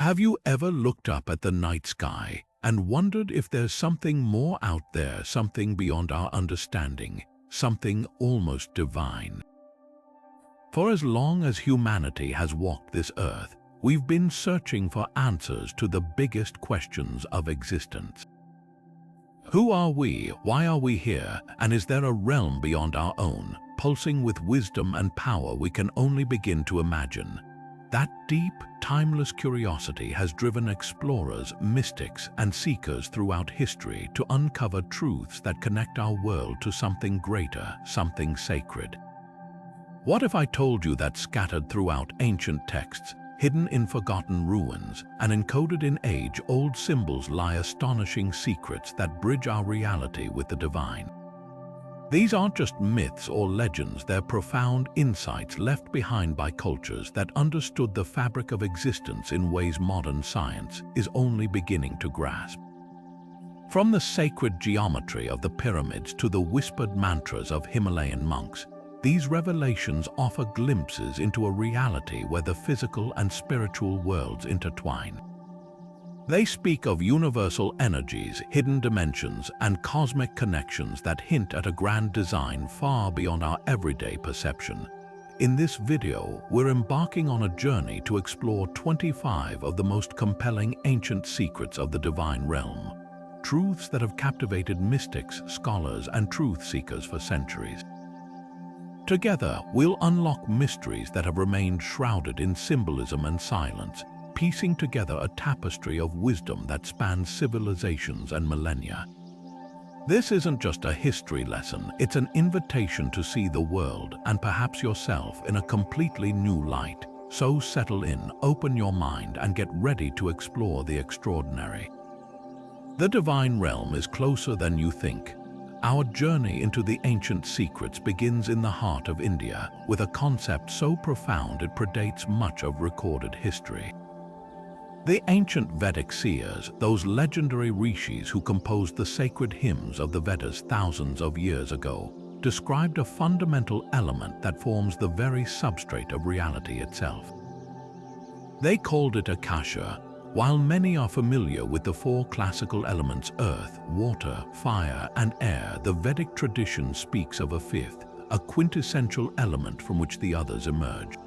Have you ever looked up at the night sky and wondered if there's something more out there, something beyond our understanding, something almost divine? For as long as humanity has walked this earth, we've been searching for answers to the biggest questions of existence. Who are we? Why are we here? And is there a realm beyond our own, pulsing with wisdom and power we can only begin to imagine? That deep, timeless curiosity has driven explorers, mystics, and seekers throughout history to uncover truths that connect our world to something greater, something sacred. What if I told you that scattered throughout ancient texts, hidden in forgotten ruins, and encoded in age-old symbols lie astonishing secrets that bridge our reality with the divine? These aren't just myths or legends, they're profound insights left behind by cultures that understood the fabric of existence in ways modern science is only beginning to grasp. From the sacred geometry of the pyramids to the whispered mantras of Himalayan monks, these revelations offer glimpses into a reality where the physical and spiritual worlds intertwine. They speak of universal energies, hidden dimensions, and cosmic connections that hint at a grand design far beyond our everyday perception. In this video, we're embarking on a journey to explore 25 of the most compelling ancient secrets of the divine realm, truths that have captivated mystics, scholars, and truth seekers for centuries. Together, we'll unlock mysteries that have remained shrouded in symbolism and silence, piecing together a tapestry of wisdom that spans civilizations and millennia. This isn't just a history lesson, it's an invitation to see the world, and perhaps yourself, in a completely new light. So settle in, open your mind, and get ready to explore the extraordinary. The divine realm is closer than you think. Our journey into the ancient secrets begins in the heart of India, with a concept so profound it predates much of recorded history. The ancient Vedic seers, those legendary rishis who composed the sacred hymns of the Vedas thousands of years ago, described a fundamental element that forms the very substrate of reality itself. They called it Akasha. While many are familiar with the four classical elements earth, water, fire, and air, the Vedic tradition speaks of a fifth, a quintessential element from which the others emerge.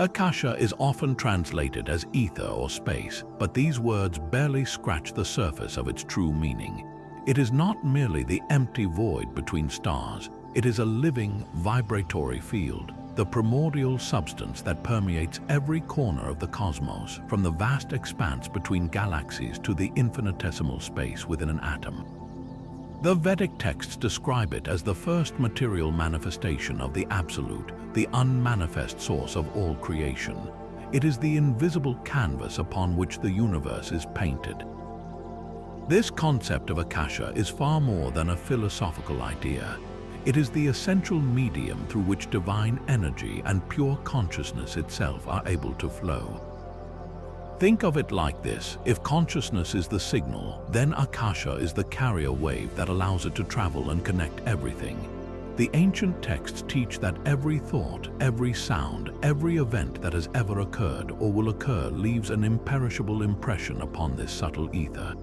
Akasha is often translated as ether or space, but these words barely scratch the surface of its true meaning. It is not merely the empty void between stars, it is a living, vibratory field, the primordial substance that permeates every corner of the cosmos, from the vast expanse between galaxies to the infinitesimal space within an atom. The Vedic texts describe it as the first material manifestation of the Absolute, the unmanifest source of all creation. It is the invisible canvas upon which the universe is painted. This concept of Akasha is far more than a philosophical idea. It is the essential medium through which divine energy and pure consciousness itself are able to flow. Think of it like this: if consciousness is the signal, then Akasha is the carrier wave that allows it to travel and connect everything. The ancient texts teach that every thought, every sound, every event that has ever occurred or will occur leaves an imperishable impression upon this subtle ether.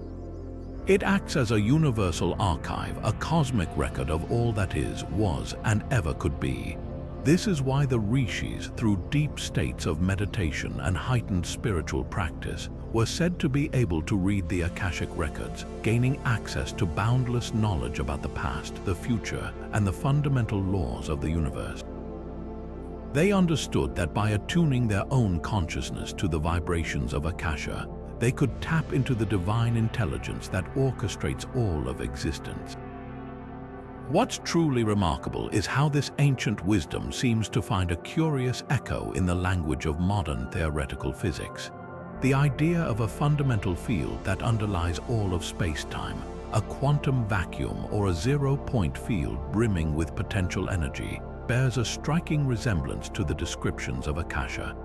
It acts as a universal archive, a cosmic record of all that is, was, and ever could be. This is why the rishis, through deep states of meditation and heightened spiritual practice, were said to be able to read the Akashic records, gaining access to boundless knowledge about the past, the future, and the fundamental laws of the universe. They understood that by attuning their own consciousness to the vibrations of Akasha, they could tap into the divine intelligence that orchestrates all of existence. What's truly remarkable is how this ancient wisdom seems to find a curious echo in the language of modern theoretical physics. The idea of a fundamental field that underlies all of space-time, a quantum vacuum or a zero-point field brimming with potential energy, bears a striking resemblance to the descriptions of Akasha.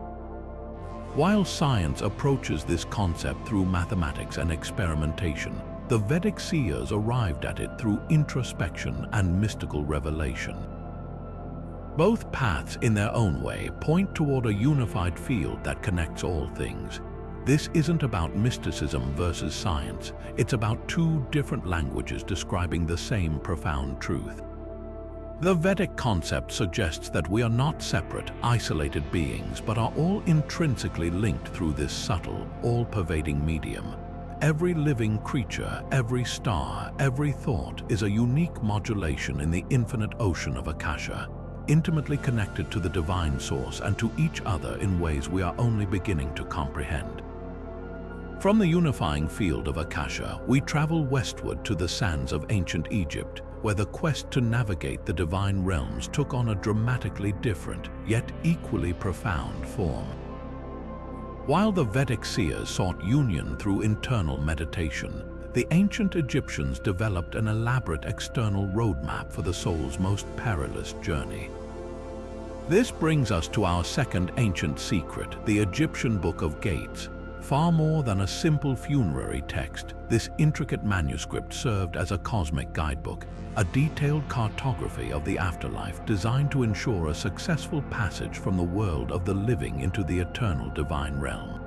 While science approaches this concept through mathematics and experimentation, the Vedic seers arrived at it through introspection and mystical revelation. Both paths, in their own way, point toward a unified field that connects all things. This isn't about mysticism versus science. It's about two different languages describing the same profound truth. The Vedic concept suggests that we are not separate, isolated beings, but are all intrinsically linked through this subtle, all-pervading medium. Every living creature, every star, every thought is a unique modulation in the infinite ocean of Akasha, intimately connected to the divine source and to each other in ways we are only beginning to comprehend. From the unifying field of Akasha, we travel westward to the sands of ancient Egypt, where the quest to navigate the divine realms took on a dramatically different, yet equally profound form. While the Vedic seers sought union through internal meditation, the ancient Egyptians developed an elaborate external roadmap for the soul's most perilous journey. This brings us to our second ancient secret, the Egyptian Book of Gates. Far more than a simple funerary text, this intricate manuscript served as a cosmic guidebook, a detailed cartography of the afterlife designed to ensure a successful passage from the world of the living into the eternal divine realm.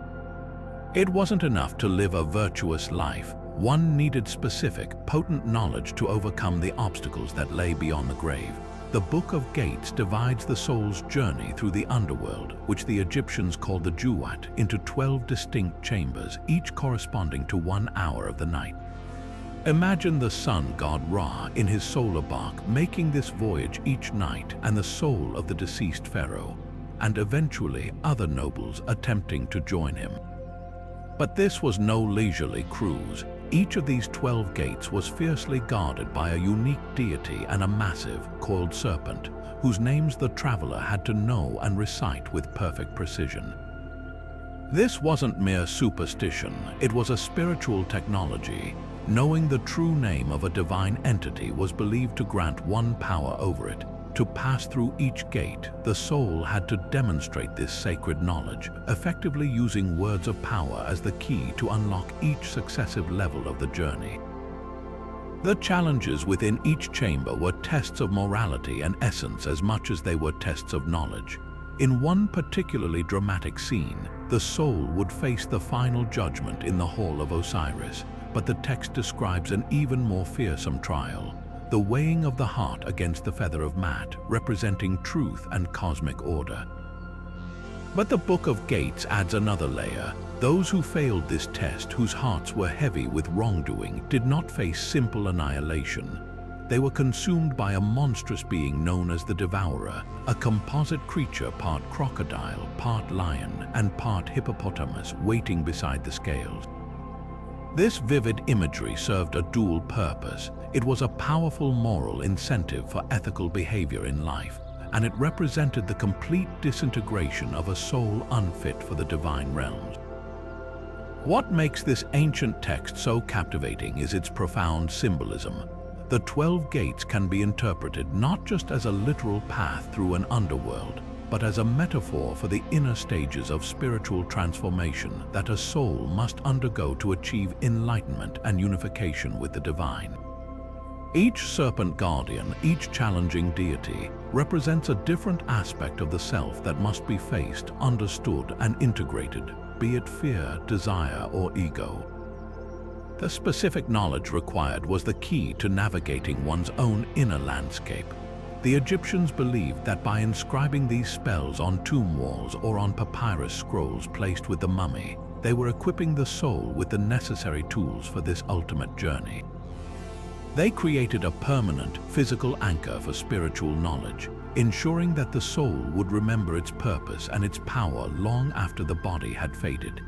It wasn't enough to live a virtuous life. One needed specific, potent knowledge to overcome the obstacles that lay beyond the grave. The Book of Gates divides the soul's journey through the underworld, which the Egyptians called the Juwat, into 12 distinct chambers, each corresponding to 1 hour of the night. Imagine the sun god Ra in his solar bark making this voyage each night, and the soul of the deceased pharaoh, and eventually other nobles attempting to join him. But this was no leisurely cruise. Each of these 12 gates was fiercely guarded by a unique deity and a massive, coiled serpent, whose names the traveler had to know and recite with perfect precision. This wasn't mere superstition, it was a spiritual technology. Knowing the true name of a divine entity was believed to grant one power over it. To pass through each gate, the soul had to demonstrate this sacred knowledge, effectively using words of power as the key to unlock each successive level of the journey. The challenges within each chamber were tests of morality and essence as much as they were tests of knowledge. In one particularly dramatic scene, the soul would face the final judgment in the Hall of Osiris, but the text describes an even more fearsome trial. The weighing of the heart against the feather of Mat, representing truth and cosmic order. But the Book of Gates adds another layer. Those who failed this test, whose hearts were heavy with wrongdoing, did not face simple annihilation. They were consumed by a monstrous being known as the Devourer, a composite creature part crocodile, part lion, and part hippopotamus waiting beside the scales. This vivid imagery served a dual purpose. It was a powerful moral incentive for ethical behavior in life, and it represented the complete disintegration of a soul unfit for the divine realms. What makes this ancient text so captivating is its profound symbolism. The 12 gates can be interpreted not just as a literal path through an underworld, but as a metaphor for the inner stages of spiritual transformation that a soul must undergo to achieve enlightenment and unification with the divine. Each serpent guardian, each challenging deity, represents a different aspect of the self that must be faced, understood, and integrated, be it fear, desire, or ego. The specific knowledge required was the key to navigating one's own inner landscape. The Egyptians believed that by inscribing these spells on tomb walls or on papyrus scrolls placed with the mummy, they were equipping the soul with the necessary tools for this ultimate journey. They created a permanent, physical anchor for spiritual knowledge, ensuring that the soul would remember its purpose and its power long after the body had faded.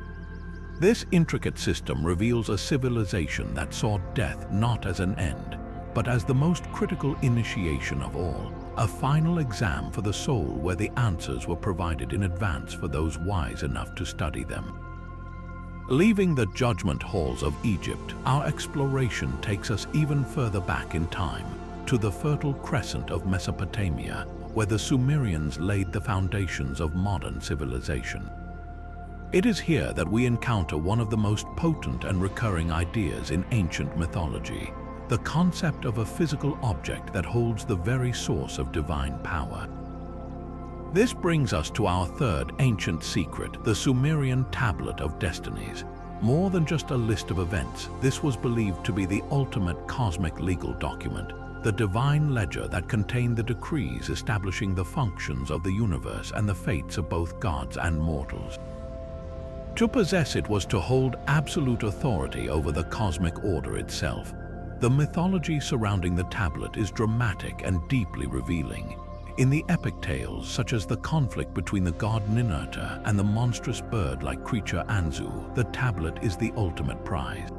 This intricate system reveals a civilization that saw death not as an end, but as the most critical initiation of all, a final exam for the soul where the answers were provided in advance for those wise enough to study them. Leaving the judgment halls of Egypt, our exploration takes us even further back in time, to the Fertile Crescent of Mesopotamia, where the Sumerians laid the foundations of modern civilization. It is here that we encounter one of the most potent and recurring ideas in ancient mythology, the concept of a physical object that holds the very source of divine power. This brings us to our third ancient secret, the Sumerian Tablet of Destinies. More than just a list of events, this was believed to be the ultimate cosmic legal document, the divine ledger that contained the decrees establishing the functions of the universe and the fates of both gods and mortals. To possess it was to hold absolute authority over the cosmic order itself. The mythology surrounding the tablet is dramatic and deeply revealing. In the epic tales, such as the conflict between the god Ninurta and the monstrous bird-like creature Anzu, the tablet is the ultimate prize.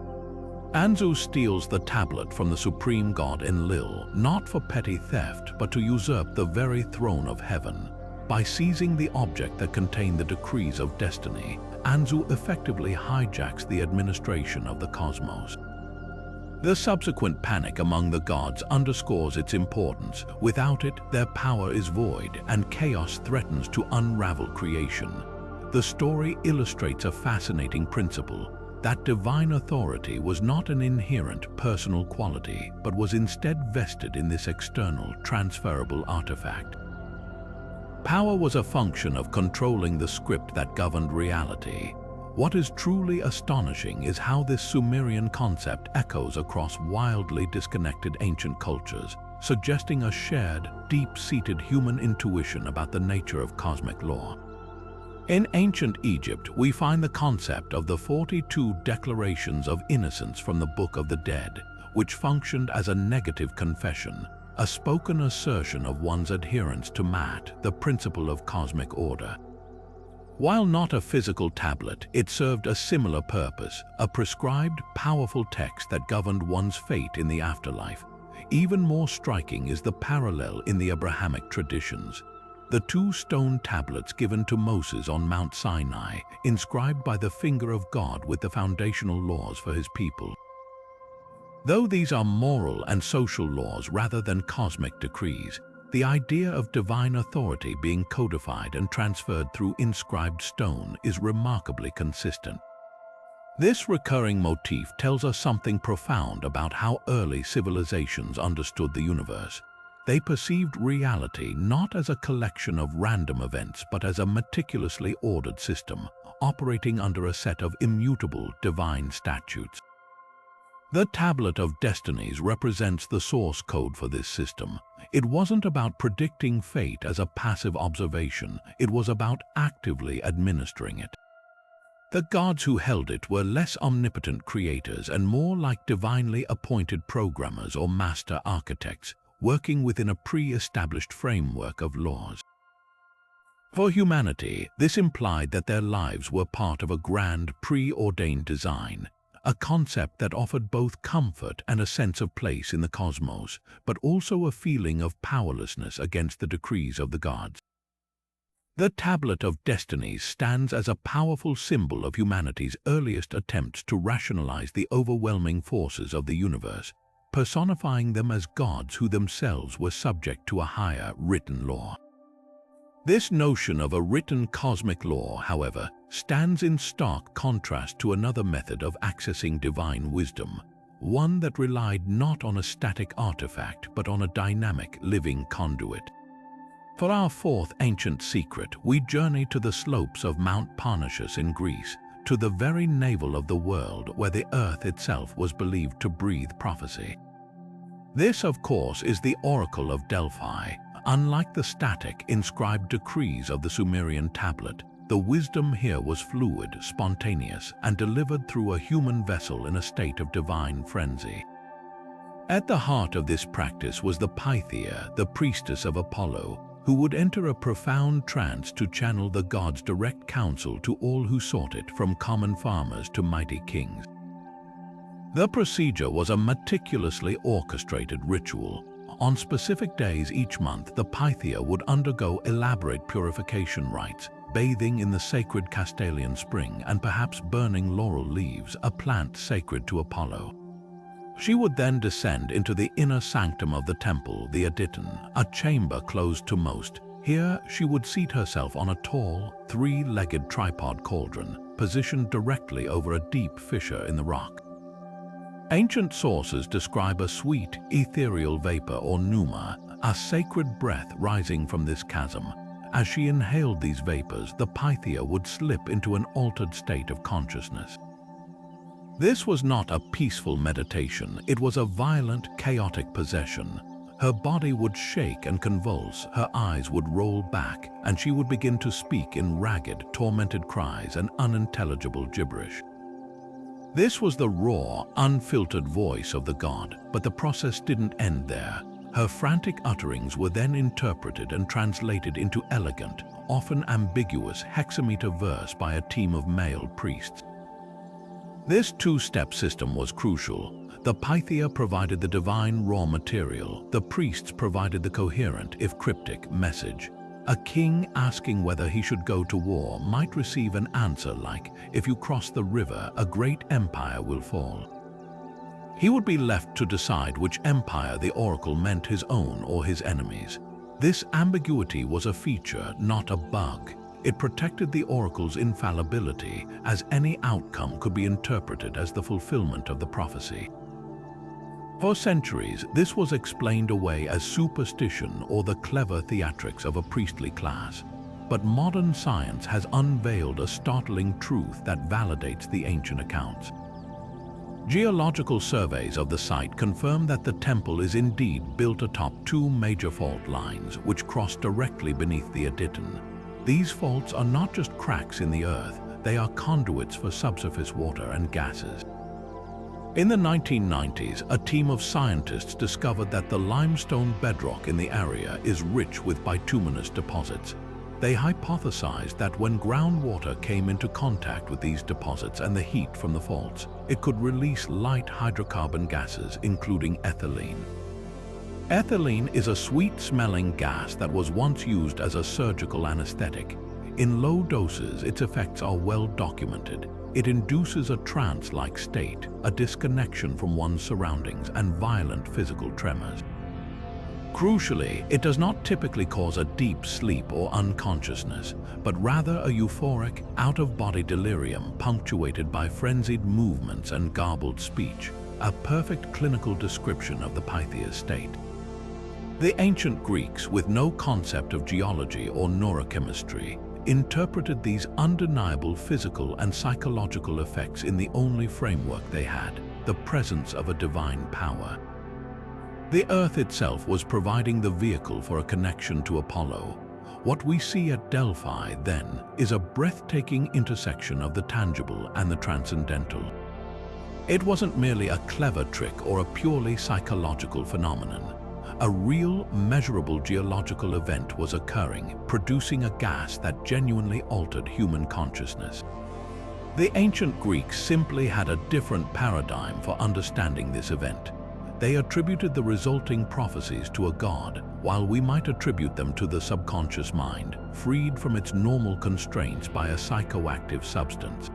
Anzu steals the tablet from the supreme god Enlil, not for petty theft, but to usurp the very throne of heaven. By seizing the object that contained the decrees of destiny, Anzu effectively hijacks the administration of the cosmos. The subsequent panic among the gods underscores its importance. Without it, their power is void, and chaos threatens to unravel creation. The story illustrates a fascinating principle, that divine authority was not an inherent personal quality, but was instead vested in this external, transferable artifact. Power was a function of controlling the script that governed reality. What is truly astonishing is how this Sumerian concept echoes across wildly disconnected ancient cultures, suggesting a shared, deep-seated human intuition about the nature of cosmic law. In ancient Egypt, we find the concept of the 42 declarations of innocence from the Book of the Dead, which functioned as a negative confession, a spoken assertion of one's adherence to Mat, the principle of cosmic order. While not a physical tablet, it served a similar purpose, a prescribed, powerful text that governed one's fate in the afterlife. Even more striking is the parallel in the Abrahamic traditions. The 2 stone tablets given to Moses on Mount Sinai, inscribed by the finger of God with the foundational laws for his people. Though these are moral and social laws rather than cosmic decrees, the idea of divine authority being codified and transferred through inscribed stone is remarkably consistent. This recurring motif tells us something profound about how early civilizations understood the universe. They perceived reality not as a collection of random events, but as a meticulously ordered system, operating under a set of immutable divine statutes. The Tablet of Destinies represents the source code for this system. It wasn't about predicting fate as a passive observation, it was about actively administering it. The gods who held it were less omnipotent creators and more like divinely appointed programmers or master architects, working within a pre-established framework of laws. For humanity, this implied that their lives were part of a grand, preordained design, a concept that offered both comfort and a sense of place in the cosmos, but also a feeling of powerlessness against the decrees of the gods. The Tablet of Destinies stands as a powerful symbol of humanity's earliest attempts to rationalize the overwhelming forces of the universe, personifying them as gods who themselves were subject to a higher written law. This notion of a written cosmic law, however, stands in stark contrast to another method of accessing divine wisdom, one that relied not on a static artifact but on a dynamic, living conduit. For our fourth ancient secret, we journey to the slopes of Mount Parnassus in Greece, to the very navel of the world where the earth itself was believed to breathe prophecy. This, of course, is the Oracle of Delphi. Unlike the static, inscribed decrees of the Sumerian tablet, the wisdom here was fluid, spontaneous, and delivered through a human vessel in a state of divine frenzy. At the heart of this practice was the Pythia, the priestess of Apollo, who would enter a profound trance to channel the god's direct counsel to all who sought it, from common farmers to mighty kings. The procedure was a meticulously orchestrated ritual. On specific days each month, the Pythia would undergo elaborate purification rites, bathing in the sacred Castalian spring and perhaps burning laurel leaves, a plant sacred to Apollo. She would then descend into the inner sanctum of the temple, the Aditon, a chamber closed to most. Here, she would seat herself on a tall, three-legged tripod cauldron, positioned directly over a deep fissure in the rock. Ancient sources describe a sweet, ethereal vapor or pneuma, a sacred breath rising from this chasm, As she inhaled these vapors, the Pythia would slip into an altered state of consciousness. This was not a peaceful meditation, it was a violent, chaotic possession. Her body would shake and convulse, her eyes would roll back, and she would begin to speak in ragged, tormented cries and unintelligible gibberish. This was the raw, unfiltered voice of the god, but the process didn't end there. Her frantic utterings were then interpreted and translated into elegant, often ambiguous hexameter verse by a team of male priests. This two-step system was crucial. The Pythia provided the divine raw material, the priests provided the coherent, if cryptic, message. A king asking whether he should go to war might receive an answer like, "If you cross the river, a great empire will fall." He would be left to decide which empire the oracle meant, his own or his enemies. This ambiguity was a feature, not a bug. It protected the oracle's infallibility, as any outcome could be interpreted as the fulfillment of the prophecy. For centuries, this was explained away as superstition or the clever theatrics of a priestly class. But modern science has unveiled a startling truth that validates the ancient accounts. Geological surveys of the site confirm that the temple is indeed built atop two major fault lines which cross directly beneath the Aditon. These faults are not just cracks in the earth, they are conduits for subsurface water and gases. In the 1990s, a team of scientists discovered that the limestone bedrock in the area is rich with bituminous deposits. They hypothesized that when groundwater came into contact with these deposits and the heat from the faults, it could release light hydrocarbon gases, including ethylene. Ethylene is a sweet-smelling gas that was once used as a surgical anesthetic. In low doses, its effects are well documented. It induces a trance-like state, a disconnection from one's surroundings, and violent physical tremors. Crucially, it does not typically cause a deep sleep or unconsciousness, but rather a euphoric, out-of-body delirium punctuated by frenzied movements and garbled speech, a perfect clinical description of the Pythia's state. The ancient Greeks, with no concept of geology or neurochemistry, interpreted these undeniable physical and psychological effects in the only framework they had, the presence of a divine power. The earth itself was providing the vehicle for a connection to Apollo. What we see at Delphi, then, is a breathtaking intersection of the tangible and the transcendental. It wasn't merely a clever trick or a purely psychological phenomenon. A real, measurable geological event was occurring, producing a gas that genuinely altered human consciousness. The ancient Greeks simply had a different paradigm for understanding this event. They attributed the resulting prophecies to a god, while we might attribute them to the subconscious mind, freed from its normal constraints by a psychoactive substance.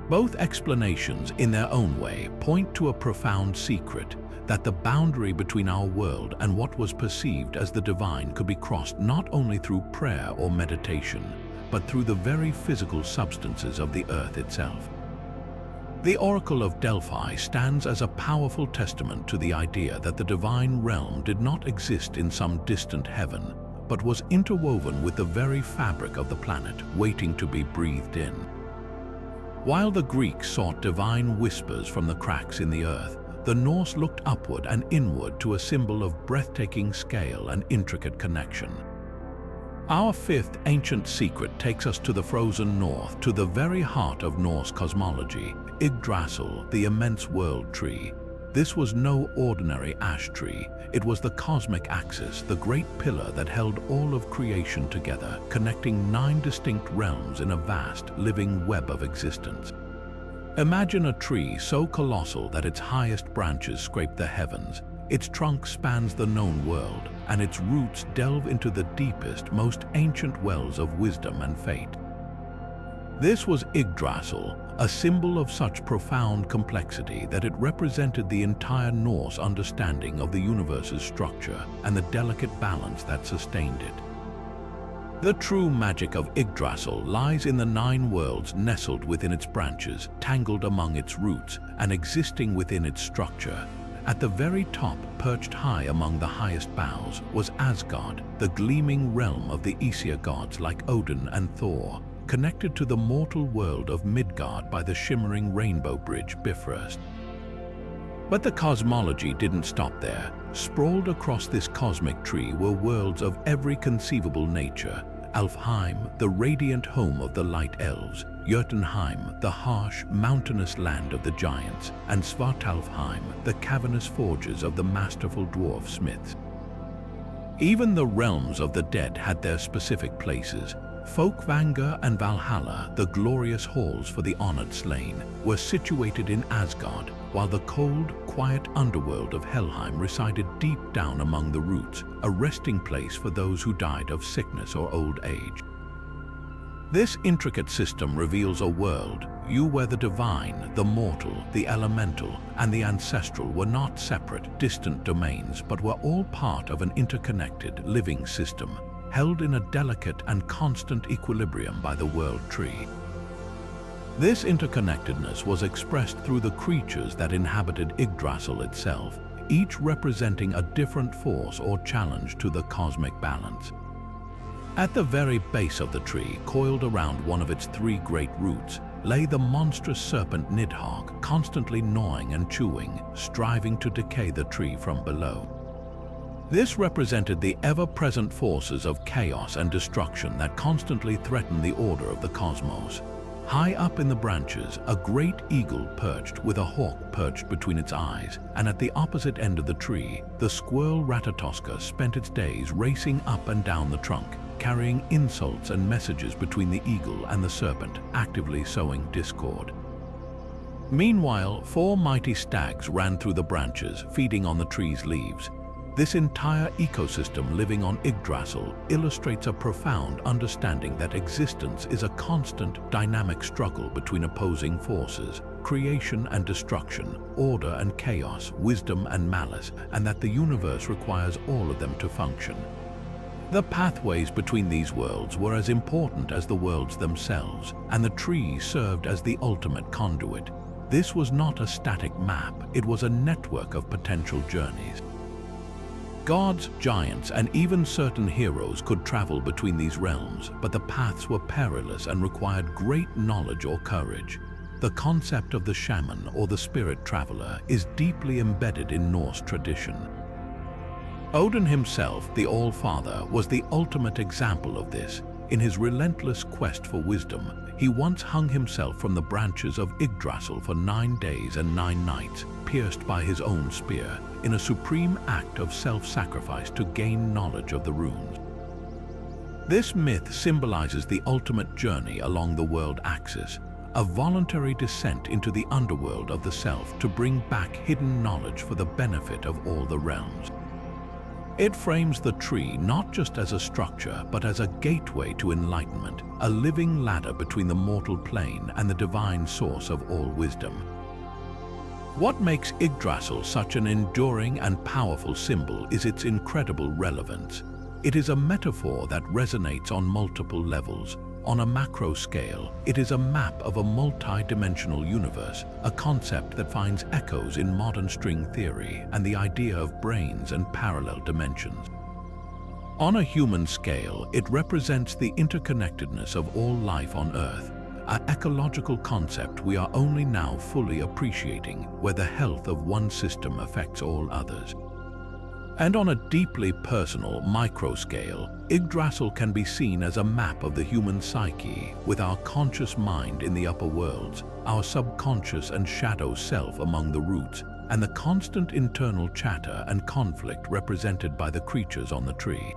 Both explanations, in their own way, point to a profound secret, that the boundary between our world and what was perceived as the divine could be crossed not only through prayer or meditation, but through the very physical substances of the earth itself. The Oracle of Delphi stands as a powerful testament to the idea that the divine realm did not exist in some distant heaven, but was interwoven with the very fabric of the planet, waiting to be breathed in. While the Greeks sought divine whispers from the cracks in the earth, the Norse looked upward and inward to a symbol of breathtaking scale and intricate connection. Our fifth ancient secret takes us to the frozen north, to the very heart of Norse cosmology, Yggdrasil, the immense world tree. This was no ordinary ash tree. It was the cosmic axis, the great pillar that held all of creation together, connecting 9 distinct realms in a vast, living web of existence. Imagine a tree so colossal that its highest branches scrape the heavens, its trunk spans the known world, and its roots delve into the deepest, most ancient wells of wisdom and fate. This was Yggdrasil, a symbol of such profound complexity that it represented the entire Norse understanding of the universe's structure and the delicate balance that sustained it. The true magic of Yggdrasil lies in the 9 worlds nestled within its branches, tangled among its roots, and existing within its structure. At the very top, perched high among the highest boughs, was Asgard, the gleaming realm of the Aesir gods like Odin and Thor, connected to the mortal world of Midgard by the shimmering rainbow bridge Bifrost. But the cosmology didn't stop there. Sprawled across this cosmic tree were worlds of every conceivable nature. Alfheim, the radiant home of the light elves, Jotunheim, the harsh, mountainous land of the giants, and Svartalfheim, the cavernous forges of the masterful dwarf smiths. Even the realms of the dead had their specific places. Folkvanger and Valhalla, the glorious halls for the honored slain, were situated in Asgard, while the cold, quiet underworld of Helheim resided deep down among the roots, a resting place for those who died of sickness or old age. This intricate system reveals a world where the divine, the mortal, the elemental, and the ancestral were not separate, distant domains, but were all part of an interconnected, living system, held in a delicate and constant equilibrium by the world tree. This interconnectedness was expressed through the creatures that inhabited Yggdrasil itself, each representing a different force or challenge to the cosmic balance. At the very base of the tree, coiled around one of its three great roots, lay the monstrous serpent Nidhogg, constantly gnawing and chewing, striving to decay the tree from below. This represented the ever-present forces of chaos and destruction that constantly threaten the order of the cosmos. High up in the branches, a great eagle perched with a hawk perched between its eyes, and at the opposite end of the tree, the squirrel Ratatoska spent its days racing up and down the trunk, carrying insults and messages between the eagle and the serpent, actively sowing discord. Meanwhile, 4 mighty stags ran through the branches, feeding on the tree's leaves. This entire ecosystem living on Yggdrasil illustrates a profound understanding that existence is a constant, dynamic struggle between opposing forces, creation and destruction, order and chaos, wisdom and malice, and that the universe requires all of them to function. The pathways between these worlds were as important as the worlds themselves, and the tree served as the ultimate conduit. This was not a static map, it was a network of potential journeys. Gods, giants, and even certain heroes could travel between these realms, but the paths were perilous and required great knowledge or courage. The concept of the shaman or the spirit traveler is deeply embedded in Norse tradition. Odin himself, the All-Father, was the ultimate example of this. In his relentless quest for wisdom, he once hung himself from the branches of Yggdrasil for 9 days and 9 nights, pierced by his own spear, in a supreme act of self-sacrifice to gain knowledge of the runes. This myth symbolizes the ultimate journey along the world axis, a voluntary descent into the underworld of the self to bring back hidden knowledge for the benefit of all the realms. It frames the tree not just as a structure, but as a gateway to enlightenment, a living ladder between the mortal plane and the divine source of all wisdom. What makes Yggdrasil such an enduring and powerful symbol is its incredible relevance. It is a metaphor that resonates on multiple levels. On a macro scale, it is a map of a multi-dimensional universe, a concept that finds echoes in modern string theory and the idea of brains and parallel dimensions. On a human scale, it represents the interconnectedness of all life on Earth, an ecological concept we are only now fully appreciating, where the health of one system affects all others. And on a deeply personal micro scale, Yggdrasil can be seen as a map of the human psyche, with our conscious mind in the upper worlds, our subconscious and shadow self among the roots, and the constant internal chatter and conflict represented by the creatures on the tree.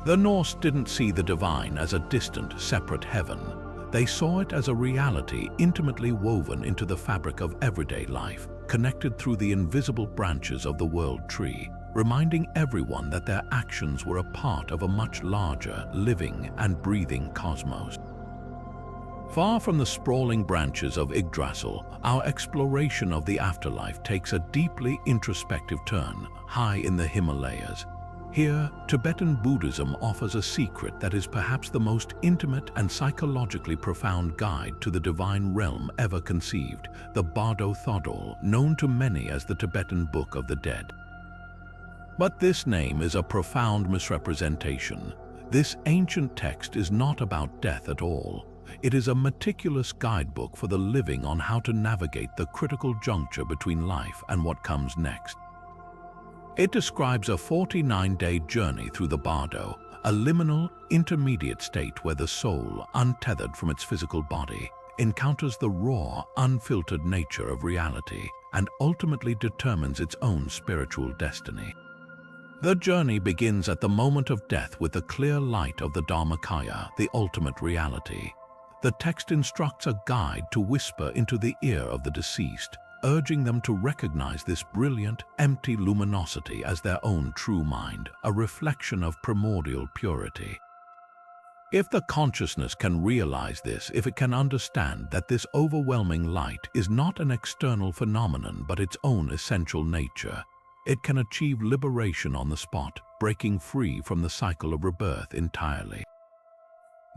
The Norse didn't see the divine as a distant, separate heaven. They saw it as a reality intimately woven into the fabric of everyday life, connected through the invisible branches of the world tree, reminding everyone that their actions were a part of a much larger, living and breathing cosmos. Far from the sprawling branches of Yggdrasil, our exploration of the afterlife takes a deeply introspective turn, high in the Himalayas. Here, Tibetan Buddhism offers a secret that is perhaps the most intimate and psychologically profound guide to the divine realm ever conceived, the Bardo Thodol, known to many as the Tibetan Book of the Dead. But this name is a profound misrepresentation. This ancient text is not about death at all. It is a meticulous guidebook for the living on how to navigate the critical juncture between life and what comes next. It describes a 49-day journey through the Bardo, a liminal, intermediate state where the soul, untethered from its physical body, encounters the raw, unfiltered nature of reality and ultimately determines its own spiritual destiny. The journey begins at the moment of death with the clear light of the Dharmakaya, the ultimate reality. The text instructs a guide to whisper into the ear of the deceased, urging them to recognize this brilliant, empty luminosity as their own true mind, a reflection of primordial purity. If the consciousness can realize this, if it can understand that this overwhelming light is not an external phenomenon but its own essential nature, it can achieve liberation on the spot, breaking free from the cycle of rebirth entirely.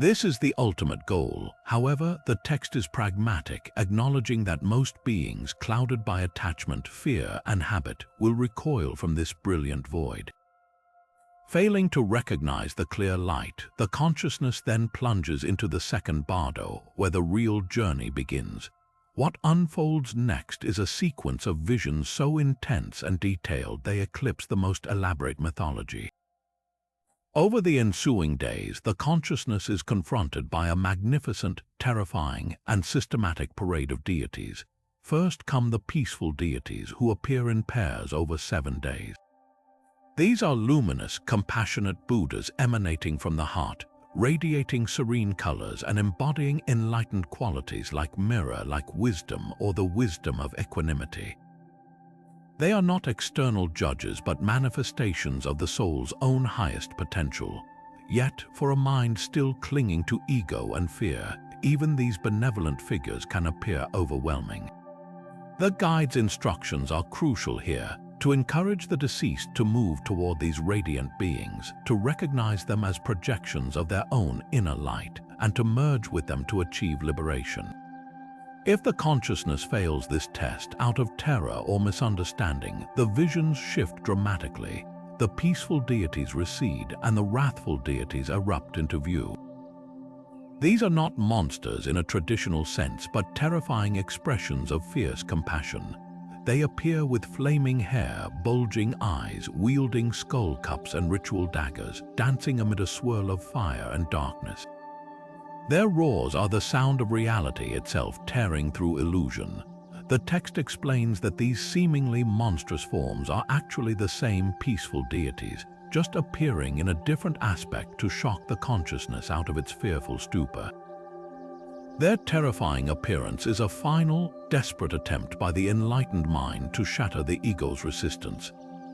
This is the ultimate goal. However, the text is pragmatic, acknowledging that most beings clouded by attachment, fear, and habit will recoil from this brilliant void. Failing to recognize the clear light, the consciousness then plunges into the second Bardo, where the real journey begins. What unfolds next is a sequence of visions so intense and detailed they eclipse the most elaborate mythology. Over the ensuing days, the consciousness is confronted by a magnificent, terrifying, and systematic parade of deities. First come the peaceful deities who appear in pairs over 7 days. These are luminous, compassionate Buddhas emanating from the heart, radiating serene colors and embodying enlightened qualities like mirror, like wisdom, or the wisdom of equanimity. They are not external judges but manifestations of the soul's own highest potential. Yet, for a mind still clinging to ego and fear, even these benevolent figures can appear overwhelming. The guide's instructions are crucial here, to encourage the deceased to move toward these radiant beings, to recognize them as projections of their own inner light, and to merge with them to achieve liberation. If the consciousness fails this test out of terror or misunderstanding, the visions shift dramatically. The peaceful deities recede and the wrathful deities erupt into view. These are not monsters in a traditional sense, but terrifying expressions of fierce compassion. They appear with flaming hair, bulging eyes, wielding skull cups and ritual daggers, dancing amid a swirl of fire and darkness. Their roars are the sound of reality itself tearing through illusion. The text explains that these seemingly monstrous forms are actually the same peaceful deities, just appearing in a different aspect to shock the consciousness out of its fearful stupor. Their terrifying appearance is a final, desperate attempt by the enlightened mind to shatter the ego's resistance.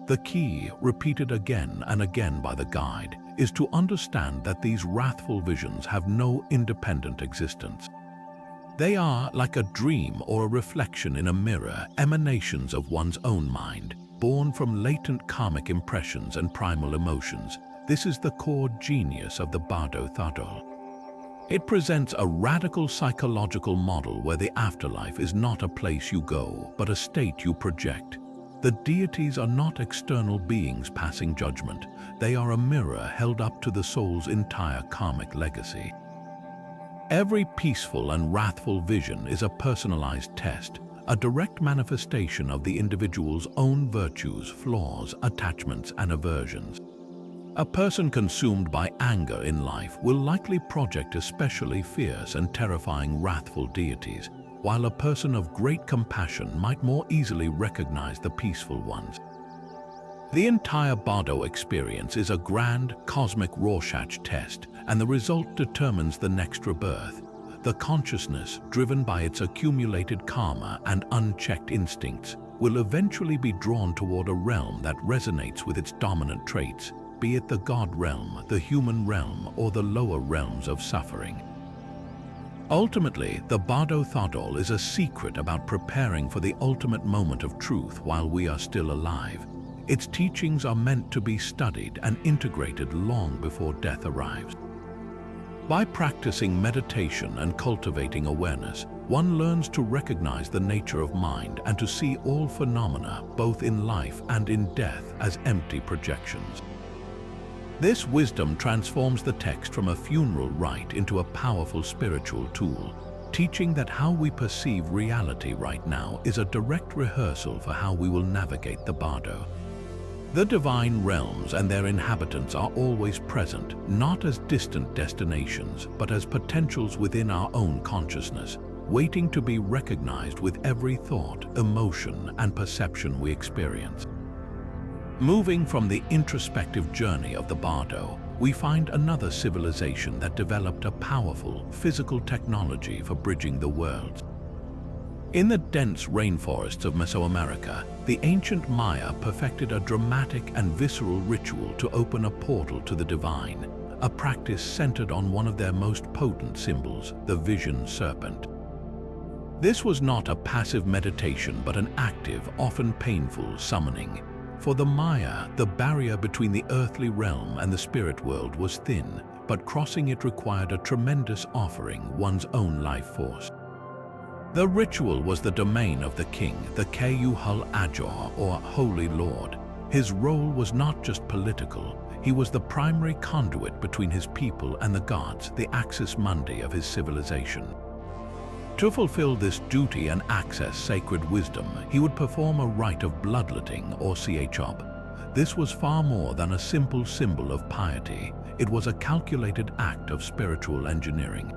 The key, repeated again and again by the guide, is to understand that these wrathful visions have no independent existence. They are like a dream or a reflection in a mirror, emanations of one's own mind, born from latent karmic impressions and primal emotions. This is the core genius of the Bardo Thodol. It presents a radical psychological model where the afterlife is not a place you go, but a state you project. The deities are not external beings passing judgment. They are a mirror held up to the soul's entire karmic legacy. Every peaceful and wrathful vision is a personalized test, a direct manifestation of the individual's own virtues, flaws, attachments, and aversions. A person consumed by anger in life will likely project especially fierce and terrifying wrathful deities, while a person of great compassion might more easily recognize the peaceful ones. The entire Bardo experience is a grand, cosmic Rorschach test, and the result determines the next rebirth. The consciousness, driven by its accumulated karma and unchecked instincts, will eventually be drawn toward a realm that resonates with its dominant traits, be it the God realm, the human realm, or the lower realms of suffering. Ultimately, the Bardo Thodol is a secret about preparing for the ultimate moment of truth while we are still alive. Its teachings are meant to be studied and integrated long before death arrives. By practicing meditation and cultivating awareness, one learns to recognize the nature of mind and to see all phenomena, both in life and in death, as empty projections. This wisdom transforms the text from a funeral rite into a powerful spiritual tool, teaching that how we perceive reality right now is a direct rehearsal for how we will navigate the bardo. The divine realms and their inhabitants are always present, not as distant destinations, but as potentials within our own consciousness, waiting to be recognized with every thought, emotion, and perception we experience. Moving from the introspective journey of the bardo, we find another civilization that developed a powerful physical technology for bridging the worlds. In the dense rainforests of Mesoamerica, the ancient Maya perfected a dramatic and visceral ritual to open a portal to the divine, a practice centered on one of their most potent symbols, the vision serpent. This was not a passive meditation but an active, often painful summoning. For the Maya, the barrier between the earthly realm and the spirit world was thin, but crossing it required a tremendous offering, one's own life force. The ritual was the domain of the king, the Kayuhul-Ajor, or Holy Lord. His role was not just political, he was the primary conduit between his people and the gods, the axis mundi of his civilization. To fulfill this duty and access sacred wisdom, he would perform a rite of bloodletting or Chob. This was far more than a simple symbol of piety. It was a calculated act of spiritual engineering.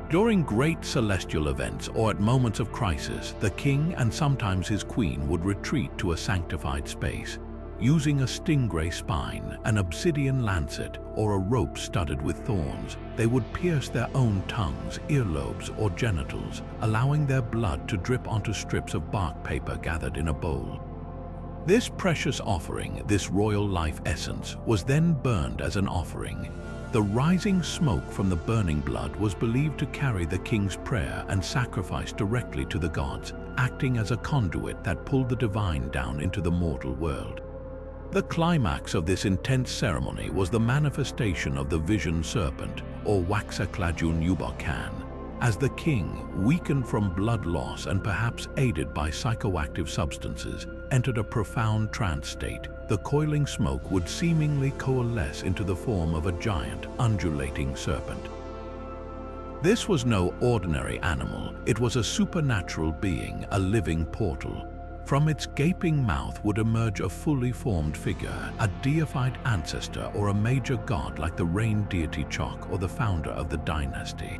During great celestial events or at moments of crisis, the king and sometimes his queen would retreat to a sanctified space. Using a stingray spine, an obsidian lancet, or a rope studded with thorns, they would pierce their own tongues, earlobes, or genitals, allowing their blood to drip onto strips of bark paper gathered in a bowl. This precious offering, this royal life essence, was then burned as an offering. The rising smoke from the burning blood was believed to carry the king's prayer and sacrifice directly to the gods, acting as a conduit that pulled the divine down into the mortal world. The climax of this intense ceremony was the manifestation of the vision serpent, or Waxaklajun Yubakan, as the king, weakened from blood loss and perhaps aided by psychoactive substances, entered a profound trance state. The coiling smoke would seemingly coalesce into the form of a giant, undulating serpent. This was no ordinary animal, it was a supernatural being, a living portal. From its gaping mouth would emerge a fully formed figure, a deified ancestor or a major god like the rain deity Chok or the founder of the dynasty.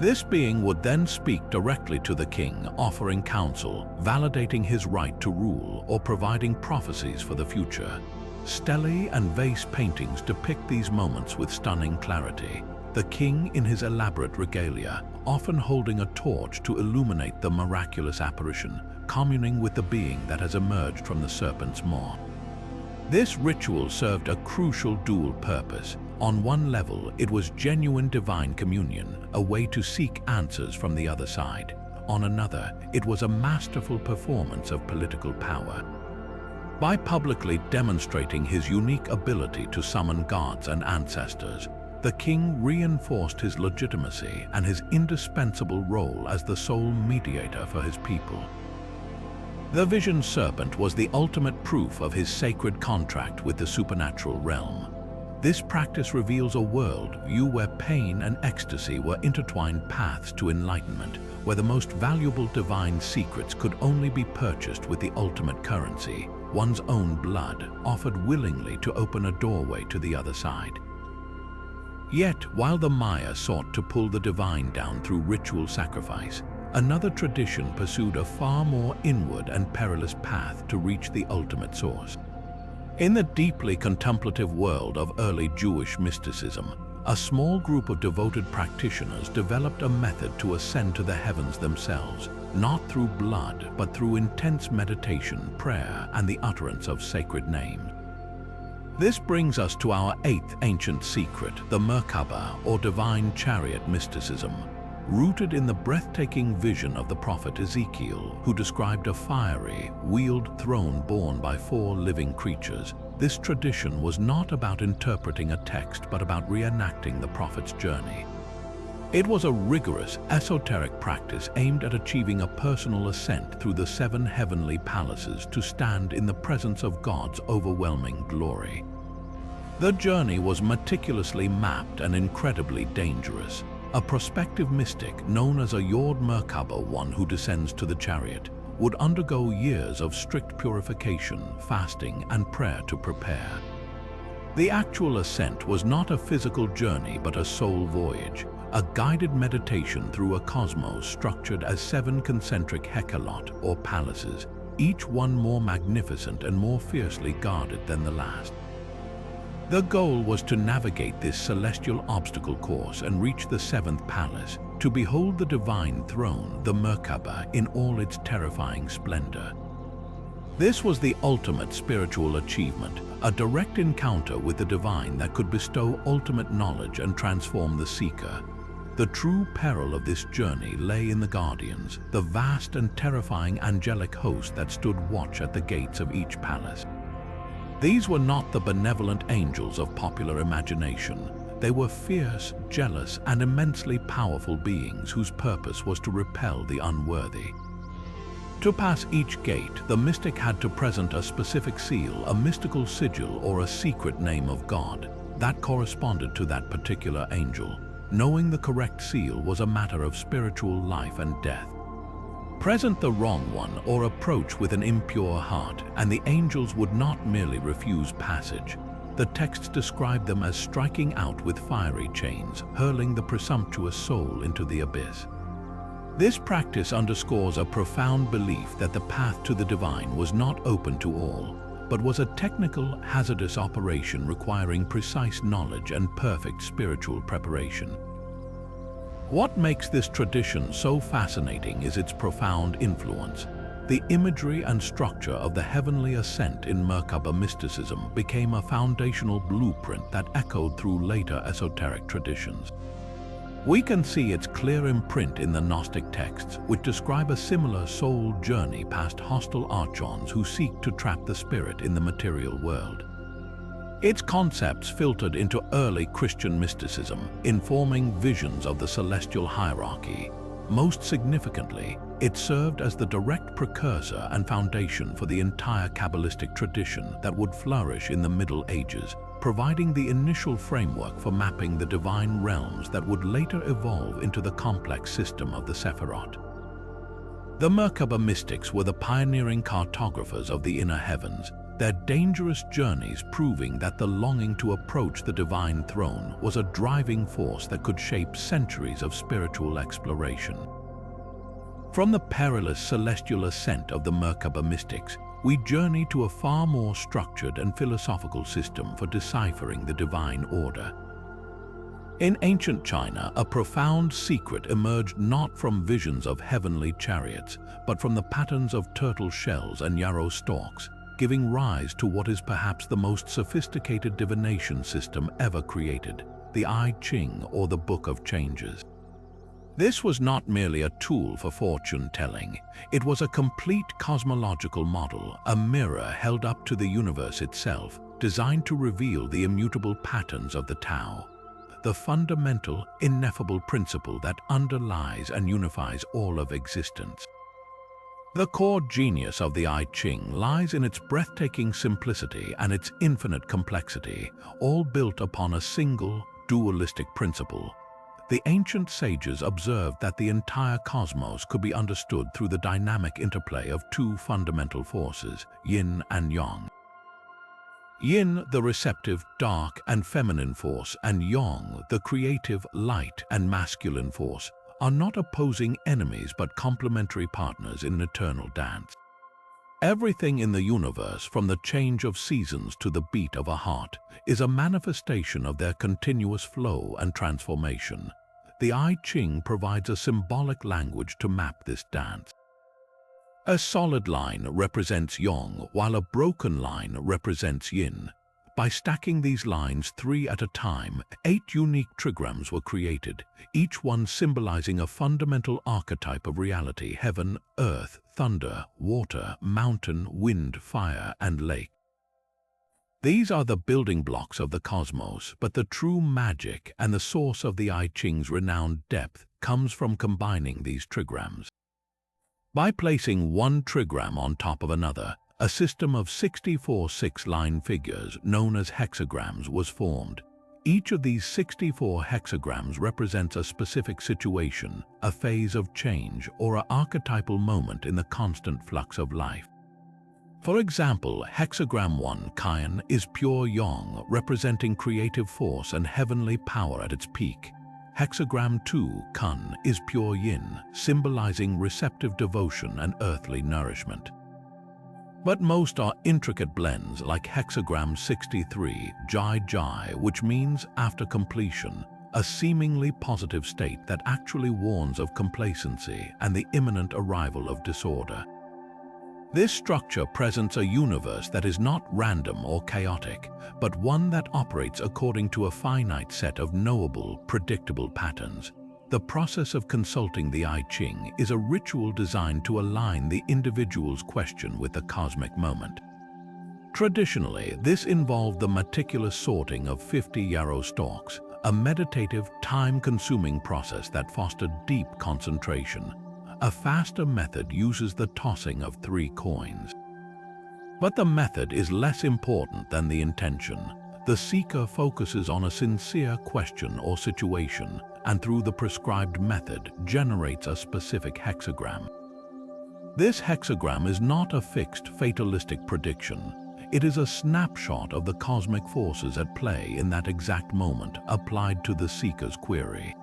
This being would then speak directly to the king, offering counsel, validating his right to rule, or providing prophecies for the future. Stelae and vase paintings depict these moments with stunning clarity. The king in his elaborate regalia, often holding a torch to illuminate the miraculous apparition, communing with the being that has emerged from the serpent's maw. This ritual served a crucial dual purpose. On one level, it was genuine divine communion, a way to seek answers from the other side. On another, it was a masterful performance of political power. By publicly demonstrating his unique ability to summon gods and ancestors, the king reinforced his legitimacy and his indispensable role as the sole mediator for his people. The vision serpent was the ultimate proof of his sacred contract with the supernatural realm. This practice reveals a world view where pain and ecstasy were intertwined paths to enlightenment, where the most valuable divine secrets could only be purchased with the ultimate currency, one's own blood, offered willingly to open a doorway to the other side. Yet, while the Maya sought to pull the divine down through ritual sacrifice, another tradition pursued a far more inward and perilous path to reach the ultimate source. In the deeply contemplative world of early Jewish mysticism, a small group of devoted practitioners developed a method to ascend to the heavens themselves, not through blood, but through intense meditation, prayer, and the utterance of sacred names. This brings us to our eighth ancient secret, the Merkabah, or divine chariot mysticism. rooted in the breathtaking vision of the prophet Ezekiel, who described a fiery, wheeled throne borne by 4 living creatures. This tradition was not about interpreting a text but about reenacting the prophet's journey. It was a rigorous, esoteric practice aimed at achieving a personal ascent through the 7 heavenly palaces to stand in the presence of God's overwhelming glory. The journey was meticulously mapped and incredibly dangerous. A prospective mystic known as a Yord Merkabah, one who descends to the chariot, would undergo years of strict purification, fasting, and prayer to prepare. The actual ascent was not a physical journey but a soul voyage, a guided meditation through a cosmos structured as 7 concentric hecalot or palaces, each one more magnificent and more fiercely guarded than the last. The goal was to navigate this celestial obstacle course and reach the 7th palace, to behold the divine throne, the Merkabah, in all its terrifying splendor. This was the ultimate spiritual achievement, a direct encounter with the divine that could bestow ultimate knowledge and transform the seeker. The true peril of this journey lay in the guardians, the vast and terrifying angelic host that stood watch at the gates of each palace. These were not the benevolent angels of popular imagination. They were fierce, jealous, and immensely powerful beings whose purpose was to repel the unworthy. To pass each gate, the mystic had to present a specific seal, a mystical sigil, or a secret name of God that corresponded to that particular angel. Knowing the correct seal was a matter of spiritual life and death. Present the wrong one or approach with an impure heart, and the angels would not merely refuse passage. The texts described them as striking out with fiery chains, hurling the presumptuous soul into the abyss. This practice underscores a profound belief that the path to the divine was not open to all, but was a technical, hazardous operation requiring precise knowledge and perfect spiritual preparation. What makes this tradition so fascinating is its profound influence. The imagery and structure of the heavenly ascent in Merkabah mysticism became a foundational blueprint that echoed through later esoteric traditions. We can see its clear imprint in the Gnostic texts, which describe a similar soul journey past hostile archons who seek to trap the spirit in the material world. Its concepts filtered into early Christian mysticism, informing visions of the celestial hierarchy. Most significantly, it served as the direct precursor and foundation for the entire Kabbalistic tradition that would flourish in the Middle Ages, providing the initial framework for mapping the divine realms that would later evolve into the complex system of the Sephirot. The Merkabah mystics were the pioneering cartographers of the inner heavens, their dangerous journeys proving that the longing to approach the divine throne was a driving force that could shape centuries of spiritual exploration. From the perilous celestial ascent of the Merkabah mystics, we journey to a far more structured and philosophical system for deciphering the divine order. In ancient China, a profound secret emerged not from visions of heavenly chariots, but from the patterns of turtle shells and yarrow stalks, giving rise to what is perhaps the most sophisticated divination system ever created, the I Ching, or the Book of Changes. This was not merely a tool for fortune-telling. It was a complete cosmological model, a mirror held up to the universe itself, designed to reveal the immutable patterns of the Tao, the fundamental, ineffable principle that underlies and unifies all of existence. The core genius of the I Ching lies in its breathtaking simplicity and its infinite complexity, all built upon a single, dualistic principle. The ancient sages observed that the entire cosmos could be understood through the dynamic interplay of 2 fundamental forces, yin and yang. Yin, the receptive, dark and feminine force, and yang, the creative, light and masculine force, are not opposing enemies but complementary partners in an eternal dance. Everything in the universe, from the change of seasons to the beat of a heart, is a manifestation of their continuous flow and transformation. The I Ching provides a symbolic language to map this dance. A solid line represents yang, while a broken line represents yin. By stacking these lines 3 at a time, 8 unique trigrams were created, each one symbolizing a fundamental archetype of reality: heaven, earth, thunder, water, mountain, wind, fire, and lake. These are the building blocks of the cosmos, but the true magic and the source of the I Ching's renowned depth comes from combining these trigrams. By placing one trigram on top of another, a system of 64 six-line figures, known as hexagrams, was formed. Each of these 64 hexagrams represents a specific situation, a phase of change, or an archetypal moment in the constant flux of life. For example, hexagram 1, Kayan, is pure yang, representing creative force and heavenly power at its peak. Hexagram 2, Kun, is pure yin, symbolizing receptive devotion and earthly nourishment. But most are intricate blends, like hexagram 63, Jai Jai, which means after completion, a seemingly positive state that actually warns of complacency and the imminent arrival of disorder. This structure presents a universe that is not random or chaotic, but one that operates according to a finite set of knowable, predictable patterns. The process of consulting the I Ching is a ritual designed to align the individual's question with the cosmic moment. Traditionally, this involved the meticulous sorting of 50 yarrow stalks, a meditative, time-consuming process that fostered deep concentration. A faster method uses the tossing of 3 coins. But the method is less important than the intention. The seeker focuses on a sincere question or situation, and through the prescribed method generates a specific hexagram. This hexagram is not a fixed, fatalistic prediction. It is a snapshot of the cosmic forces at play in that exact moment, applied to the seeker's query.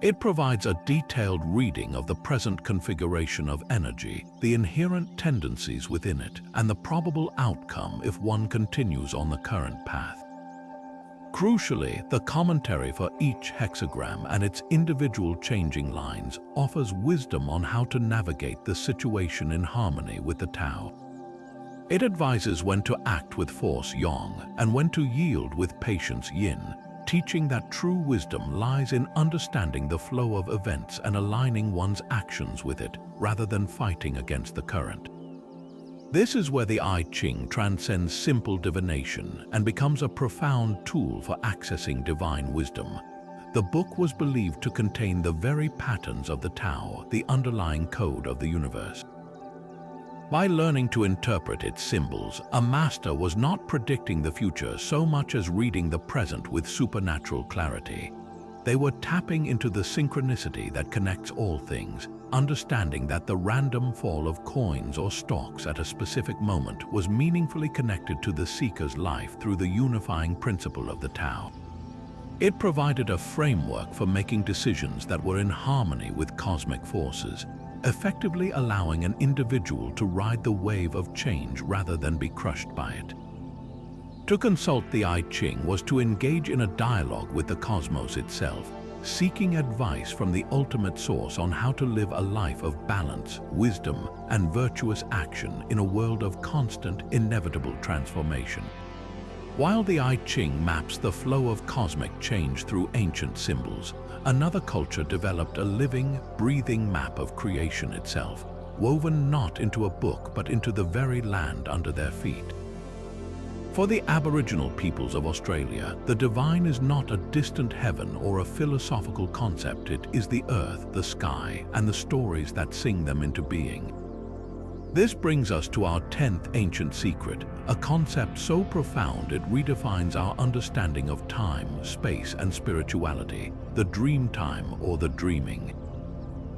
It provides a detailed reading of the present configuration of energy, the inherent tendencies within it, and the probable outcome if one continues on the current path. Crucially, the commentary for each hexagram and its individual changing lines offers wisdom on how to navigate the situation in harmony with the Tao. It advises when to act with force yang and when to yield with patience yin, teaching that true wisdom lies in understanding the flow of events and aligning one's actions with it, rather than fighting against the current. This is where the I Ching transcends simple divination and becomes a profound tool for accessing divine wisdom. The book was believed to contain the very patterns of the Tao, the underlying code of the universe. By learning to interpret its symbols, a master was not predicting the future so much as reading the present with supernatural clarity. They were tapping into the synchronicity that connects all things, understanding that the random fall of coins or stocks at a specific moment was meaningfully connected to the seeker's life through the unifying principle of the Tao. It provided a framework for making decisions that were in harmony with cosmic forces, effectively allowing an individual to ride the wave of change rather than be crushed by it. To consult the I Ching was to engage in a dialogue with the cosmos itself, seeking advice from the ultimate source on how to live a life of balance, wisdom, and virtuous action in a world of constant, inevitable transformation. While the I Ching maps the flow of cosmic change through ancient symbols, another culture developed a living, breathing map of creation itself, woven not into a book but into the very land under their feet. For the Aboriginal peoples of Australia, the divine is not a distant heaven or a philosophical concept. It is the earth, the sky, and the stories that sing them into being. This brings us to our 10th ancient secret, a concept so profound it redefines our understanding of time, space, and spirituality, the dream time or the dreaming.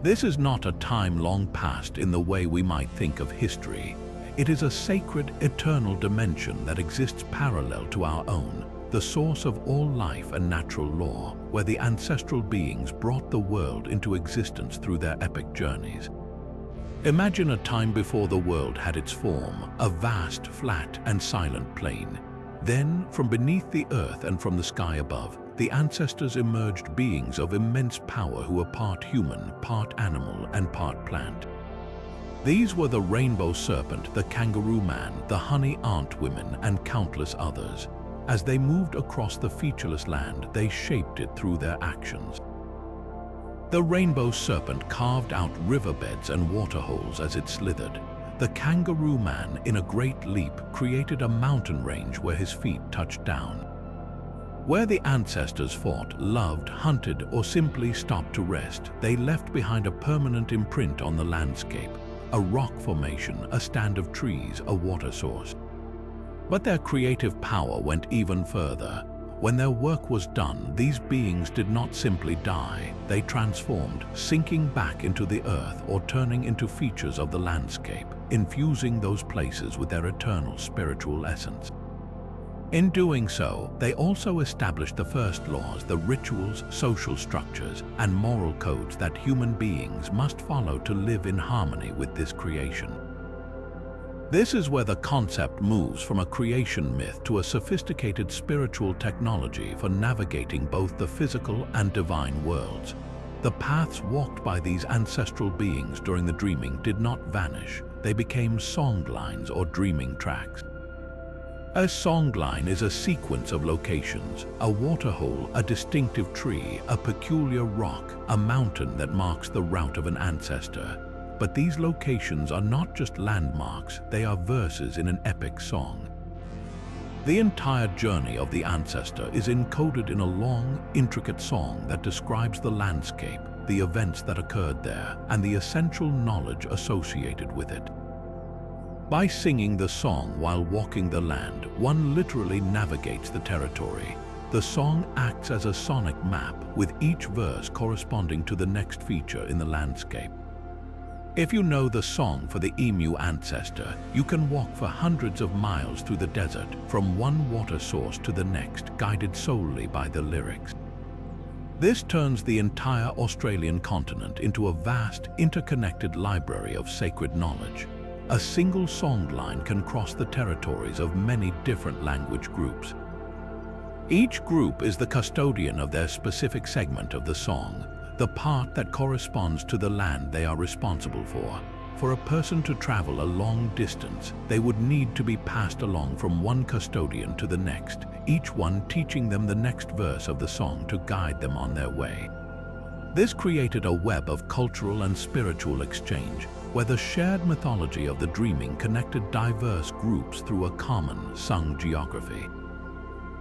This is not a time long past in the way we might think of history. It is a sacred, eternal dimension that exists parallel to our own, the source of all life and natural law, where the ancestral beings brought the world into existence through their epic journeys. Imagine a time before the world had its form, a vast, flat, and silent plain. Then, from beneath the earth and from the sky above, the ancestors emerged beings of immense power who were part human, part animal, and part plant. These were the rainbow serpent, the kangaroo man, the honey ant women, and countless others. As they moved across the featureless land, they shaped it through their actions. The rainbow serpent carved out riverbeds and waterholes as it slithered. The kangaroo man, in a great leap, created a mountain range where his feet touched down. Where the ancestors fought, loved, hunted, or simply stopped to rest, they left behind a permanent imprint on the landscape. A rock formation, a stand of trees, a water source. But their creative power went even further. When their work was done, these beings did not simply die. They transformed, sinking back into the earth or turning into features of the landscape, infusing those places with their eternal spiritual essence. In doing so, they also established the first laws, the rituals, social structures, and moral codes that human beings must follow to live in harmony with this creation. This is where the concept moves from a creation myth to a sophisticated spiritual technology for navigating both the physical and divine worlds. The paths walked by these ancestral beings during the dreaming did not vanish. They became songlines or dreaming tracks. A songline is a sequence of locations, a waterhole, a distinctive tree, a peculiar rock, a mountain that marks the route of an ancestor. But these locations are not just landmarks, they are verses in an epic song. The entire journey of the ancestor is encoded in a long, intricate song that describes the landscape, the events that occurred there, and the essential knowledge associated with it. By singing the song while walking the land, one literally navigates the territory. The song acts as a sonic map, with each verse corresponding to the next feature in the landscape. If you know the song for the emu ancestor, you can walk for hundreds of miles through the desert, from one water source to the next, guided solely by the lyrics. This turns the entire Australian continent into a vast, interconnected library of sacred knowledge. A single songline can cross the territories of many different language groups. Each group is the custodian of their specific segment of the song, the part that corresponds to the land they are responsible for. For a person to travel a long distance, they would need to be passed along from one custodian to the next, each one teaching them the next verse of the song to guide them on their way. This created a web of cultural and spiritual exchange, where the shared mythology of the dreaming connected diverse groups through a common, sung geography.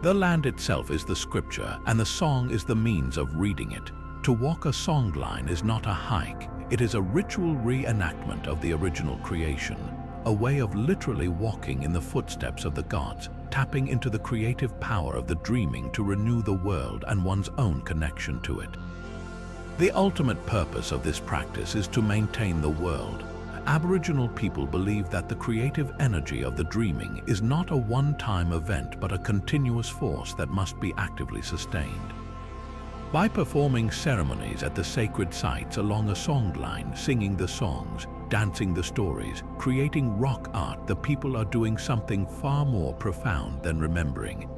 The land itself is the scripture, and the song is the means of reading it. To walk a songline is not a hike, it is a ritual reenactment of the original creation, a way of literally walking in the footsteps of the gods, tapping into the creative power of the dreaming to renew the world and one's own connection to it. The ultimate purpose of this practice is to maintain the world. Aboriginal people believe that the creative energy of the dreaming is not a one-time event but a continuous force that must be actively sustained. By performing ceremonies at the sacred sites along a songline, singing the songs, dancing the stories, creating rock art, the people are doing something far more profound than remembering.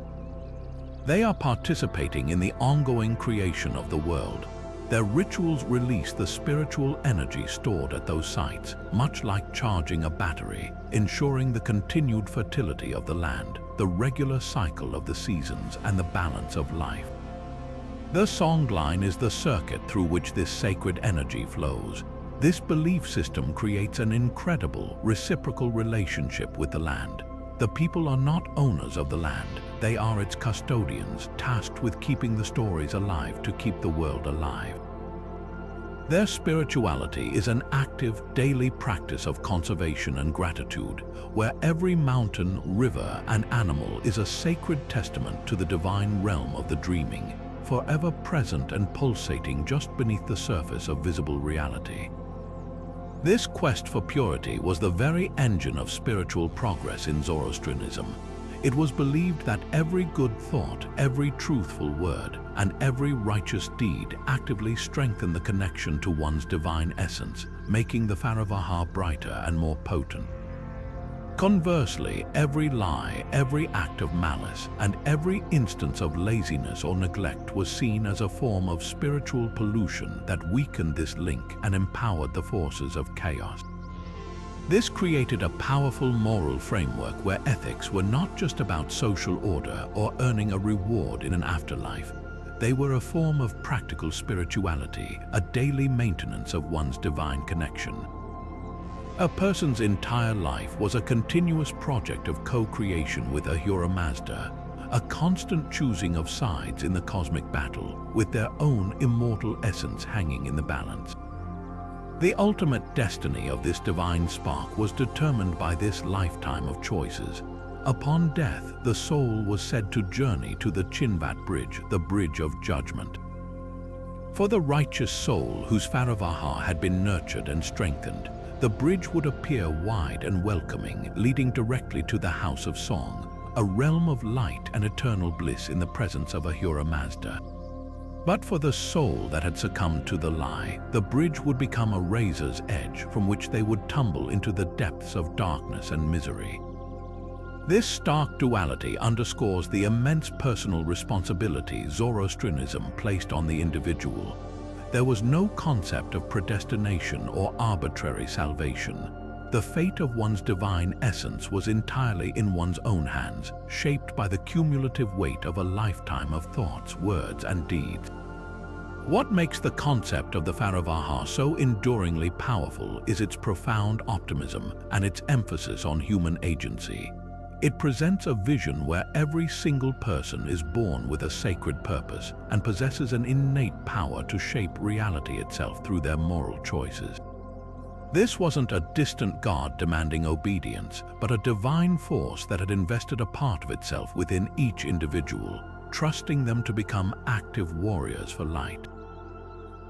They are participating in the ongoing creation of the world. Their rituals release the spiritual energy stored at those sites, much like charging a battery, ensuring the continued fertility of the land, the regular cycle of the seasons, and the balance of life. The songline is the circuit through which this sacred energy flows. This belief system creates an incredible, reciprocal relationship with the land. The people are not owners of the land, they are its custodians, tasked with keeping the stories alive to keep the world alive. Their spirituality is an active, daily practice of conservation and gratitude, where every mountain, river, and animal is a sacred testament to the divine realm of the dreaming, forever present and pulsating just beneath the surface of visible reality. This quest for purity was the very engine of spiritual progress in Zoroastrianism. It was believed that every good thought, every truthful word, and every righteous deed actively strengthened the connection to one's divine essence, making the Faravaha brighter and more potent. Conversely, every lie, every act of malice, and every instance of laziness or neglect was seen as a form of spiritual pollution that weakened this link and empowered the forces of chaos. This created a powerful moral framework where ethics were not just about social order or earning a reward in an afterlife. They were a form of practical spirituality, a daily maintenance of one's divine connection. A person's entire life was a continuous project of co-creation with Ahura Mazda, a constant choosing of sides in the cosmic battle, with their own immortal essence hanging in the balance. The ultimate destiny of this divine spark was determined by this lifetime of choices. Upon death, the soul was said to journey to the Chinvat bridge, the bridge of judgment. For the righteous soul whose Faravaha had been nurtured and strengthened, the bridge would appear wide and welcoming, leading directly to the house of song, a realm of light and eternal bliss in the presence of Ahura Mazda. But for the soul that had succumbed to the lie, the bridge would become a razor's edge from which they would tumble into the depths of darkness and misery. This stark duality underscores the immense personal responsibility Zoroastrianism placed on the individual. There was no concept of predestination or arbitrary salvation. The fate of one's divine essence was entirely in one's own hands, shaped by the cumulative weight of a lifetime of thoughts, words, and deeds. What makes the concept of the Faravaha so enduringly powerful is its profound optimism and its emphasis on human agency. It presents a vision where every single person is born with a sacred purpose and possesses an innate power to shape reality itself through their moral choices. This wasn't a distant god demanding obedience, but a divine force that had invested a part of itself within each individual, trusting them to become active warriors for light.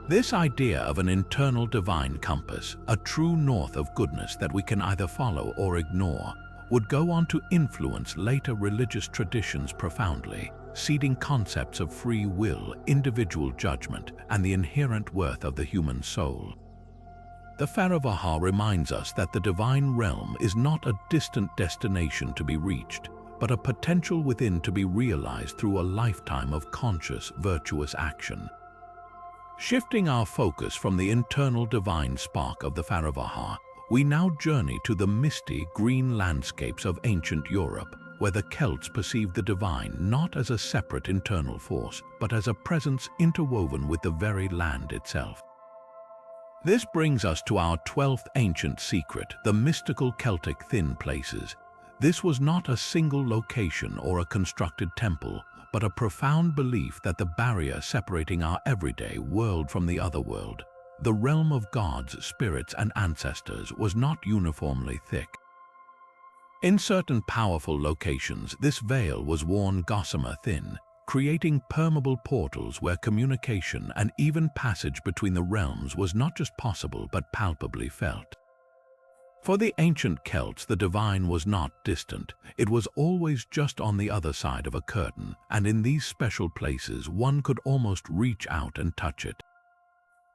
This idea of an internal divine compass, a true north of goodness that we can either follow or ignore, would go on to influence later religious traditions profoundly, seeding concepts of free will, individual judgment, and the inherent worth of the human soul. The Faravaha reminds us that the divine realm is not a distant destination to be reached, but a potential within to be realized through a lifetime of conscious, virtuous action. Shifting our focus from the internal divine spark of the Faravaha, we now journey to the misty, green landscapes of ancient Europe, where the Celts perceived the divine not as a separate internal force, but as a presence interwoven with the very land itself. This brings us to our 12th ancient secret, the mystical Celtic thin places. This was not a single location or a constructed temple, but a profound belief that the barrier separating our everyday world from the other world, the realm of gods, spirits, and ancestors, was not uniformly thick. In certain powerful locations, this veil was worn gossamer thin, creating permeable portals where communication and even passage between the realms was not just possible but palpably felt. For the ancient Celts, the divine was not distant. It was always just on the other side of a curtain, and in these special places one could almost reach out and touch it.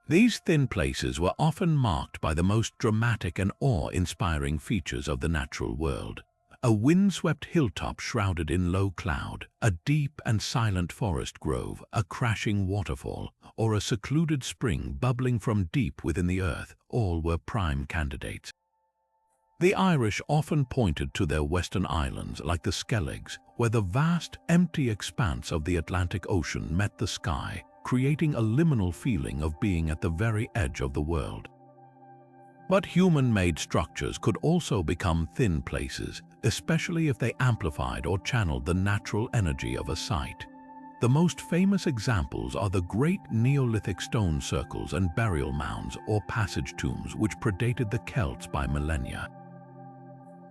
These thin places were often marked by the most dramatic and awe-inspiring features of the natural world. A windswept hilltop shrouded in low cloud, a deep and silent forest grove, a crashing waterfall, or a secluded spring bubbling from deep within the earth, all were prime candidates. The Irish often pointed to their western islands like the Skelligs, where the vast, empty expanse of the Atlantic Ocean met the sky, creating a liminal feeling of being at the very edge of the world. But human-made structures could also become thin places, especially if they amplified or channeled the natural energy of a site. The most famous examples are the great Neolithic stone circles and burial mounds or passage tombs which predated the Celts by millennia.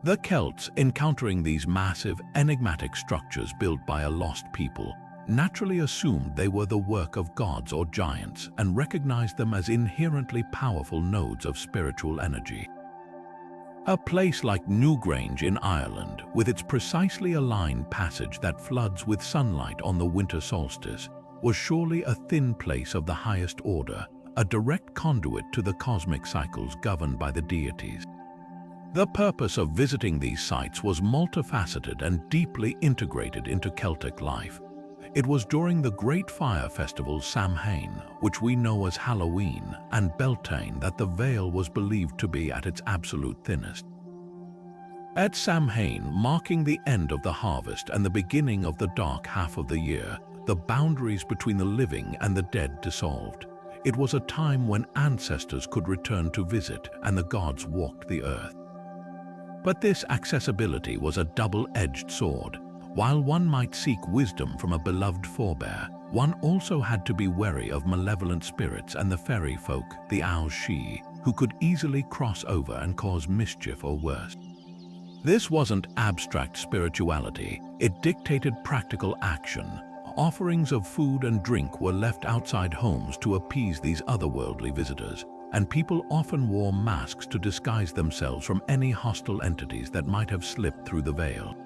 The Celts, encountering these massive, enigmatic structures built by a lost people, naturally assumed they were the work of gods or giants and recognized them as inherently powerful nodes of spiritual energy. A place like Newgrange in Ireland, with its precisely aligned passage that floods with sunlight on the winter solstice, was surely a thin place of the highest order, a direct conduit to the cosmic cycles governed by the deities. The purpose of visiting these sites was multifaceted and deeply integrated into Celtic life. It was during the great fire festival Samhain, which we know as Halloween, and Beltane that the veil was believed to be at its absolute thinnest. At Samhain, marking the end of the harvest and the beginning of the dark half of the year, the boundaries between the living and the dead dissolved. It was a time when ancestors could return to visit and the gods walked the earth. But this accessibility was a double-edged sword. While one might seek wisdom from a beloved forebear, one also had to be wary of malevolent spirits and the fairy folk, the Aos-Shi, who could easily cross over and cause mischief or worse. This wasn't abstract spirituality, it dictated practical action. Offerings of food and drink were left outside homes to appease these otherworldly visitors, and people often wore masks to disguise themselves from any hostile entities that might have slipped through the veil.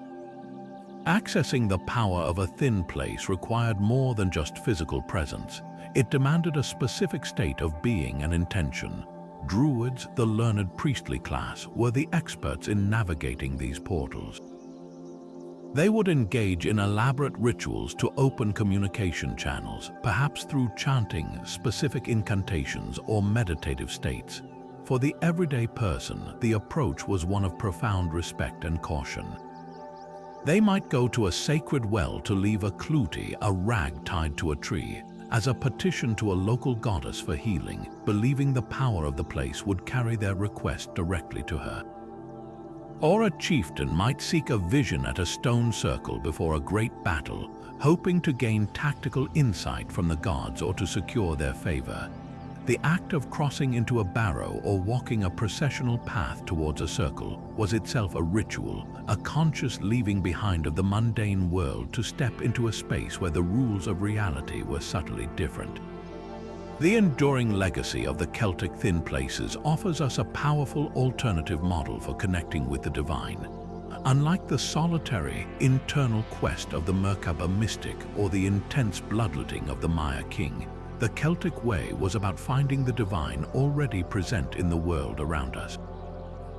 Accessing the power of a thin place required more than just physical presence. It demanded a specific state of being and intention. Druids, the learned priestly class, were the experts in navigating these portals. They would engage in elaborate rituals to open communication channels, perhaps through chanting, specific incantations, or meditative states. For the everyday person, the approach was one of profound respect and caution. They might go to a sacred well to leave a kluti, a rag tied to a tree, as a petition to a local goddess for healing, believing the power of the place would carry their request directly to her. Or a chieftain might seek a vision at a stone circle before a great battle, hoping to gain tactical insight from the gods or to secure their favor. The act of crossing into a barrow or walking a processional path towards a circle was itself a ritual, a conscious leaving behind of the mundane world to step into a space where the rules of reality were subtly different. The enduring legacy of the Celtic thin places offers us a powerful alternative model for connecting with the divine. Unlike the solitary, internal quest of the Merkabah mystic or the intense bloodletting of the Maya king, the Celtic way was about finding the divine already present in the world around us.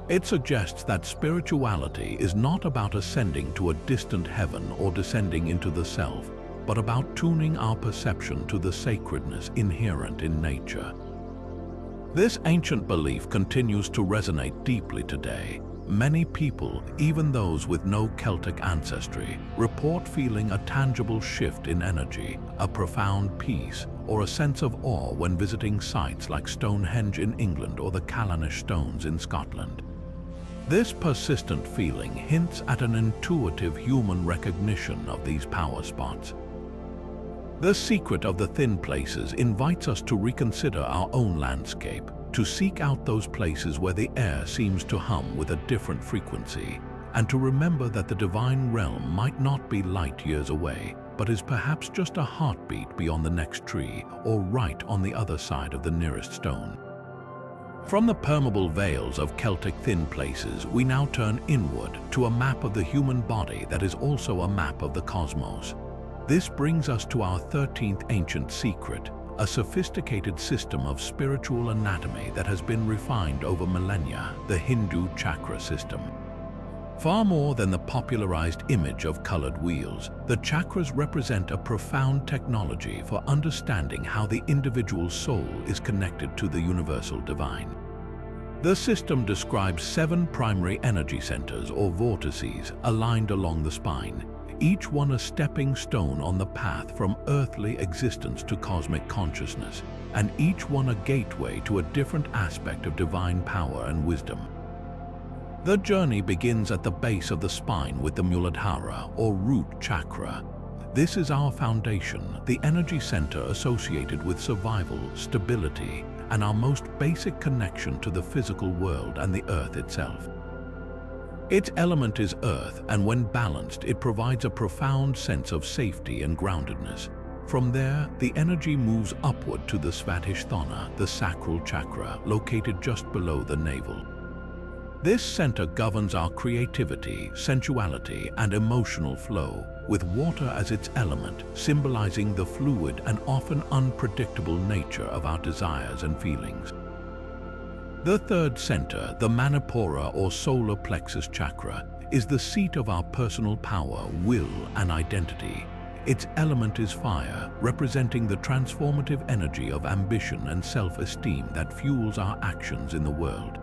It suggests that spirituality is not about ascending to a distant heaven or descending into the self, but about tuning our perception to the sacredness inherent in nature. This ancient belief continues to resonate deeply today. Many people, even those with no Celtic ancestry, report feeling a tangible shift in energy, a profound peace, or a sense of awe when visiting sites like Stonehenge in England or the Callanish stones in Scotland. This persistent feeling hints at an intuitive human recognition of these power spots. The secret of the thin places invites us to reconsider our own landscape, to seek out those places where the air seems to hum with a different frequency, and to remember that the divine realm might not be light years away, but is perhaps just a heartbeat beyond the next tree or right on the other side of the nearest stone. From the permeable veils of Celtic thin places, we now turn inward to a map of the human body that is also a map of the cosmos. This brings us to our 13th ancient secret, a sophisticated system of spiritual anatomy that has been refined over millennia, the Hindu chakra system. Far more than the popularized image of colored wheels, the chakras represent a profound technology for understanding how the individual soul is connected to the universal divine. The system describes 7 primary energy centers or vortices aligned along the spine, each one a stepping stone on the path from earthly existence to cosmic consciousness, and each one a gateway to a different aspect of divine power and wisdom. The journey begins at the base of the spine with the Muladhara or root chakra. This is our foundation, the energy center associated with survival, stability, and our most basic connection to the physical world and the earth itself. Its element is earth, and when balanced, it provides a profound sense of safety and groundedness. From there, the energy moves upward to the Svadhisthana, the sacral chakra, located just below the navel. This center governs our creativity, sensuality, and emotional flow, with water as its element, symbolizing the fluid and often unpredictable nature of our desires and feelings. The third center, the Manipura or solar plexus chakra, is the seat of our personal power, will, and identity. Its element is fire, representing the transformative energy of ambition and self-esteem that fuels our actions in the world.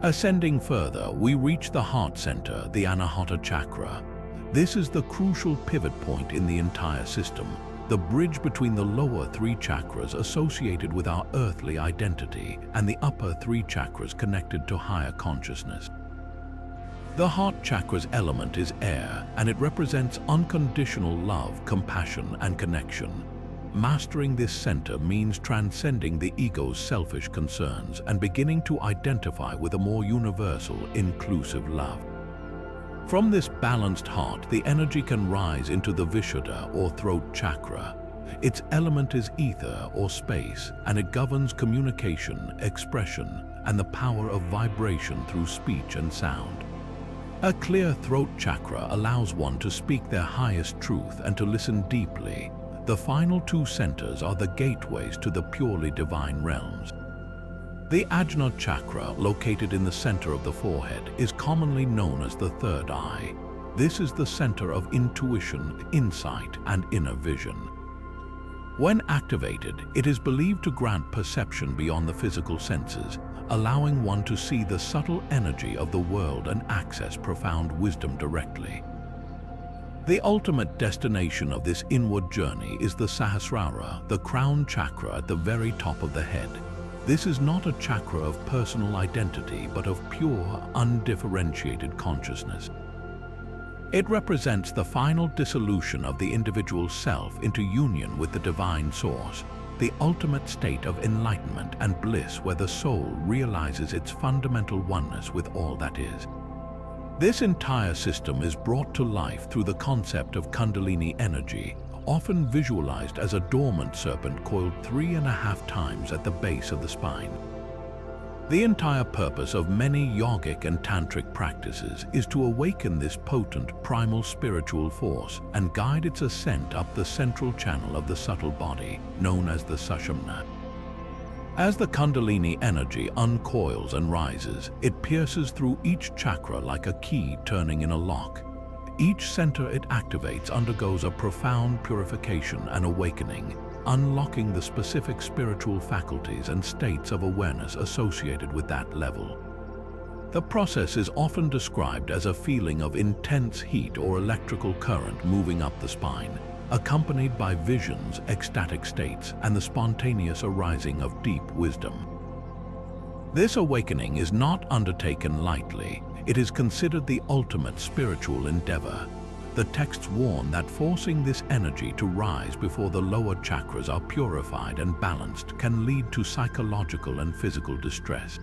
Ascending further, we reach the heart center, the Anahata chakra. This is the crucial pivot point in the entire system, the bridge between the lower three chakras associated with our earthly identity and the upper three chakras connected to higher consciousness. The heart chakra's element is air, and it represents unconditional love, compassion, and connection. Mastering this center means transcending the ego's selfish concerns and beginning to identify with a more universal, inclusive love. From this balanced heart, the energy can rise into the Vishuddha or throat chakra. Its element is ether or space, and it governs communication, expression, and the power of vibration through speech and sound. A clear throat chakra allows one to speak their highest truth and to listen deeply. The final two centers are the gateways to the purely divine realms. The Ajna chakra, located in the center of the forehead, is commonly known as the third eye. This is the center of intuition, insight, and inner vision. When activated, it is believed to grant perception beyond the physical senses, allowing one to see the subtle energy of the world and access profound wisdom directly. The ultimate destination of this inward journey is the Sahasrara, the crown chakra at the very top of the head. This is not a chakra of personal identity, but of pure, undifferentiated consciousness. It represents the final dissolution of the individual self into union with the divine source, the ultimate state of enlightenment and bliss where the soul realizes its fundamental oneness with all that is. This entire system is brought to life through the concept of Kundalini energy, often visualized as a dormant serpent coiled 3.5 times at the base of the spine. The entire purpose of many yogic and tantric practices is to awaken this potent primal spiritual force and guide its ascent up the central channel of the subtle body, known as the Sushumna. As the Kundalini energy uncoils and rises, it pierces through each chakra like a key turning in a lock. Each center it activates undergoes a profound purification and awakening, unlocking the specific spiritual faculties and states of awareness associated with that level. The process is often described as a feeling of intense heat or electrical current moving up the spine, accompanied by visions, ecstatic states, and the spontaneous arising of deep wisdom. This awakening is not undertaken lightly. It is considered the ultimate spiritual endeavor. The texts warn that forcing this energy to rise before the lower chakras are purified and balanced can lead to psychological and physical distress.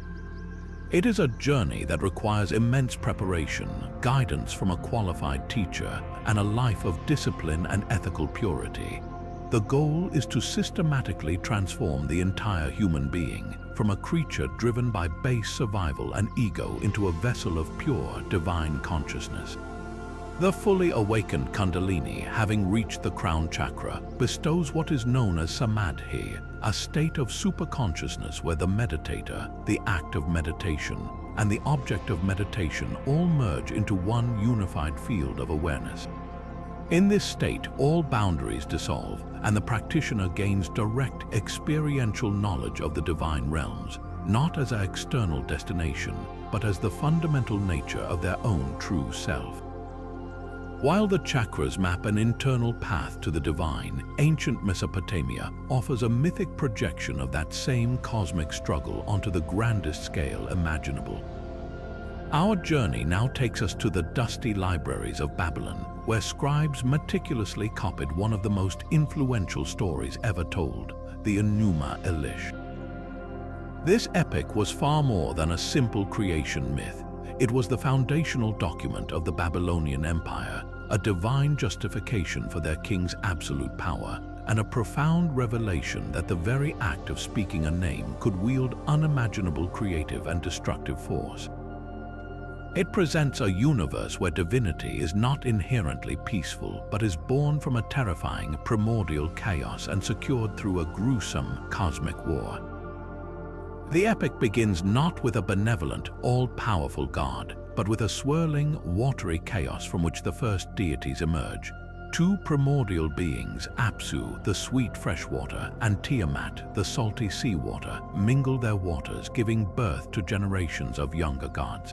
It is a journey that requires immense preparation, guidance from a qualified teacher, and a life of discipline and ethical purity. The goal is to systematically transform the entire human being, from a creature driven by base survival and ego into a vessel of pure, divine consciousness. The fully awakened Kundalini, having reached the crown chakra, bestows what is known as samadhi, a state of superconsciousness where the meditator, the act of meditation, and the object of meditation all merge into one unified field of awareness. In this state, all boundaries dissolve, and the practitioner gains direct experiential knowledge of the divine realms, not as an external destination, but as the fundamental nature of their own true self. While the chakras map an internal path to the divine, ancient Mesopotamia offers a mythic projection of that same cosmic struggle onto the grandest scale imaginable. Our journey now takes us to the dusty libraries of Babylon, where scribes meticulously copied one of the most influential stories ever told, the Enuma Elish. This epic was far more than a simple creation myth. It was the foundational document of the Babylonian Empire, a divine justification for their king's absolute power, and a profound revelation that the very act of speaking a name could wield unimaginable creative and destructive force. It presents a universe where divinity is not inherently peaceful, but is born from a terrifying primordial chaos and secured through a gruesome cosmic war. The epic begins not with a benevolent, all-powerful god, but with a swirling, watery chaos from which the first deities emerge, Two primordial beings, Apsu, the sweet fresh water, and Tiamat, the salty seawater, mingle their waters, giving birth to generations of younger gods.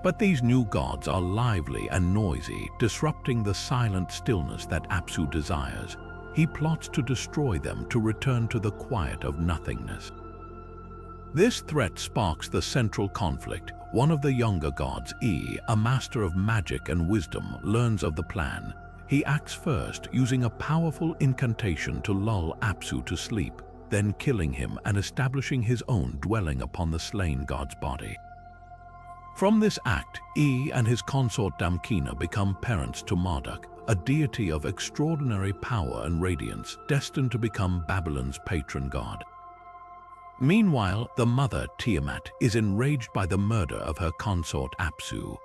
But these new gods are lively and noisy, disrupting the silent stillness that Apsu desires. He plots to destroy them to return to the quiet of nothingness. This threat sparks the central conflict. One of the younger gods, a master of magic and wisdom, learns of the plan. He acts first, using a powerful incantation to lull Apsu to sleep, then killing him and establishing his own dwelling upon the slain god's body. From this act, and his consort Damkina become parents to Marduk, a deity of extraordinary power and radiance, destined to become Babylon's patron god. Meanwhile, the mother, Tiamat, is enraged by the murder of her consort Apsu.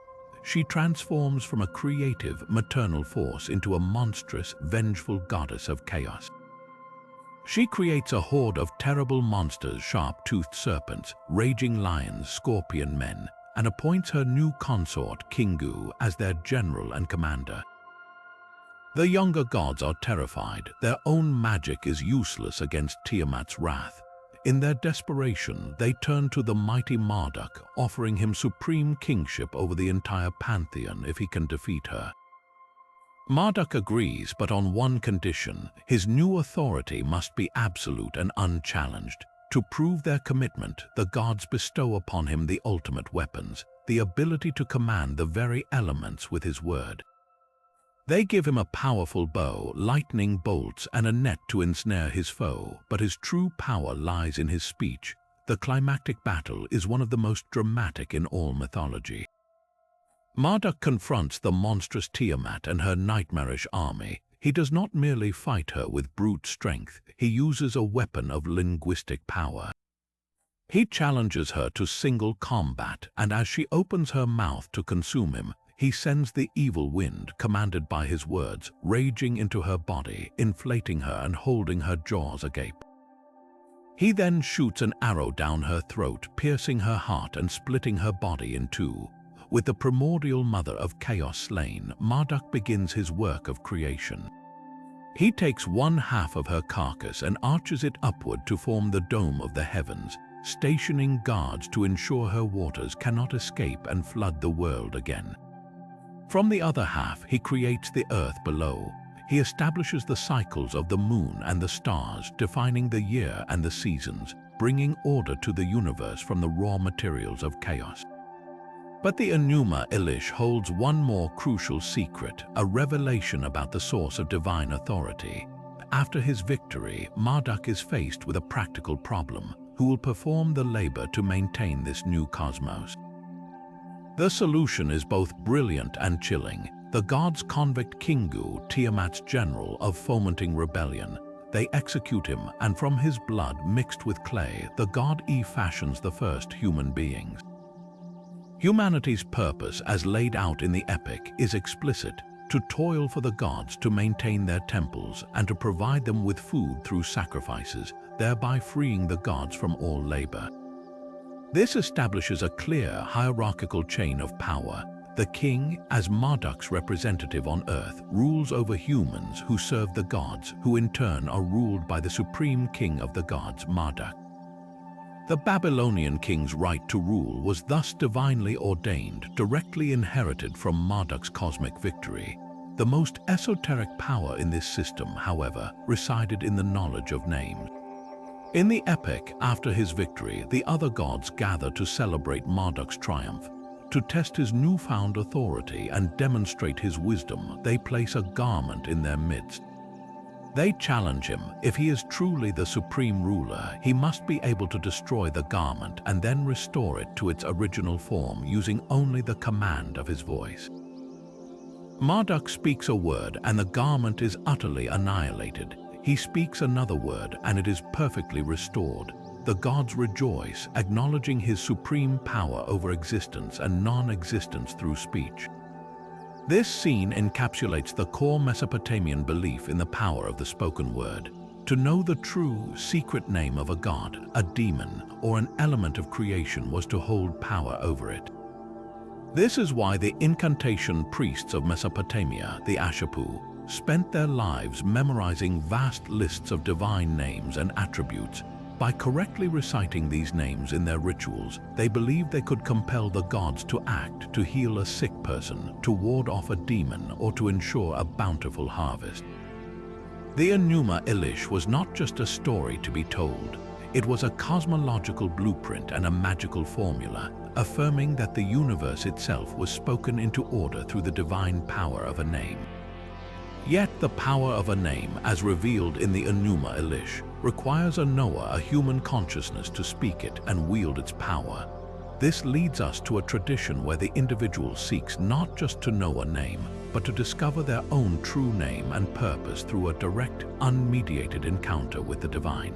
She transforms from a creative, maternal force into a monstrous, vengeful goddess of chaos. She creates a horde of terrible monsters, sharp-toothed serpents, raging lions, scorpion men, and appoints her new consort, Kingu, as their general and commander. The younger gods are terrified. Their own magic is useless against Tiamat's wrath. In their desperation, they turn to the mighty Marduk, offering him supreme kingship over the entire pantheon if he can defeat her. Marduk agrees, but on one condition: his new authority must be absolute and unchallenged. To prove their commitment, the gods bestow upon him the ultimate weapons, the ability to command the very elements with his word. They give him a powerful bow, lightning bolts, and a net to ensnare his foe, but his true power lies in his speech. The climactic battle is one of the most dramatic in all mythology. Marduk confronts the monstrous Tiamat and her nightmarish army. He does not merely fight her with brute strength, he uses a weapon of linguistic power. He challenges her to single combat, and as she opens her mouth to consume him, he sends the evil wind, commanded by his words, raging into her body, inflating her and holding her jaws agape. He then shoots an arrow down her throat, piercing her heart and splitting her body in two. With the primordial mother of chaos slain, Marduk begins his work of creation. He takes one half of her carcass and arches it upward to form the dome of the heavens, stationing guards to ensure her waters cannot escape and flood the world again. From the other half, he creates the earth below. He establishes the cycles of the moon and the stars, defining the year and the seasons, bringing order to the universe from the raw materials of chaos. But the Enuma Elish holds one more crucial secret, a revelation about the source of divine authority. After his victory, Marduk is faced with a practical problem: who will perform the labor to maintain this new cosmos? The solution is both brilliant and chilling. The gods convict Kingu, Tiamat's general, of fomenting rebellion. They execute him, and from his blood mixed with clay, the god fashions the first human beings. Humanity's purpose, as laid out in the epic, is explicit: to toil for the gods, to maintain their temples, and to provide them with food through sacrifices, thereby freeing the gods from all labor. This establishes a clear hierarchical chain of power. The king, as Marduk's representative on earth, rules over humans who serve the gods, who in turn are ruled by the supreme king of the gods, Marduk. The Babylonian king's right to rule was thus divinely ordained, directly inherited from Marduk's cosmic victory. The most esoteric power in this system, however, resided in the knowledge of names. In the epic, after his victory, the other gods gather to celebrate Marduk's triumph. To test his newfound authority and demonstrate his wisdom, they place a garment in their midst. They challenge him. If he is truly the supreme ruler, he must be able to destroy the garment and then restore it to its original form using only the command of his voice. Marduk speaks a word and the garment is utterly annihilated. He speaks another word and it is perfectly restored. The gods rejoice, acknowledging his supreme power over existence and non-existence through speech. This scene encapsulates the core Mesopotamian belief in the power of the spoken word. To know the true, secret name of a god, a demon, or an element of creation was to hold power over it. This is why the incantation priests of Mesopotamia, the Ashapu, spent their lives memorizing vast lists of divine names and attributes. By correctly reciting these names in their rituals, they believed they could compel the gods to act, to heal a sick person, to ward off a demon, or to ensure a bountiful harvest. The Enuma Elish was not just a story to be told. It was a cosmological blueprint and a magical formula, affirming that the universe itself was spoken into order through the divine power of a name. Yet the power of a name, as revealed in the Enuma Elish, requires a knower, a human consciousness, to speak it and wield its power. This leads us to a tradition where the individual seeks not just to know a name, but to discover their own true name and purpose through a direct, unmediated encounter with the divine.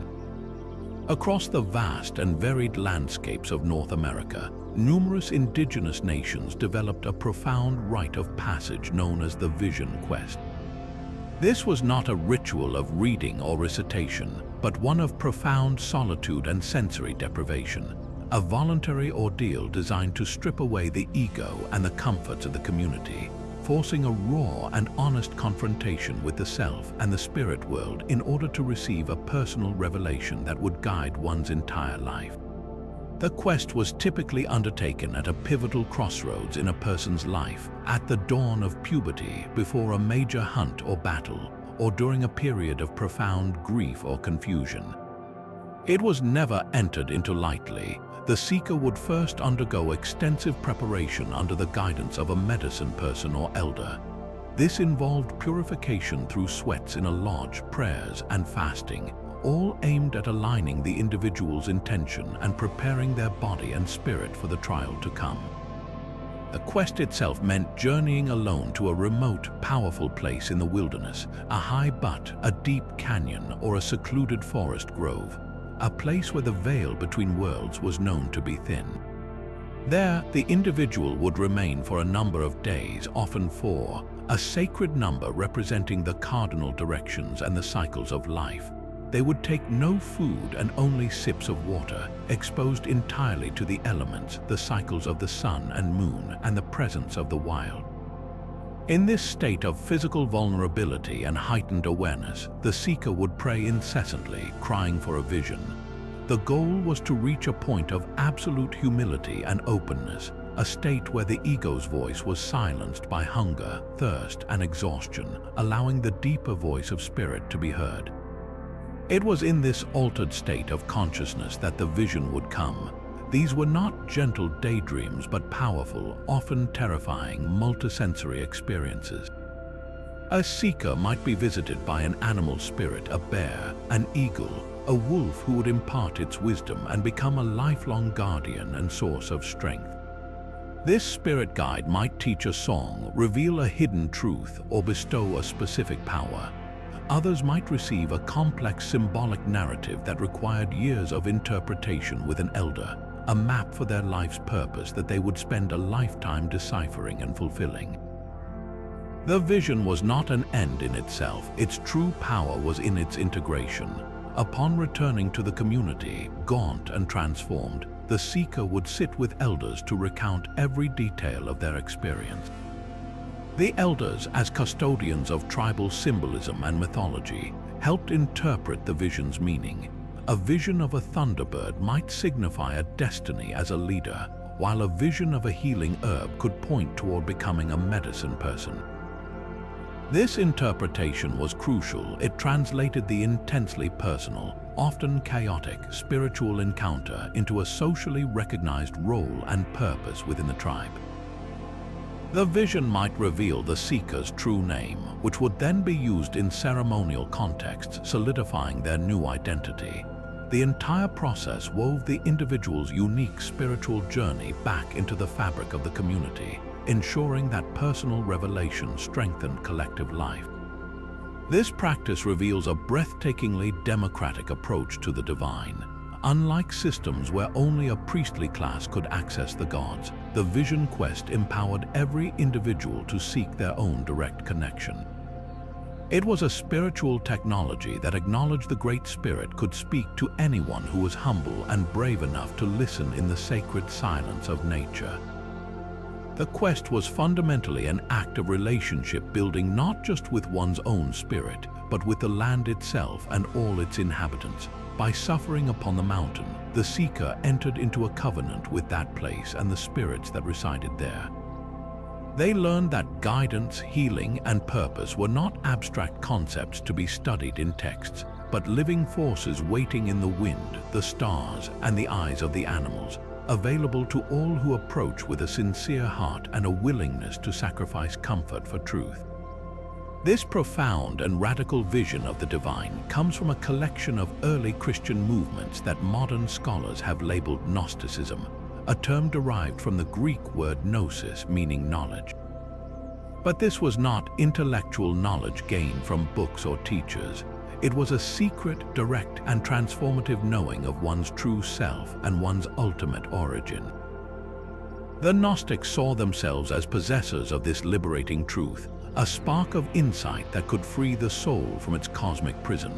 Across the vast and varied landscapes of North America, numerous indigenous nations developed a profound rite of passage known as the Vision Quest. This was not a ritual of reading or recitation, but one of profound solitude and sensory deprivation, a voluntary ordeal designed to strip away the ego and the comforts of the community, forcing a raw and honest confrontation with the self and the spirit world in order to receive a personal revelation that would guide one's entire life. The quest was typically undertaken at a pivotal crossroads in a person's life, at the dawn of puberty, before a major hunt or battle, or during a period of profound grief or confusion. It was never entered into lightly. The seeker would first undergo extensive preparation under the guidance of a medicine person or elder. This involved purification through sweats in a lodge, prayers, and fasting, all aimed at aligning the individual's intention and preparing their body and spirit for the trial to come. The quest itself meant journeying alone to a remote, powerful place in the wilderness, a high butte, a deep canyon, or a secluded forest grove, a place where the veil between worlds was known to be thin. There, the individual would remain for a number of days, often 4, a sacred number representing the cardinal directions and the cycles of life. They would take no food and only sips of water, exposed entirely to the elements, the cycles of the sun and moon, and the presence of the wild. In this state of physical vulnerability and heightened awareness, the seeker would pray incessantly, crying for a vision. The goal was to reach a point of absolute humility and openness, a state where the ego's voice was silenced by hunger, thirst, and exhaustion, allowing the deeper voice of spirit to be heard. It was in this altered state of consciousness that the vision would come. These were not gentle daydreams, but powerful, often terrifying, multisensory experiences. A seeker might be visited by an animal spirit, a bear, an eagle, a wolf who would impart its wisdom and become a lifelong guardian and source of strength. This spirit guide might teach a song, reveal a hidden truth, or bestow a specific power. Others might receive a complex symbolic narrative that required years of interpretation with an elder, a map for their life's purpose that they would spend a lifetime deciphering and fulfilling. The vision was not an end in itself. Its true power was in its integration. Upon returning to the community, gaunt and transformed, the seeker would sit with elders to recount every detail of their experience. The elders, as custodians of tribal symbolism and mythology, helped interpret the vision's meaning. A vision of a thunderbird might signify a destiny as a leader, while a vision of a healing herb could point toward becoming a medicine person. This interpretation was crucial. It translated the intensely personal, often chaotic, spiritual encounter into a socially recognized role and purpose within the tribe. The vision might reveal the seeker's true name, which would then be used in ceremonial contexts, solidifying their new identity. The entire process wove the individual's unique spiritual journey back into the fabric of the community, ensuring that personal revelation strengthened collective life. This practice reveals a breathtakingly democratic approach to the divine. Unlike systems where only a priestly class could access the gods, the Vision Quest empowered every individual to seek their own direct connection. It was a spiritual technology that acknowledged the Great Spirit could speak to anyone who was humble and brave enough to listen in the sacred silence of nature. The quest was fundamentally an act of relationship building not just with one's own spirit, but with the land itself and all its inhabitants. By suffering upon the mountain, the seeker entered into a covenant with that place and the spirits that resided there. They learned that guidance, healing, and purpose were not abstract concepts to be studied in texts, but living forces waiting in the wind, the stars, and the eyes of the animals, available to all who approach with a sincere heart and a willingness to sacrifice comfort for truth. This profound and radical vision of the divine comes from a collection of early Christian movements that modern scholars have labeled Gnosticism, a term derived from the Greek word gnosis, meaning knowledge. But this was not intellectual knowledge gained from books or teachers. It was a secret, direct, and transformative knowing of one's true self and one's ultimate origin. The Gnostics saw themselves as possessors of this liberating truth, a spark of insight that could free the soul from its cosmic prison.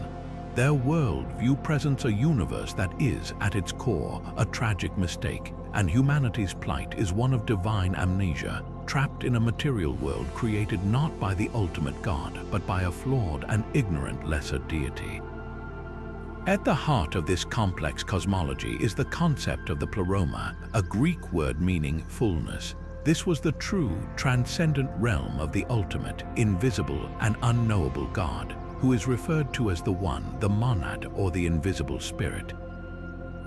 Their worldview presents a universe that is, at its core, a tragic mistake, and humanity's plight is one of divine amnesia, trapped in a material world created not by the ultimate God, but by a flawed and ignorant lesser deity. At the heart of this complex cosmology is the concept of the pleroma, a Greek word meaning fullness. This was the true, transcendent realm of the ultimate, invisible, and unknowable God, who is referred to as the One, the Monad, or the invisible spirit.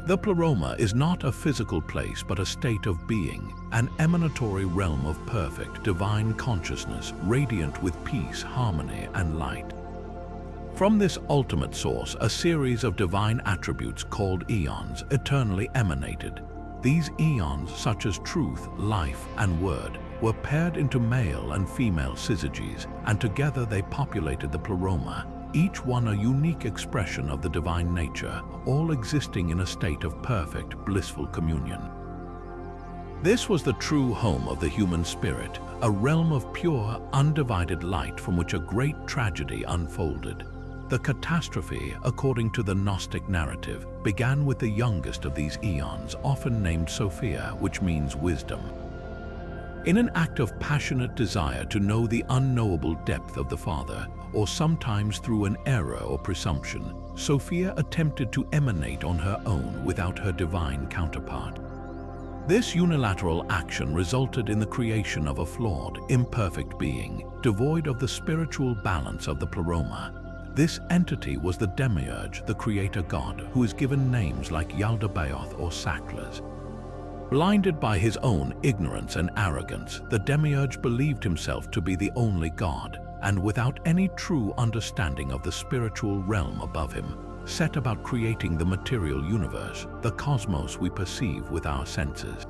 The pleroma is not a physical place but a state of being, an emanatory realm of perfect, divine consciousness, radiant with peace, harmony, and light. From this ultimate source, a series of divine attributes called eons eternally emanated. These eons, such as truth, life, and word, were paired into male and female syzygies, and together they populated the pleroma, each one a unique expression of the divine nature, all existing in a state of perfect, blissful communion. This was the true home of the human spirit, a realm of pure, undivided light from which a great tragedy unfolded. The catastrophe, according to the Gnostic narrative, began with the youngest of these eons, often named Sophia, which means wisdom. In an act of passionate desire to know the unknowable depth of the Father, or sometimes through an error or presumption, Sophia attempted to emanate on her own without her divine counterpart. This unilateral action resulted in the creation of a flawed, imperfect being, devoid of the spiritual balance of the pleroma. This entity was the demiurge, the creator god, who is given names like Yaldabaoth or Saklas. Blinded by his own ignorance and arrogance, the demiurge believed himself to be the only god, and without any true understanding of the spiritual realm above him, set about creating the material universe, the cosmos we perceive with our senses.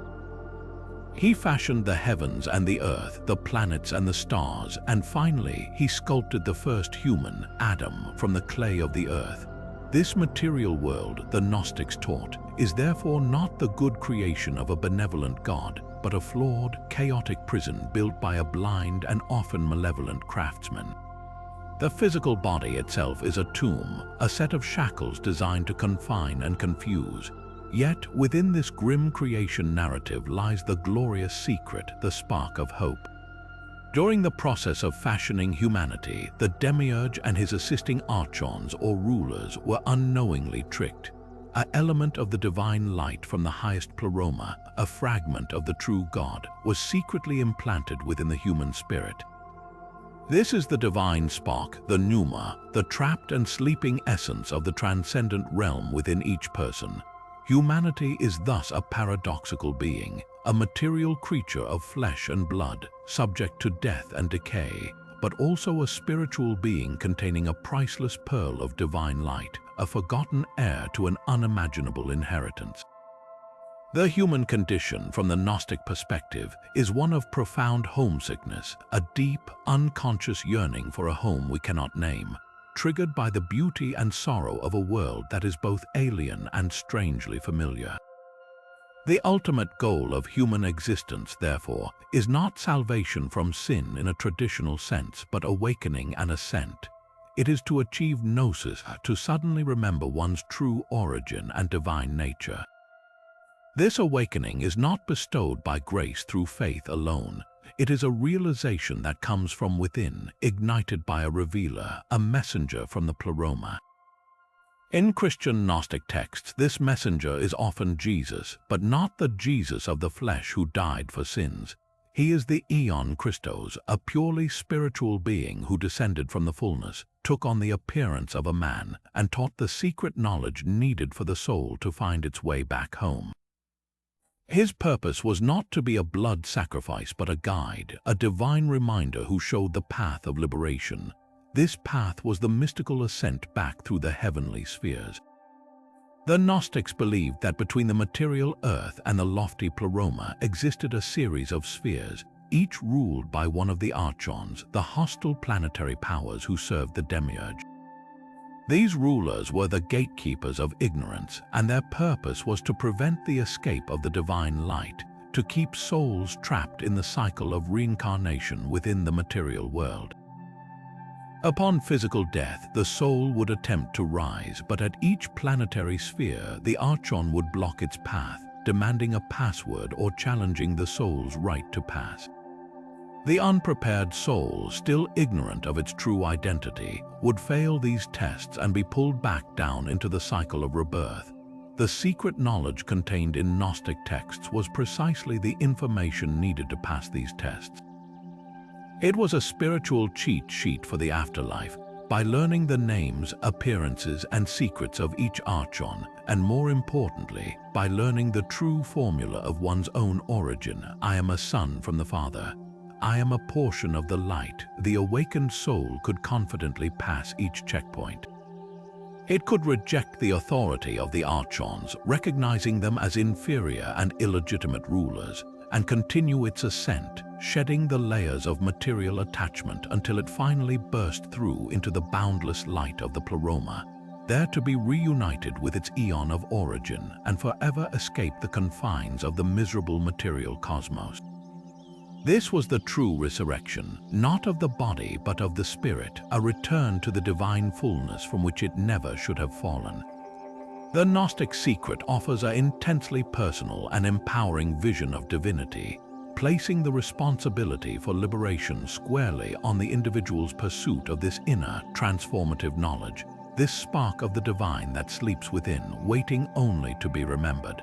He fashioned the heavens and the earth, the planets and the stars, and finally he sculpted the first human, Adam, from the clay of the earth. This material world, the Gnostics taught, is therefore not the good creation of a benevolent God, but a flawed, chaotic prison built by a blind and often malevolent craftsman. The physical body itself is a tomb, a set of shackles designed to confine and confuse. Yet within this grim creation narrative lies the glorious secret, the spark of hope. During the process of fashioning humanity, the demiurge and his assisting archons or rulers were unknowingly tricked. An element of the divine light from the highest pleroma, a fragment of the true God, was secretly implanted within the human spirit. This is the divine spark, the pneuma, the trapped and sleeping essence of the transcendent realm within each person. Humanity is thus a paradoxical being, a material creature of flesh and blood, subject to death and decay, but also a spiritual being containing a priceless pearl of divine light, a forgotten heir to an unimaginable inheritance. The human condition, from the Gnostic perspective, is one of profound homesickness, a deep, unconscious yearning for a home we cannot name, triggered by the beauty and sorrow of a world that is both alien and strangely familiar. The ultimate goal of human existence, therefore, is not salvation from sin in a traditional sense, but awakening and ascent. It is to achieve gnosis, to suddenly remember one's true origin and divine nature. This awakening is not bestowed by grace through faith alone. It is a realization that comes from within, ignited by a revealer, a messenger from the pleroma. In Christian Gnostic texts, this messenger is often Jesus, but not the Jesus of the flesh who died for sins. He is the Aeon Christos, a purely spiritual being who descended from the fullness, took on the appearance of a man, and taught the secret knowledge needed for the soul to find its way back home. His purpose was not to be a blood sacrifice but a guide, a divine reminder who showed the path of liberation. This path was the mystical ascent back through the heavenly spheres. The Gnostics believed that between the material earth and the lofty pleroma existed a series of spheres, each ruled by one of the archons, the hostile planetary powers who served the demiurge. These rulers were the gatekeepers of ignorance, and their purpose was to prevent the escape of the divine light, to keep souls trapped in the cycle of reincarnation within the material world. Upon physical death, the soul would attempt to rise, but at each planetary sphere, the archon would block its path, demanding a password or challenging the soul's right to pass. The unprepared soul, still ignorant of its true identity, would fail these tests and be pulled back down into the cycle of rebirth. The secret knowledge contained in Gnostic texts was precisely the information needed to pass these tests. It was a spiritual cheat sheet for the afterlife. By learning the names, appearances, and secrets of each archon, and more importantly, by learning the true formula of one's own origin, I am a son from the Father. I am a portion of the light. The awakened soul could confidently pass each checkpoint. It could reject the authority of the archons, recognizing them as inferior and illegitimate rulers, and continue its ascent, shedding the layers of material attachment until it finally burst through into the boundless light of the pleroma, there to be reunited with its eon of origin and forever escape the confines of the miserable material cosmos. This was the true resurrection, not of the body but of the spirit, a return to the divine fullness from which it never should have fallen. The Gnostic secret offers an intensely personal and empowering vision of divinity, placing the responsibility for liberation squarely on the individual's pursuit of this inner, transformative knowledge, this spark of the divine that sleeps within, waiting only to be remembered.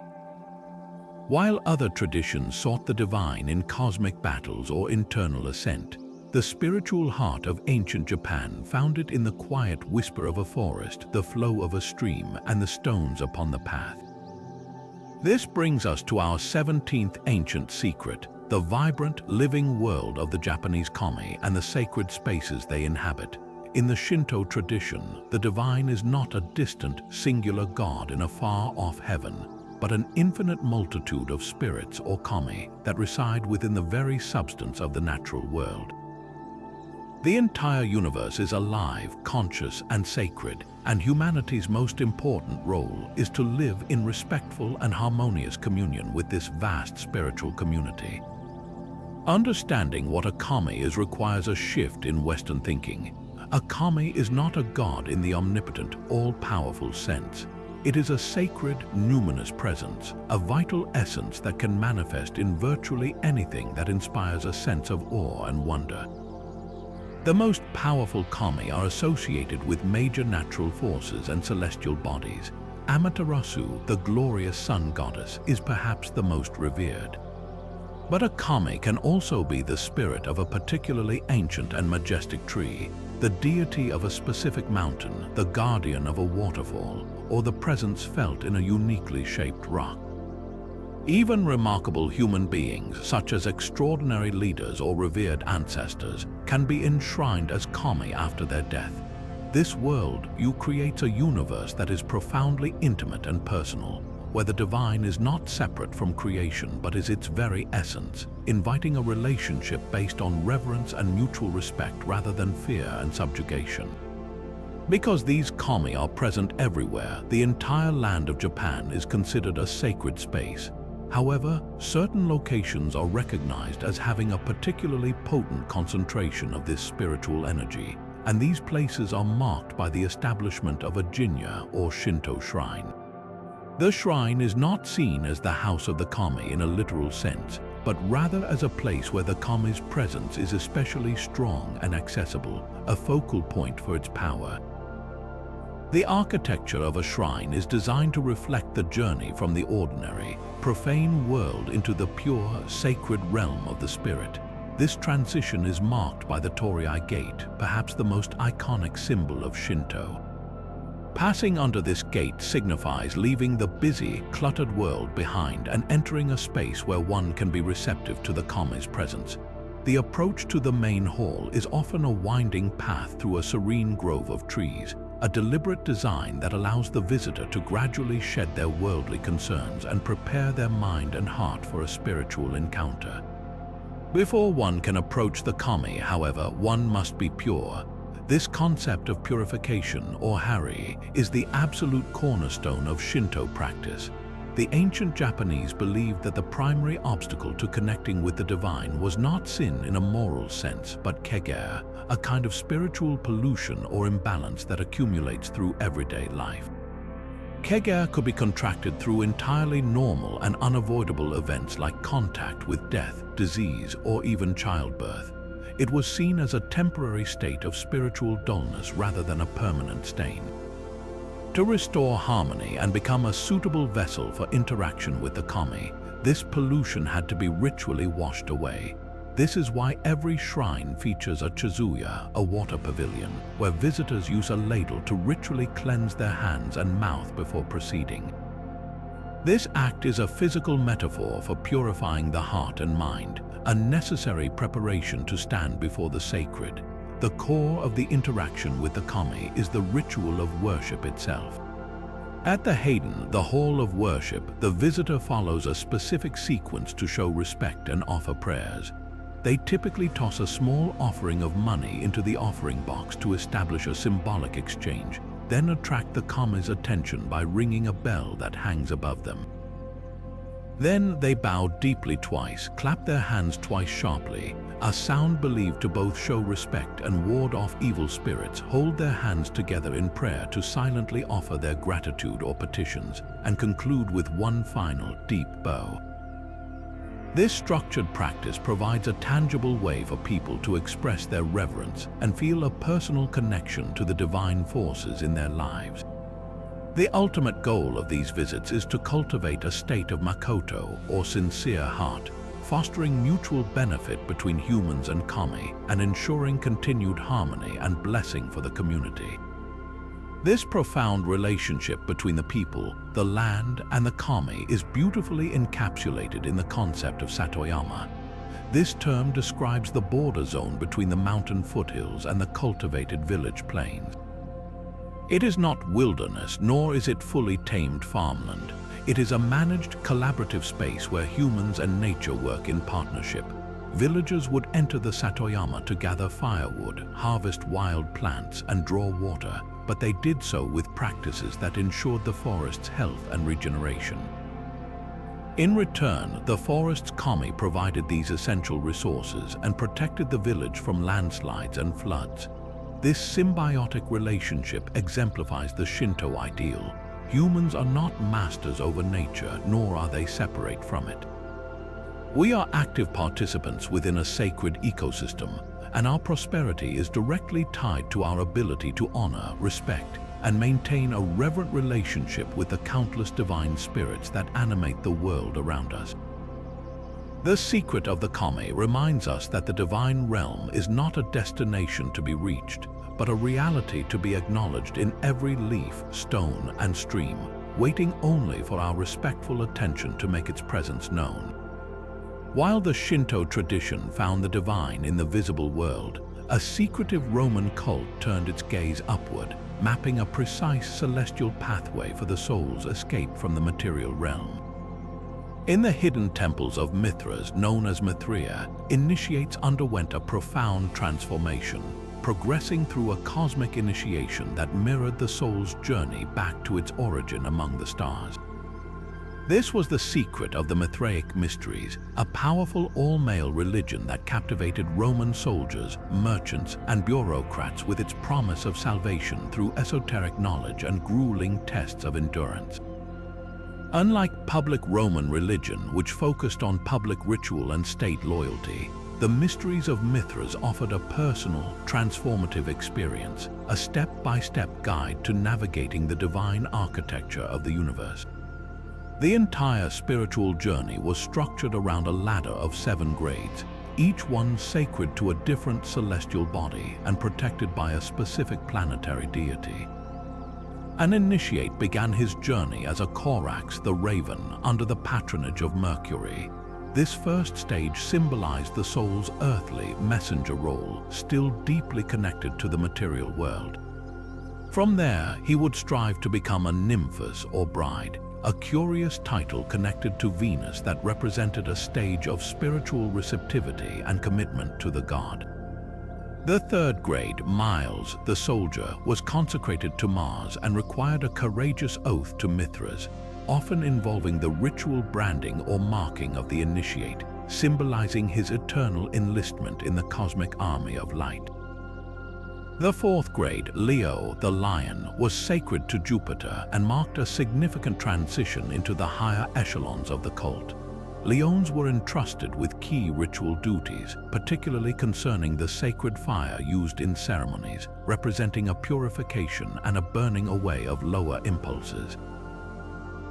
While other traditions sought the divine in cosmic battles or internal ascent, the spiritual heart of ancient Japan found it in the quiet whisper of a forest, the flow of a stream, and the stones upon the path. This brings us to our 17th ancient secret, the vibrant, living world of the Japanese kami and the sacred spaces they inhabit. In the Shinto tradition, the divine is not a distant, singular god in a far-off heaven, but an infinite multitude of spirits or kami that reside within the very substance of the natural world. The entire universe is alive, conscious, and sacred, and humanity's most important role is to live in respectful and harmonious communion with this vast spiritual community. Understanding what a kami is requires a shift in Western thinking. A kami is not a god in the omnipotent, all-powerful sense. It is a sacred, numinous presence, a vital essence that can manifest in virtually anything that inspires a sense of awe and wonder. The most powerful kami are associated with major natural forces and celestial bodies. Amaterasu, the glorious sun goddess, is perhaps the most revered. But a kami can also be the spirit of a particularly ancient and majestic tree, the deity of a specific mountain, the guardian of a waterfall, or the presence felt in a uniquely shaped rock. Even remarkable human beings, such as extraordinary leaders or revered ancestors, can be enshrined as kami after their death. This world creates a universe that is profoundly intimate and personal, where the divine is not separate from creation but is its very essence, inviting a relationship based on reverence and mutual respect rather than fear and subjugation. Because these kami are present everywhere, the entire land of Japan is considered a sacred space. However, certain locations are recognized as having a particularly potent concentration of this spiritual energy, and these places are marked by the establishment of a jinya or Shinto shrine. The shrine is not seen as the house of the kami in a literal sense, but rather as a place where the kami's presence is especially strong and accessible, a focal point for its power. The architecture of a shrine is designed to reflect the journey from the ordinary, profane world into the pure, sacred realm of the spirit. This transition is marked by the Torii Gate, perhaps the most iconic symbol of Shinto. Passing under this gate signifies leaving the busy, cluttered world behind and entering a space where one can be receptive to the kami's presence. The approach to the main hall is often a winding path through a serene grove of trees, a deliberate design that allows the visitor to gradually shed their worldly concerns and prepare their mind and heart for a spiritual encounter. Before one can approach the kami, however, one must be pure. This concept of purification, or hari, is the absolute cornerstone of Shinto practice. The ancient Japanese believed that the primary obstacle to connecting with the divine was not sin in a moral sense, but kegare, a kind of spiritual pollution or imbalance that accumulates through everyday life. Kegare could be contracted through entirely normal and unavoidable events like contact with death, disease, or even childbirth. It was seen as a temporary state of spiritual dullness rather than a permanent stain. To restore harmony and become a suitable vessel for interaction with the kami, this pollution had to be ritually washed away. This is why every shrine features a chizuya, a water pavilion, where visitors use a ladle to ritually cleanse their hands and mouth before proceeding. This act is a physical metaphor for purifying the heart and mind, a necessary preparation to stand before the sacred. The core of the interaction with the kami is the ritual of worship itself. At the Hayden, the hall of worship, the visitor follows a specific sequence to show respect and offer prayers. They typically toss a small offering of money into the offering box to establish a symbolic exchange, then attract the kami's attention by ringing a bell that hangs above them. Then they bow deeply twice, clap their hands twice sharply, a sound believed to both show respect and ward off evil spirits, hold their hands together in prayer to silently offer their gratitude or petitions, and conclude with one final deep bow. This structured practice provides a tangible way for people to express their reverence and feel a personal connection to the divine forces in their lives. The ultimate goal of these visits is to cultivate a state of makoto, or sincere heart, fostering mutual benefit between humans and kami and ensuring continued harmony and blessing for the community. This profound relationship between the people, the land, and the kami is beautifully encapsulated in the concept of Satoyama. This term describes the border zone between the mountain foothills and the cultivated village plains. It is not wilderness, nor is it fully tamed farmland. It is a managed, collaborative space where humans and nature work in partnership. Villagers would enter the Satoyama to gather firewood, harvest wild plants, and draw water, but they did so with practices that ensured the forest's health and regeneration. In return, the forest's kami provided these essential resources and protected the village from landslides and floods. This symbiotic relationship exemplifies the Shinto ideal. Humans are not masters over nature, nor are they separate from it. We are active participants within a sacred ecosystem, and our prosperity is directly tied to our ability to honor, respect, and maintain a reverent relationship with the countless divine spirits that animate the world around us. The secret of the kami reminds us that the divine realm is not a destination to be reached, but a reality to be acknowledged in every leaf, stone, and stream, waiting only for our respectful attention to make its presence known. While the Shinto tradition found the divine in the visible world, a secretive Roman cult turned its gaze upward, mapping a precise celestial pathway for the soul's escape from the material realm. In the hidden temples of Mithras, known as Mithria, initiates underwent a profound transformation, progressing through a cosmic initiation that mirrored the soul's journey back to its origin among the stars. This was the secret of the Mithraic mysteries, a powerful all-male religion that captivated Roman soldiers, merchants, and bureaucrats with its promise of salvation through esoteric knowledge and grueling tests of endurance. Unlike public Roman religion, which focused on public ritual and state loyalty, the mysteries of Mithras offered a personal, transformative experience, a step-by-step guide to navigating the divine architecture of the universe. The entire spiritual journey was structured around a ladder of 7 grades, each one sacred to a different celestial body and protected by a specific planetary deity. An initiate began his journey as a Corax the Raven under the patronage of Mercury. This first stage symbolized the soul's earthly messenger role, still deeply connected to the material world. From there, he would strive to become a nymphus or bride, a curious title connected to Venus that represented a stage of spiritual receptivity and commitment to the god. The third grade, Miles, the soldier, was consecrated to Mars and required a courageous oath to Mithras, often involving the ritual branding or marking of the initiate, symbolizing his eternal enlistment in the cosmic army of light. The fourth grade, Leo, the lion, was sacred to Jupiter and marked a significant transition into the higher echelons of the cult. Leons were entrusted with key ritual duties, particularly concerning the sacred fire used in ceremonies, representing a purification and a burning away of lower impulses.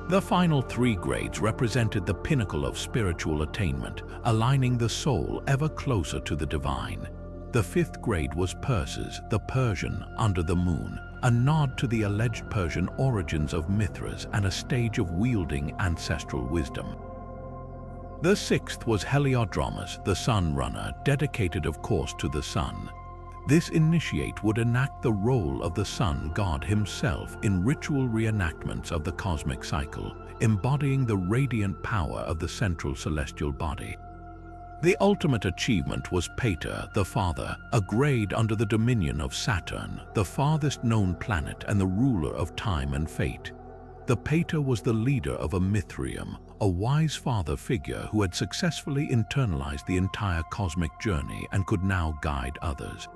The final 3 grades represented the pinnacle of spiritual attainment, aligning the soul ever closer to the divine. The 5th grade was Perses, the Persian under the moon, a nod to the alleged Persian origins of Mithras and a stage of wielding ancestral wisdom. The 6th was Heliodromus, the sun runner, dedicated of course to the sun. This initiate would enact the role of the sun god himself in ritual reenactments of the cosmic cycle, embodying the radiant power of the central celestial body. The ultimate achievement was Pater, the Father, a grade under the dominion of Saturn, the farthest known planet and the ruler of time and fate. The Pater was the leader of a Mithrium, a wise father figure who had successfully internalized the entire cosmic journey and could now guide others.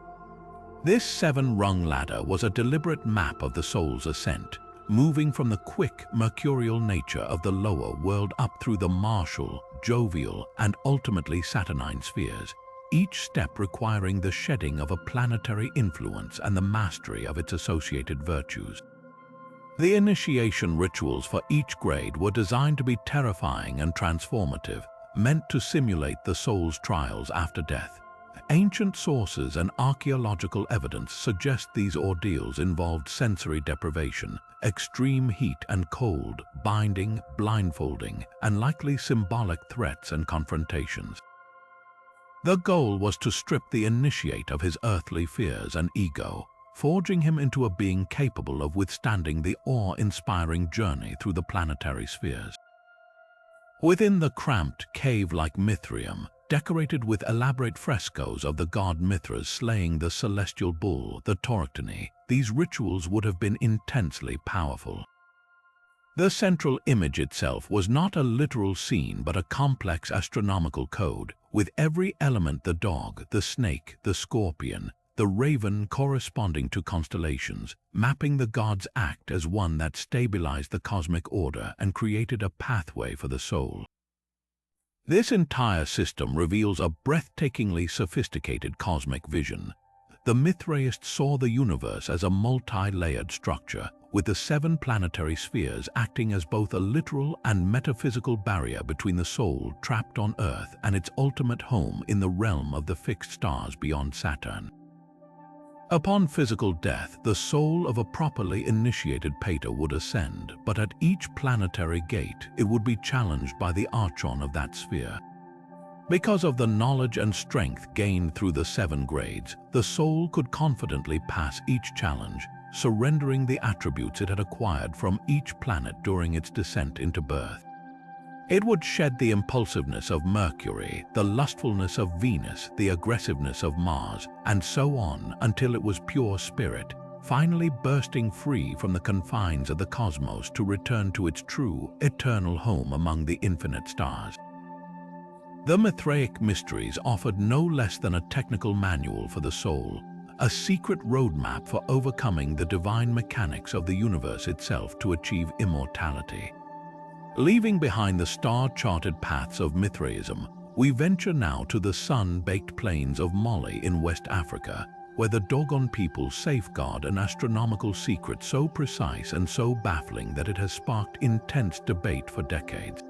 This 7-rung ladder was a deliberate map of the soul's ascent, moving from the quick, mercurial nature of the lower world up through the martial, jovial, and ultimately saturnine spheres, each step requiring the shedding of a planetary influence and the mastery of its associated virtues. The initiation rituals for each grade were designed to be terrifying and transformative, meant to simulate the soul's trials after death. Ancient sources and archaeological evidence suggest these ordeals involved sensory deprivation, extreme heat and cold, binding, blindfolding, and likely symbolic threats and confrontations. The goal was to strip the initiate of his earthly fears and ego, forging him into a being capable of withstanding the awe-inspiring journey through the planetary spheres. Within the cramped, cave-like Mithrium, decorated with elaborate frescoes of the god Mithras slaying the celestial bull, the Tauroctony, these rituals would have been intensely powerful. The central image itself was not a literal scene but a complex astronomical code, with every element: the dog, the snake, the scorpion, the raven corresponding to constellations, mapping the god's act as one that stabilized the cosmic order and created a pathway for the soul. This entire system reveals a breathtakingly sophisticated cosmic vision. The Mithraist saw the universe as a multi-layered structure, with the 7 planetary spheres acting as both a literal and metaphysical barrier between the soul trapped on Earth and its ultimate home in the realm of the fixed stars beyond Saturn. Upon physical death, the soul of a properly initiated Pater would ascend, but at each planetary gate it would be challenged by the archon of that sphere. Because of the knowledge and strength gained through the 7 grades, the soul could confidently pass each challenge, surrendering the attributes it had acquired from each planet during its descent into birth. It would shed the impulsiveness of Mercury, the lustfulness of Venus, the aggressiveness of Mars, and so on until it was pure spirit, finally bursting free from the confines of the cosmos to return to its true, eternal home among the infinite stars. The Mithraic mysteries offered no less than a technical manual for the soul, a secret roadmap for overcoming the divine mechanics of the universe itself to achieve immortality. Leaving behind the star-charted paths of Mithraism, we venture now to the sun-baked plains of Mali in West Africa, where the Dogon people safeguard an astronomical secret so precise and so baffling that it has sparked intense debate for decades.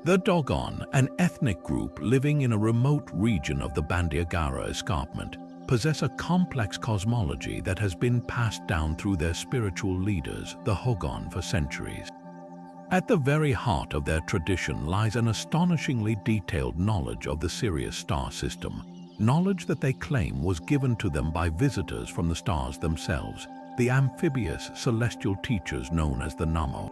The Dogon, an ethnic group living in a remote region of the Bandiagara escarpment, possess a complex cosmology that has been passed down through their spiritual leaders, the Hogon, for centuries. At the very heart of their tradition lies an astonishingly detailed knowledge of the Sirius star system, knowledge that they claim was given to them by visitors from the stars themselves, the amphibious celestial teachers known as the Namo.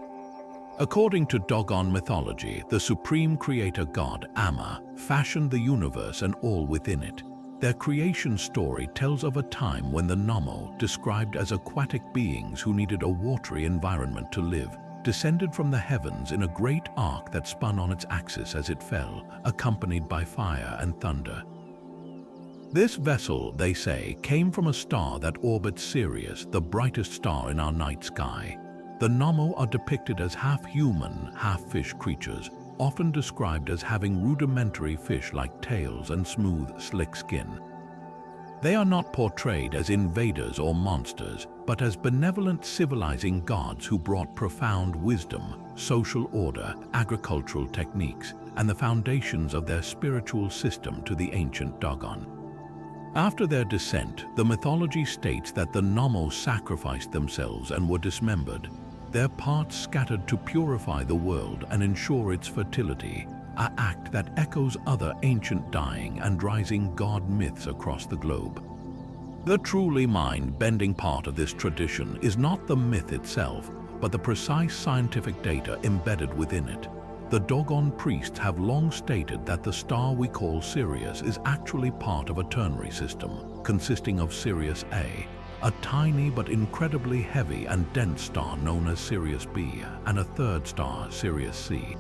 According to Dogon mythology, the supreme creator god, Amma, fashioned the universe and all within it. Their creation story tells of a time when the Namo, described as aquatic beings who needed a watery environment to live, descended from the heavens in a great arc that spun on its axis as it fell, accompanied by fire and thunder. This vessel, they say, came from a star that orbits Sirius, the brightest star in our night sky. The Namo are depicted as half-human, half-fish creatures, often described as having rudimentary fish-like tails and smooth, slick skin. They are not portrayed as invaders or monsters, but as benevolent civilizing gods who brought profound wisdom, social order, agricultural techniques, and the foundations of their spiritual system to the ancient Dogon. After their descent, the mythology states that the Namo sacrificed themselves and were dismembered, their parts scattered to purify the world and ensure its fertility, an act that echoes other ancient dying and rising god myths across the globe. The truly mind-bending part of this tradition is not the myth itself, but the precise scientific data embedded within it. The Dogon priests have long stated that the star we call Sirius is actually part of a ternary system, consisting of Sirius A, tiny but incredibly heavy and dense star known as Sirius B, and a third star, Sirius C.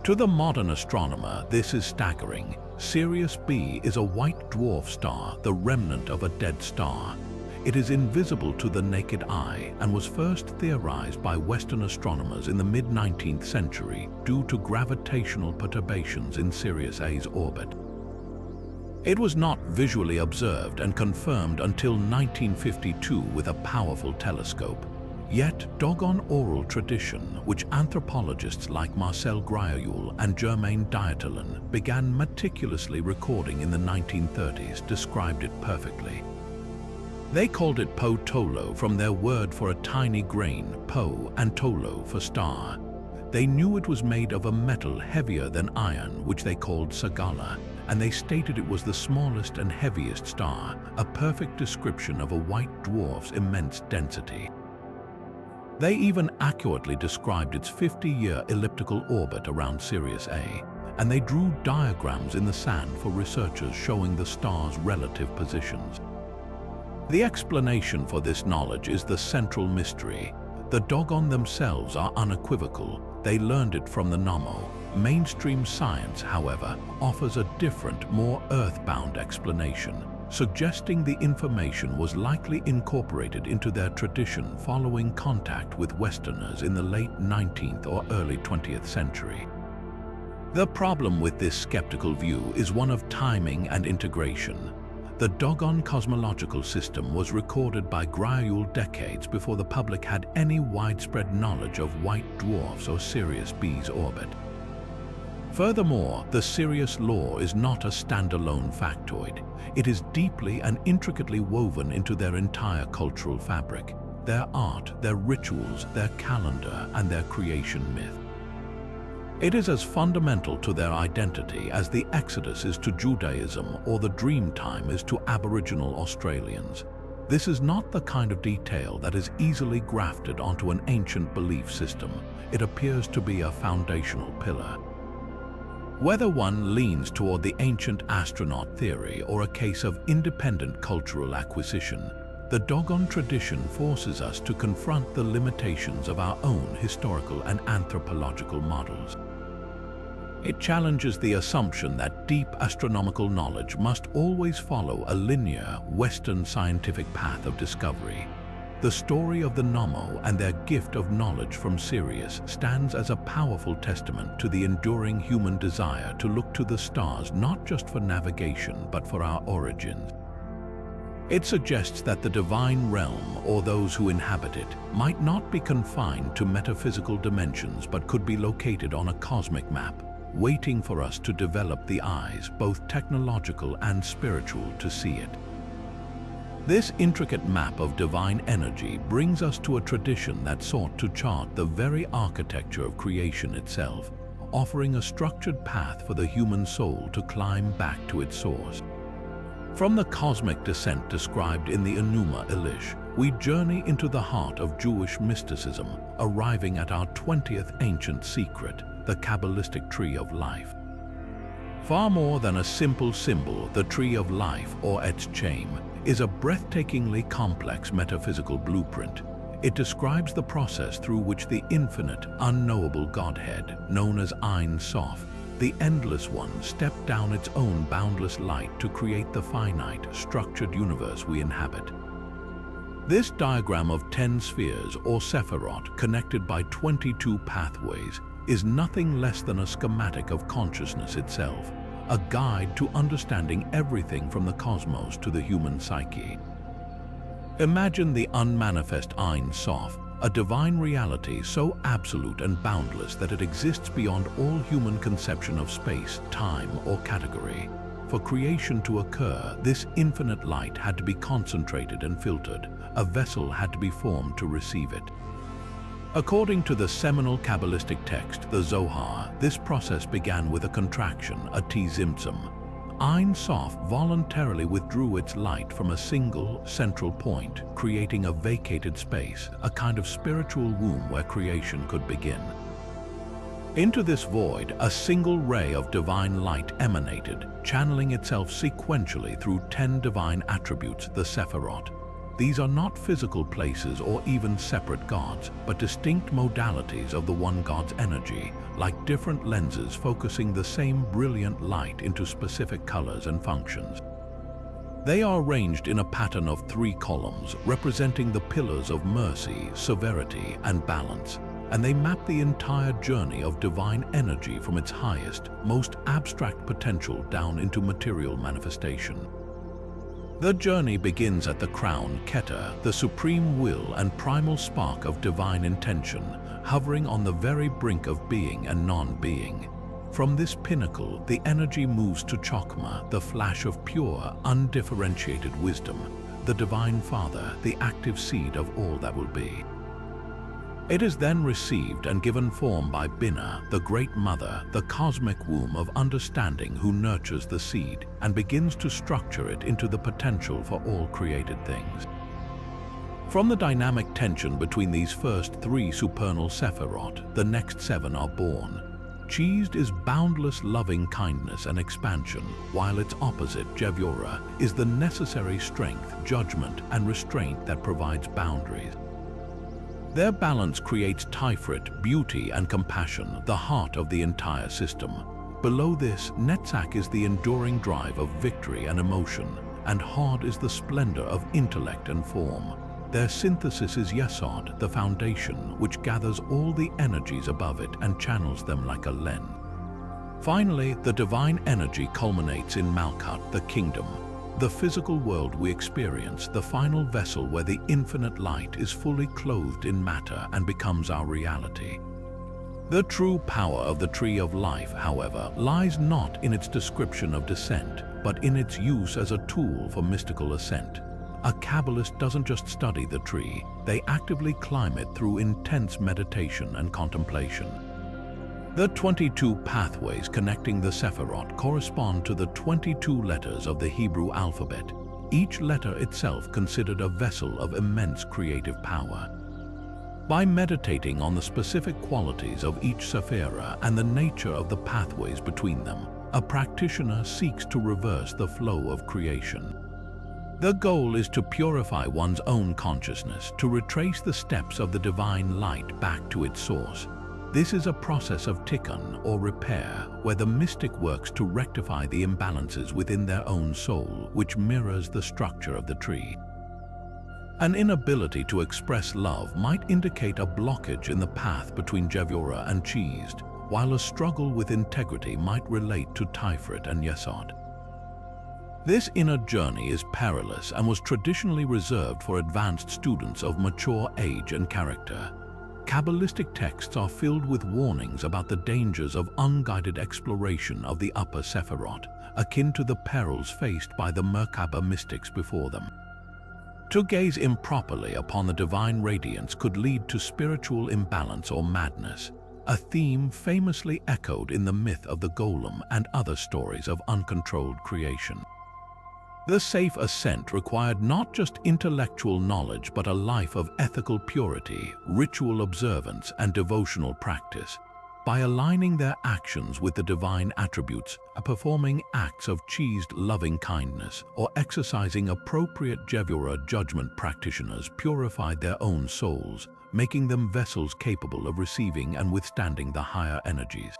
To the modern astronomer, this is staggering. Sirius B is a white dwarf star, the remnant of a dead star. It is invisible to the naked eye and was first theorized by Western astronomers in the mid-19th century due to gravitational perturbations in Sirius A's orbit. It was not visually observed and confirmed until 1952 with a powerful telescope. Yet, Dogon oral tradition, which anthropologists like Marcel Grioul and Germain Dieterlen began meticulously recording in the 1930s, described it perfectly. They called it po tolo from their word for a tiny grain, po, and tolo for star. They knew it was made of a metal heavier than iron, which they called sagala, and they stated it was the smallest and heaviest star, a perfect description of a white dwarf's immense density. They even accurately described its 50-year elliptical orbit around Sirius A, and they drew diagrams in the sand for researchers showing the star's relative positions. The explanation for this knowledge is the central mystery. The Dogon themselves are unequivocal. They learned it from the Namo. Mainstream science, however, offers a different, more earthbound explanation, suggesting the information was likely incorporated into their tradition following contact with Westerners in the late 19th or early 20th century. The problem with this skeptical view is one of timing and integration. The Dogon cosmological system was recorded by Grioul decades before the public had any widespread knowledge of white dwarfs or Sirius B's orbit. Furthermore, the Sirius lore is not a standalone factoid. It is deeply and intricately woven into their entire cultural fabric, their art, their rituals, their calendar, and their creation myth. It is as fundamental to their identity as the Exodus is to Judaism or the Dreamtime is to Aboriginal Australians. This is not the kind of detail that is easily grafted onto an ancient belief system. It appears to be a foundational pillar. Whether one leans toward the ancient astronaut theory or a case of independent cultural acquisition, the Dogon tradition forces us to confront the limitations of our own historical and anthropological models. It challenges the assumption that deep astronomical knowledge must always follow a linear, Western scientific path of discovery. The story of the Nommo and their gift of knowledge from Sirius stands as a powerful testament to the enduring human desire to look to the stars not just for navigation but for our origins. It suggests that the divine realm, or those who inhabit it, might not be confined to metaphysical dimensions but could be located on a cosmic map, waiting for us to develop the eyes, both technological and spiritual, to see it. This intricate map of divine energy brings us to a tradition that sought to chart the very architecture of creation itself, offering a structured path for the human soul to climb back to its source. From the cosmic descent described in the Enuma Elish, we journey into the heart of Jewish mysticism, arriving at our 20th ancient secret, the Kabbalistic Tree of Life. Far more than a simple symbol, the Tree of Life, or Etz Chaim, is a breathtakingly complex metaphysical blueprint. It describes the process through which the infinite, unknowable Godhead, known as Ein Sof, the Endless One, stepped down its own boundless light to create the finite, structured universe we inhabit. This diagram of 10 spheres, or sephirot, connected by 22 pathways, is nothing less than a schematic of consciousness itself, a guide to understanding everything from the cosmos to the human psyche. Imagine the unmanifest Ein Sof, a divine reality so absolute and boundless that it exists beyond all human conception of space, time, or category. For creation to occur, this infinite light had to be concentrated and filtered. A vessel had to be formed to receive it. According to the seminal Kabbalistic text, the Zohar, this process began with a contraction, a tzimtzum. Ein Sof voluntarily withdrew its light from a single, central point, creating a vacated space, a kind of spiritual womb where creation could begin. Into this void, a single ray of divine light emanated, channeling itself sequentially through 10 divine attributes, the sephirot. These are not physical places or even separate gods, but distinct modalities of the one God's energy, like different lenses focusing the same brilliant light into specific colors and functions. They are arranged in a pattern of 3 columns, representing the pillars of mercy, severity, and balance, and they map the entire journey of divine energy from its highest, most abstract potential down into material manifestation. The journey begins at the crown, Keter, the supreme will and primal spark of divine intention, hovering on the very brink of being and non-being. From this pinnacle, the energy moves to Chokmah, the flash of pure, undifferentiated wisdom, the Divine Father, the active seed of all that will be. It is then received and given form by Binah, the Great Mother, the cosmic womb of understanding who nurtures the seed and begins to structure it into the potential for all created things. From the dynamic tension between these first 3 supernal sephirot, the next 7 are born. Chesed is boundless loving kindness and expansion, while its opposite, Jevurah, is the necessary strength, judgment, and restraint that provides boundaries. Their balance creates Tiferet, beauty and compassion, the heart of the entire system. Below this, Netzach is the enduring drive of victory and emotion, and Hod is the splendor of intellect and form. Their synthesis is Yesod, the foundation, which gathers all the energies above it and channels them like a lens. Finally, the divine energy culminates in Malkut, the kingdom, the physical world we experience, the final vessel where the infinite light is fully clothed in matter and becomes our reality. The true power of the Tree of Life, however, lies not in its description of descent, but in its use as a tool for mystical ascent. A Kabbalist doesn't just study the tree, they actively climb it through intense meditation and contemplation. The 22 pathways connecting the sephirot correspond to the 22 letters of the Hebrew alphabet, each letter itself considered a vessel of immense creative power. By meditating on the specific qualities of each sephira and the nature of the pathways between them, a practitioner seeks to reverse the flow of creation. The goal is to purify one's own consciousness, to retrace the steps of the divine light back to its source. This is a process of tikkun, or repair, where the mystic works to rectify the imbalances within their own soul, which mirrors the structure of the tree. An inability to express love might indicate a blockage in the path between Jevura and Chizd, while a struggle with integrity might relate to Tiferet and Yesod. This inner journey is perilous and was traditionally reserved for advanced students of mature age and character. Kabbalistic texts are filled with warnings about the dangers of unguided exploration of the upper Sephirot, akin to the perils faced by the Merkabah mystics before them. To gaze improperly upon the divine radiance could lead to spiritual imbalance or madness, a theme famously echoed in the myth of the golem and other stories of uncontrolled creation. The safe ascent required not just intellectual knowledge but a life of ethical purity, ritual observance, and devotional practice. By aligning their actions with the divine attributes, performing acts of Chizd loving kindness, or exercising appropriate Jevura judgment, practitioners purified their own souls, making them vessels capable of receiving and withstanding the higher energies.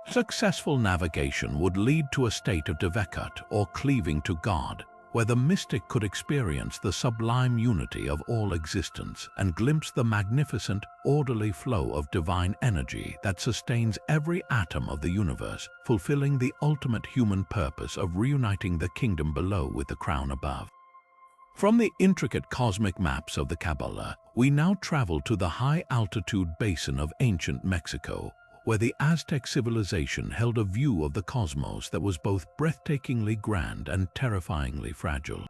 Successful navigation would lead to a state of Devekat, or cleaving to God, where the mystic could experience the sublime unity of all existence and glimpse the magnificent, orderly flow of divine energy that sustains every atom of the universe, fulfilling the ultimate human purpose of reuniting the kingdom below with the crown above. From the intricate cosmic maps of the Kabbalah, we now travel to the high-altitude basin of ancient Mexico, where the Aztec civilization held a view of the cosmos that was both breathtakingly grand and terrifyingly fragile.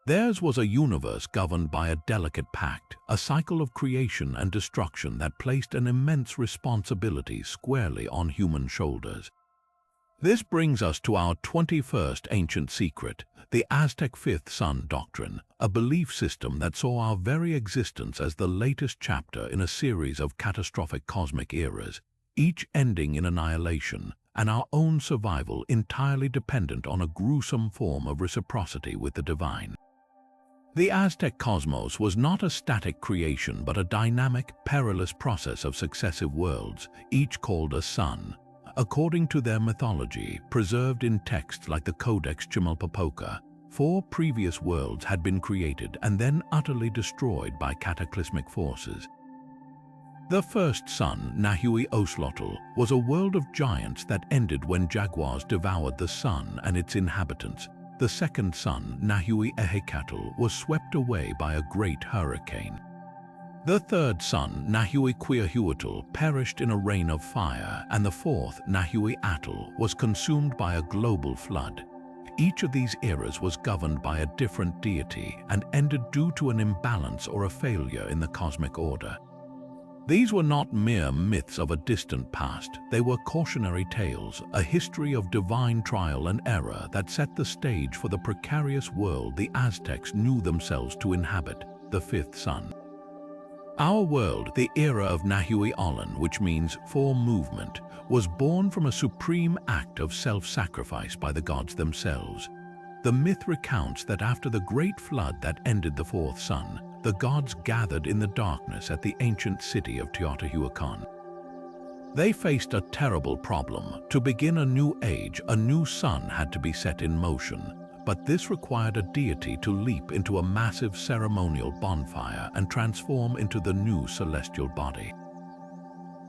Theirs was a universe governed by a delicate pact, a cycle of creation and destruction that placed an immense responsibility squarely on human shoulders. This brings us to our 21st ancient secret, the Aztec fifth sun doctrine, a belief system that saw our very existence as the latest chapter in a series of catastrophic cosmic eras, each ending in annihilation, and our own survival entirely dependent on a gruesome form of reciprocity with the divine. The Aztec cosmos was not a static creation but a dynamic, perilous process of successive worlds, each called a sun. According to their mythology, preserved in texts like the Codex Chimalpopoca, 4 previous worlds had been created and then utterly destroyed by cataclysmic forces. The first sun, Nahui Oslotl, was a world of giants that ended when jaguars devoured the sun and its inhabitants. The second sun, Nahui Ehekatl, was swept away by a great hurricane. The third sun, Nahui Quiahuatl, perished in a rain of fire, and the fourth, Nahui Atl, was consumed by a global flood. Each of these eras was governed by a different deity and ended due to an imbalance or a failure in the cosmic order. These were not mere myths of a distant past, they were cautionary tales, a history of divine trial and error that set the stage for the precarious world the Aztecs knew themselves to inhabit, the fifth sun. Our world, the era of Nahui Olan, which means for movement, was born from a supreme act of self-sacrifice by the gods themselves. The myth recounts that after the great flood that ended the fourth sun, the gods gathered in the darkness at the ancient city of Teotihuacan. They faced a terrible problem. To begin a new age, a new sun had to be set in motion. But this required a deity to leap into a massive ceremonial bonfire and transform into the new celestial body.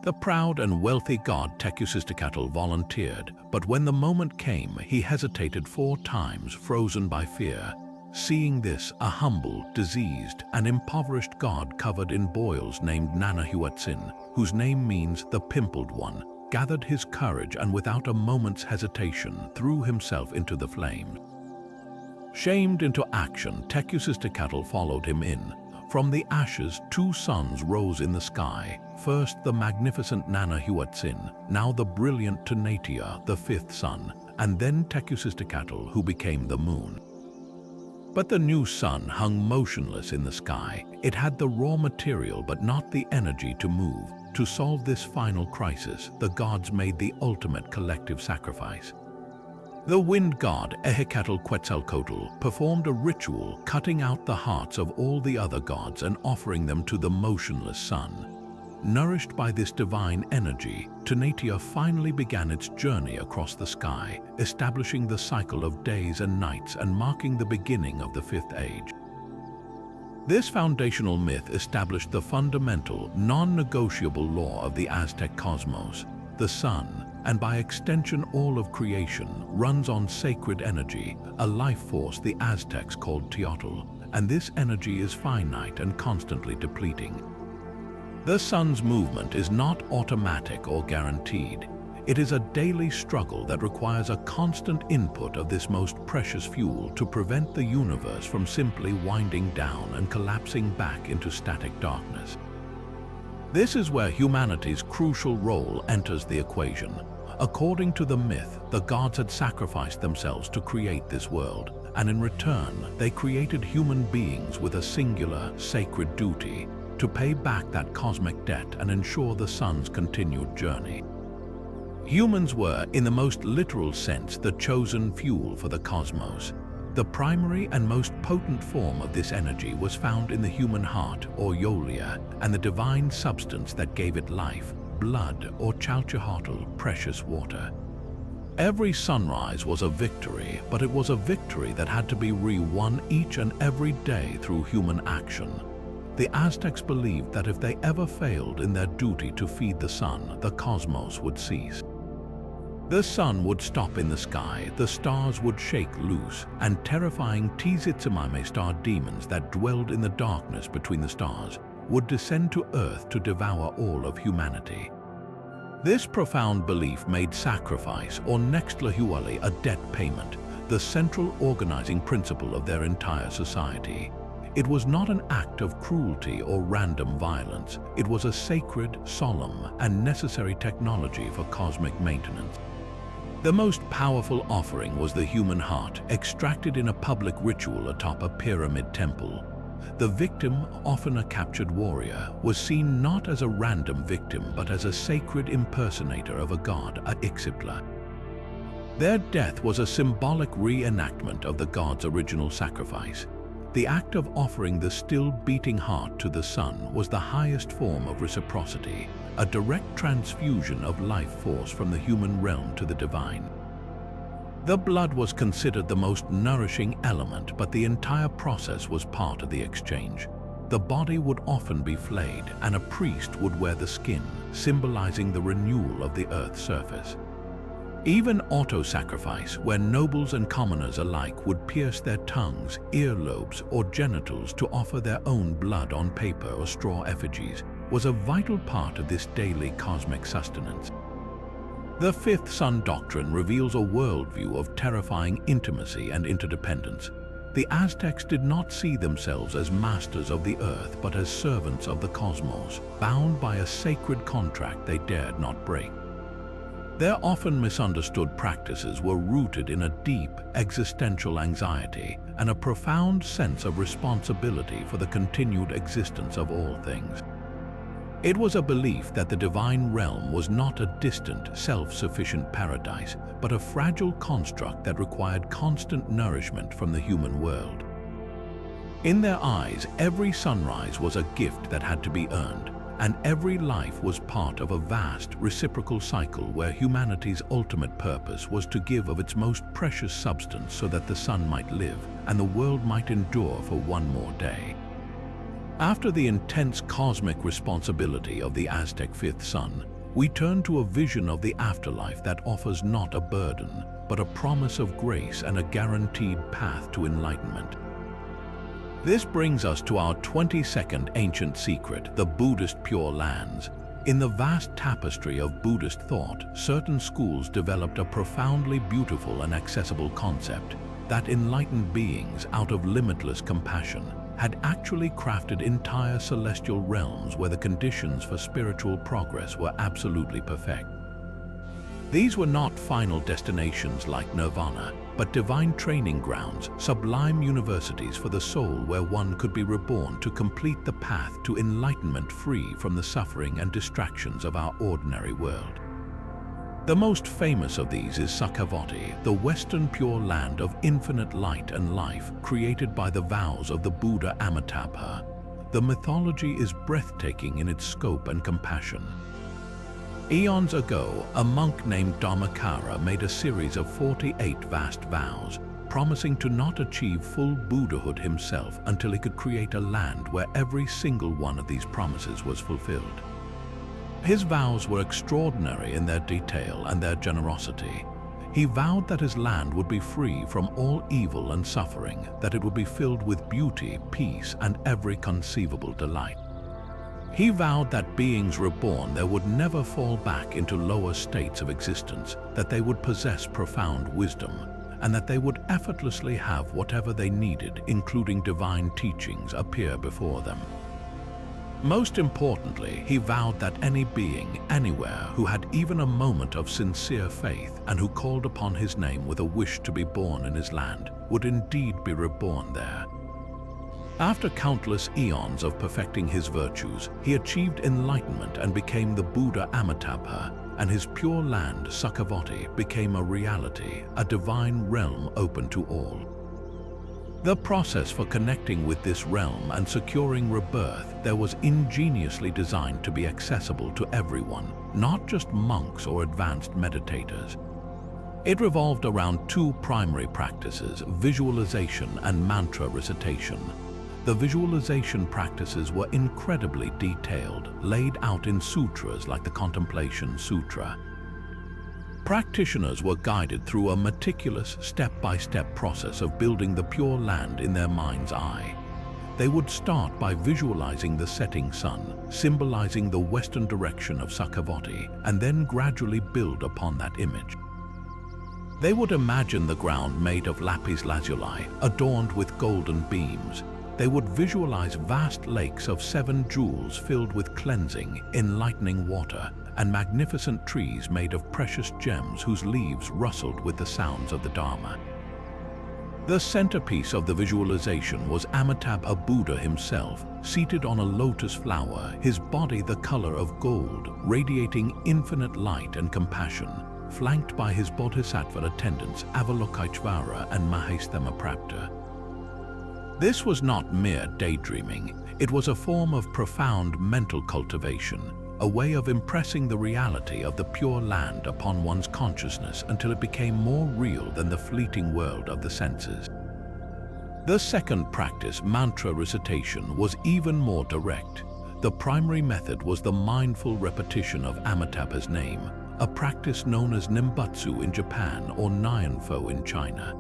The proud and wealthy god Tecusistecatl volunteered, but when the moment came, he hesitated 4 times, frozen by fear. Seeing this, a humble, diseased, and impoverished god covered in boils named Nanahuatzin, whose name means the pimpled one, gathered his courage and without a moment's hesitation threw himself into the flames. Shamed into action, Tecusistecatl followed him in. From the ashes, 2 suns rose in the sky. First the magnificent Nanahuatzin, now the brilliant Tanatia, the 5th sun, and then Tecusistecatl, who became the moon. But the new sun hung motionless in the sky. It had the raw material but not the energy to move. To solve this final crisis, the gods made the ultimate collective sacrifice. The wind god Ehekatl Quetzalcoatl performed a ritual cutting out the hearts of all the other gods and offering them to the motionless sun. Nourished by this divine energy, Tanatia finally began its journey across the sky, establishing the cycle of days and nights and marking the beginning of the 5th age. This foundational myth established the fundamental, non-negotiable law of the Aztec cosmos. The sun, and by extension all of creation, runs on sacred energy, a life force the Aztecs called Teotl, and this energy is finite and constantly depleting. The sun's movement is not automatic or guaranteed. It is a daily struggle that requires a constant input of this most precious fuel to prevent the universe from simply winding down and collapsing back into static darkness. This is where humanity's crucial role enters the equation. According to the myth, the gods had sacrificed themselves to create this world, and in return, they created human beings with a singular, sacred duty to pay back that cosmic debt and ensure the sun's continued journey. Humans were, in the most literal sense, the chosen fuel for the cosmos. The primary and most potent form of this energy was found in the human heart, or Yolia, and the divine substance that gave it life, blood, or Chalchihuatl, precious water. Every sunrise was a victory, but it was a victory that had to be re-won each and every day through human action. The Aztecs believed that if they ever failed in their duty to feed the sun, the cosmos would cease. The sun would stop in the sky, the stars would shake loose, and terrifying Tzitzimime star demons that dwelled in the darkness between the stars would descend to earth to devour all of humanity. This profound belief made sacrifice, or nextlahuali, a debt payment, the central organizing principle of their entire society. It was not an act of cruelty or random violence. It was a sacred, solemn, and necessary technology for cosmic maintenance. The most powerful offering was the human heart, extracted in a public ritual atop a pyramid temple. The victim, often a captured warrior, was seen not as a random victim but as a sacred impersonator of a god, a Ixipla. Their death was a symbolic reenactment of the god's original sacrifice. The act of offering the still beating heart to the sun was the highest form of reciprocity, a direct transfusion of life force from the human realm to the divine. The blood was considered the most nourishing element, but the entire process was part of the exchange. The body would often be flayed, and a priest would wear the skin, symbolizing the renewal of the earth's surface. Even auto-sacrifice, where nobles and commoners alike would pierce their tongues, earlobes, or genitals to offer their own blood on paper or straw effigies, was a vital part of this daily cosmic sustenance. The fifth sun doctrine reveals a worldview of terrifying intimacy and interdependence. The Aztecs did not see themselves as masters of the earth, but as servants of the cosmos, bound by a sacred contract they dared not break. Their often misunderstood practices were rooted in a deep existential anxiety and a profound sense of responsibility for the continued existence of all things. It was a belief that the divine realm was not a distant, self-sufficient paradise, but a fragile construct that required constant nourishment from the human world. In their eyes, every sunrise was a gift that had to be earned, and every life was part of a vast, reciprocal cycle where humanity's ultimate purpose was to give of its most precious substance so that the sun might live and the world might endure for one more day. After the intense cosmic responsibility of the Aztec fifth sun, we turn to a vision of the afterlife that offers not a burden, but a promise of grace and a guaranteed path to enlightenment. This brings us to our 22nd ancient secret, the Buddhist Pure Lands. In the vast tapestry of Buddhist thought, certain schools developed a profoundly beautiful and accessible concept that enlightened beings, out of limitless compassion, had actually crafted entire celestial realms where the conditions for spiritual progress were absolutely perfect. These were not final destinations like nirvana, but divine training grounds, sublime universities for the soul where one could be reborn to complete the path to enlightenment free from the suffering and distractions of our ordinary world. The most famous of these is Sukhavati, the Western Pure Land of infinite light and life, created by the vows of the Buddha Amitabha. The mythology is breathtaking in its scope and compassion. Eons ago, a monk named Dharmakara made a series of 48 vast vows, promising to not achieve full Buddhahood himself until he could create a land where every single one of these promises was fulfilled. His vows were extraordinary in their detail and their generosity. He vowed that his land would be free from all evil and suffering, that it would be filled with beauty, peace, and every conceivable delight. He vowed that beings reborn there would never fall back into lower states of existence, that they would possess profound wisdom, and that they would effortlessly have whatever they needed, including divine teachings, appear before them. Most importantly, he vowed that any being, anywhere, who had even a moment of sincere faith and who called upon his name with a wish to be born in his land, would indeed be reborn there. After countless eons of perfecting his virtues, he achieved enlightenment and became the Buddha Amitabha, and his pure land, Sukhavati, became a reality, a divine realm open to all. The process for connecting with this realm and securing rebirth there was ingeniously designed to be accessible to everyone, not just monks or advanced meditators. It revolved around two primary practices, visualization and mantra recitation. The visualization practices were incredibly detailed, laid out in sutras like the Contemplation Sutra. Practitioners were guided through a meticulous step-by-step process of building the pure land in their mind's eye. They would start by visualizing the setting sun, symbolizing the western direction of Sukhavati, and then gradually build upon that image. They would imagine the ground made of lapis lazuli, adorned with golden beams. They would visualize vast lakes of 7 jewels filled with cleansing, enlightening water, and magnificent trees made of precious gems whose leaves rustled with the sounds of the Dharma. The centerpiece of the visualization was Amitabha Buddha himself, seated on a lotus flower, his body the color of gold, radiating infinite light and compassion, flanked by his bodhisattva attendants Avalokiteshvara and Mahesthamaprapta. This was not mere daydreaming, it was a form of profound mental cultivation, a way of impressing the reality of the pure land upon one's consciousness until it became more real than the fleeting world of the senses. The second practice, mantra recitation, was even more direct. The primary method was the mindful repetition of Amitabha's name, a practice known as Nembutsu in Japan or Nyanfo in China.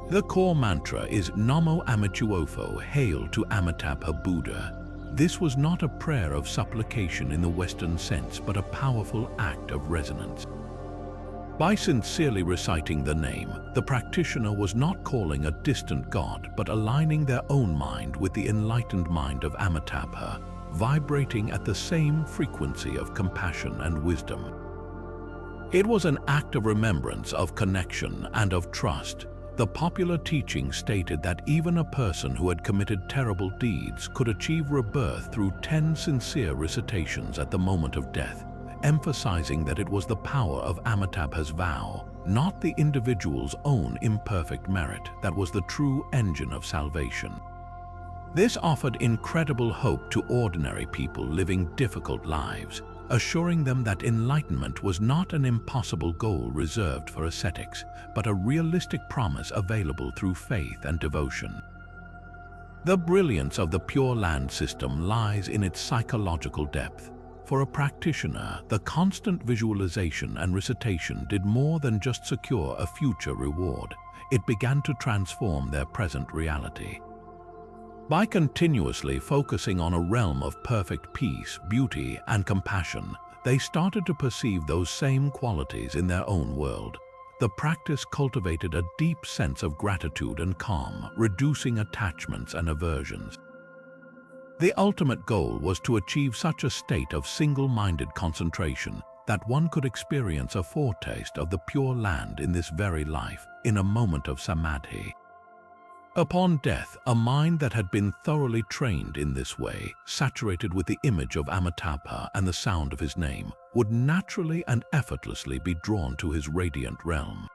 The core mantra is Namo Amituofo, hail to Amitabha Buddha. This was not a prayer of supplication in the Western sense, but a powerful act of resonance. By sincerely reciting the name, the practitioner was not calling a distant god, but aligning their own mind with the enlightened mind of Amitabha, vibrating at the same frequency of compassion and wisdom. It was an act of remembrance, of connection, and of trust. The popular teaching stated that even a person who had committed terrible deeds could achieve rebirth through 10 sincere recitations at the moment of death, emphasizing that it was the power of Amitabha's vow, not the individual's own imperfect merit, that was the true engine of salvation. This offered incredible hope to ordinary people living difficult lives, assuring them that enlightenment was not an impossible goal reserved for ascetics, but a realistic promise available through faith and devotion. The brilliance of the Pure Land system lies in its psychological depth. For a practitioner, the constant visualization and recitation did more than just secure a future reward. It began to transform their present reality. By continuously focusing on a realm of perfect peace, beauty, and compassion, they started to perceive those same qualities in their own world. The practice cultivated a deep sense of gratitude and calm, reducing attachments and aversions. The ultimate goal was to achieve such a state of single-minded concentration that one could experience a foretaste of the Pure Land in this very life, in a moment of samadhi. Upon death, a mind that had been thoroughly trained in this way, saturated with the image of Amitabha and the sound of his name, would naturally and effortlessly be drawn to his radiant realm.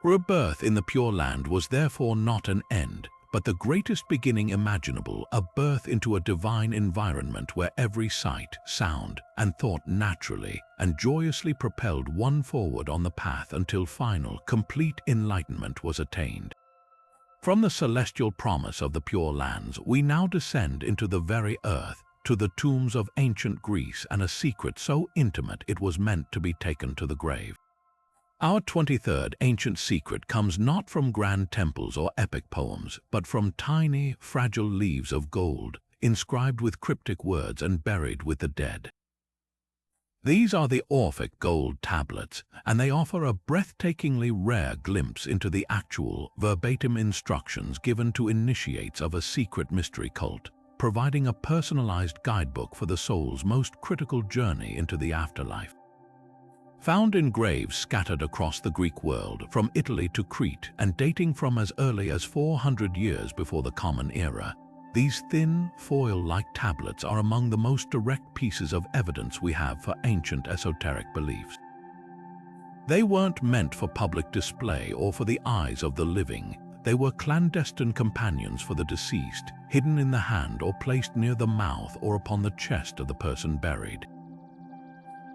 Rebirth in the Pure Land was therefore not an end, but the greatest beginning imaginable, a birth into a divine environment where every sight, sound, and thought naturally and joyously propelled one forward on the path until final, complete enlightenment was attained. From the celestial promise of the Pure Lands, we now descend into the very earth, to the tombs of ancient Greece, and a secret so intimate it was meant to be taken to the grave. Our 23rd ancient secret comes not from grand temples or epic poems, but from tiny, fragile leaves of gold, inscribed with cryptic words and buried with the dead. These are the Orphic gold tablets, and they offer a breathtakingly rare glimpse into the actual, verbatim instructions given to initiates of a secret mystery cult, providing a personalized guidebook for the soul's most critical journey into the afterlife. Found in graves scattered across the Greek world, from Italy to Crete, and dating from as early as 400 years before the Common Era, these thin, foil-like tablets are among the most direct pieces of evidence we have for ancient esoteric beliefs. They weren't meant for public display or for the eyes of the living. They were clandestine companions for the deceased, hidden in the hand or placed near the mouth or upon the chest of the person buried.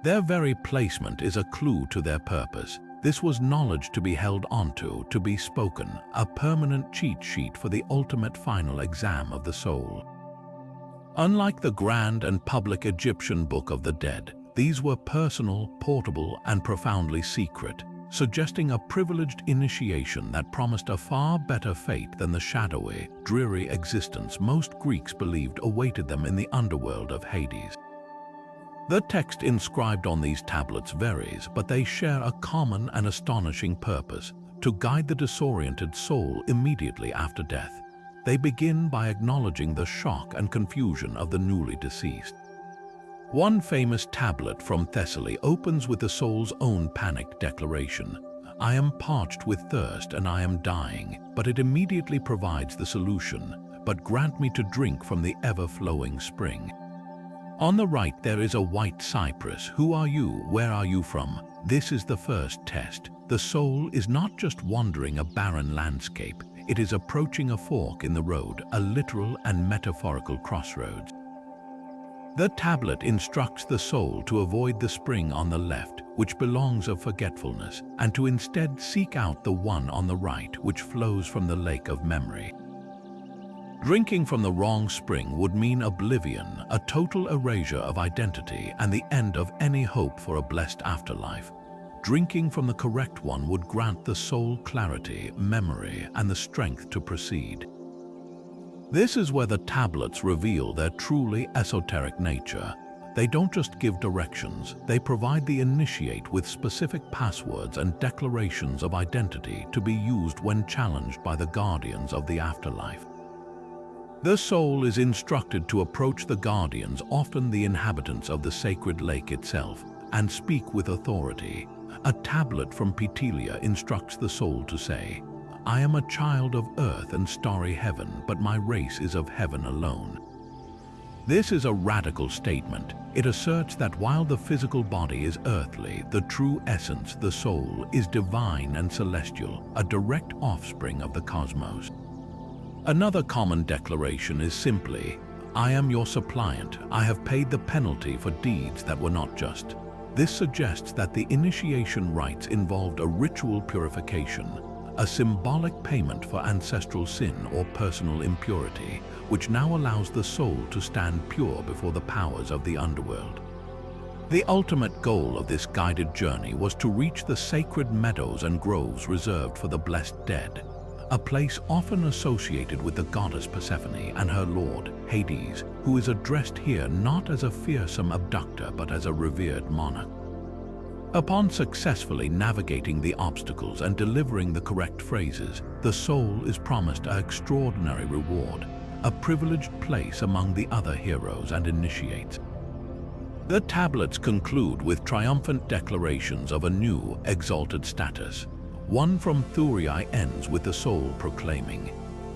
Their very placement is a clue to their purpose. This was knowledge to be held onto, to be spoken, a permanent cheat sheet for the ultimate final exam of the soul. Unlike the grand and public Egyptian Book of the Dead, these were personal, portable, and profoundly secret, suggesting a privileged initiation that promised a far better fate than the shadowy, dreary existence most Greeks believed awaited them in the underworld of Hades. The text inscribed on these tablets varies, but they share a common and astonishing purpose: to guide the disoriented soul immediately after death. They begin by acknowledging the shock and confusion of the newly deceased. One famous tablet from Thessaly opens with the soul's own panicked declaration: "I am parched with thirst and I am dying," but it immediately provides the solution: "But grant me to drink from the ever-flowing spring." On the right there is a white cypress. Who are you? Where are you from? This is the first test. The soul is not just wandering a barren landscape, it is approaching a fork in the road, a literal and metaphorical crossroads. The tablet instructs the soul to avoid the spring on the left, which belongs of forgetfulness, and to instead seek out the one on the right, which flows from the lake of memory. Drinking from the wrong spring would mean oblivion, a total erasure of identity, and the end of any hope for a blessed afterlife. Drinking from the correct one would grant the soul clarity, memory, and the strength to proceed. This is where the tablets reveal their truly esoteric nature. They don't just give directions, they provide the initiate with specific passwords and declarations of identity to be used when challenged by the guardians of the afterlife. The soul is instructed to approach the guardians, often the inhabitants of the sacred lake itself, and speak with authority. A tablet from Petelia instructs the soul to say, "I am a child of earth and starry heaven, but my race is of heaven alone." This is a radical statement. It asserts that while the physical body is earthly, the true essence, the soul, is divine and celestial, a direct offspring of the cosmos. Another common declaration is simply, "I am your suppliant. I have paid the penalty for deeds that were not just." This suggests that the initiation rites involved a ritual purification, a symbolic payment for ancestral sin or personal impurity, which now allows the soul to stand pure before the powers of the underworld. The ultimate goal of this guided journey was to reach the sacred meadows and groves reserved for the blessed dead, a place often associated with the goddess Persephone and her lord, Hades, who is addressed here not as a fearsome abductor but as a revered monarch. Upon successfully navigating the obstacles and delivering the correct phrases, the soul is promised an extraordinary reward, a privileged place among the other heroes and initiates. The tablets conclude with triumphant declarations of a new, exalted status. One from Thurii ends with the soul proclaiming,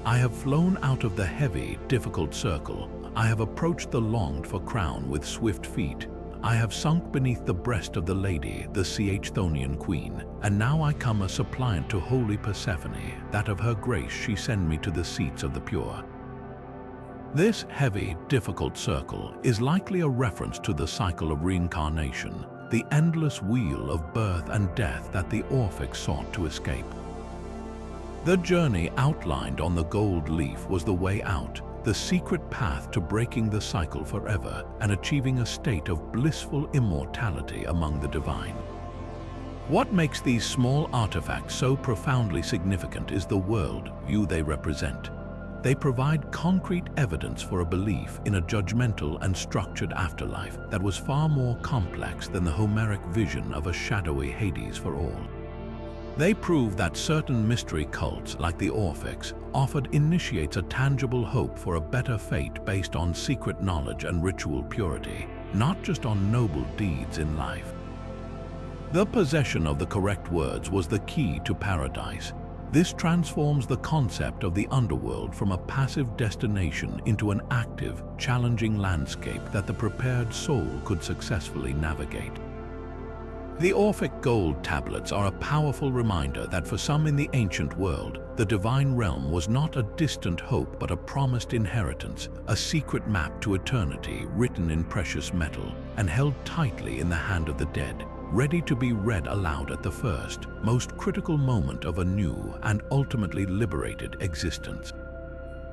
"I have flown out of the heavy, difficult circle. I have approached the longed-for crown with swift feet. I have sunk beneath the breast of the lady, the Chthonian queen, and now I come a suppliant to holy Persephone, that of her grace she send me to the seats of the pure. This heavy, difficult circle is likely a reference to the cycle of reincarnation, the endless wheel of birth and death that the Orphic sought to escape. The journey outlined on the gold leaf was the way out, the secret path to breaking the cycle forever and achieving a state of blissful immortality among the divine. What makes these small artifacts so profoundly significant is the world view they represent. They provide concrete evidence for a belief in a judgmental and structured afterlife that was far more complex than the Homeric vision of a shadowy Hades for all. They prove that certain mystery cults, like the Orphics, offered initiates a tangible hope for a better fate based on secret knowledge and ritual purity, not just on noble deeds in life. The possession of the correct words was the key to paradise. This transforms the concept of the underworld from a passive destination into an active, challenging landscape that the prepared soul could successfully navigate. The Orphic gold tablets are a powerful reminder that for some in the ancient world, the divine realm was not a distant hope but a promised inheritance, a secret map to eternity written in precious metal and held tightly in the hand of the dead, ready to be read aloud at the first, most critical moment of a new and ultimately liberated existence.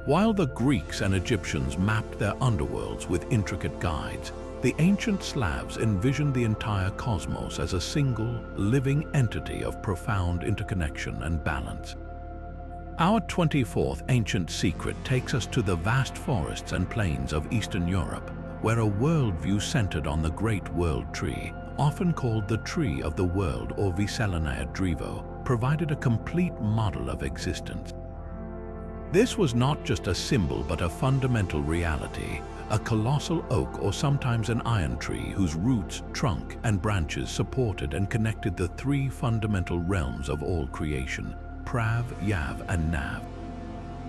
While the Greeks and Egyptians mapped their underworlds with intricate guides, the ancient Slavs envisioned the entire cosmos as a single, living entity of profound interconnection and balance. Our 24th ancient secret takes us to the vast forests and plains of Eastern Europe, where a worldview centered on the Great World Tree, often called the Tree of the World or Viselinea Drivo, provided a complete model of existence. This was not just a symbol but a fundamental reality, a colossal oak or sometimes an iron tree whose roots, trunk, and branches supported and connected the three fundamental realms of all creation, Prav, Yav, and Nav.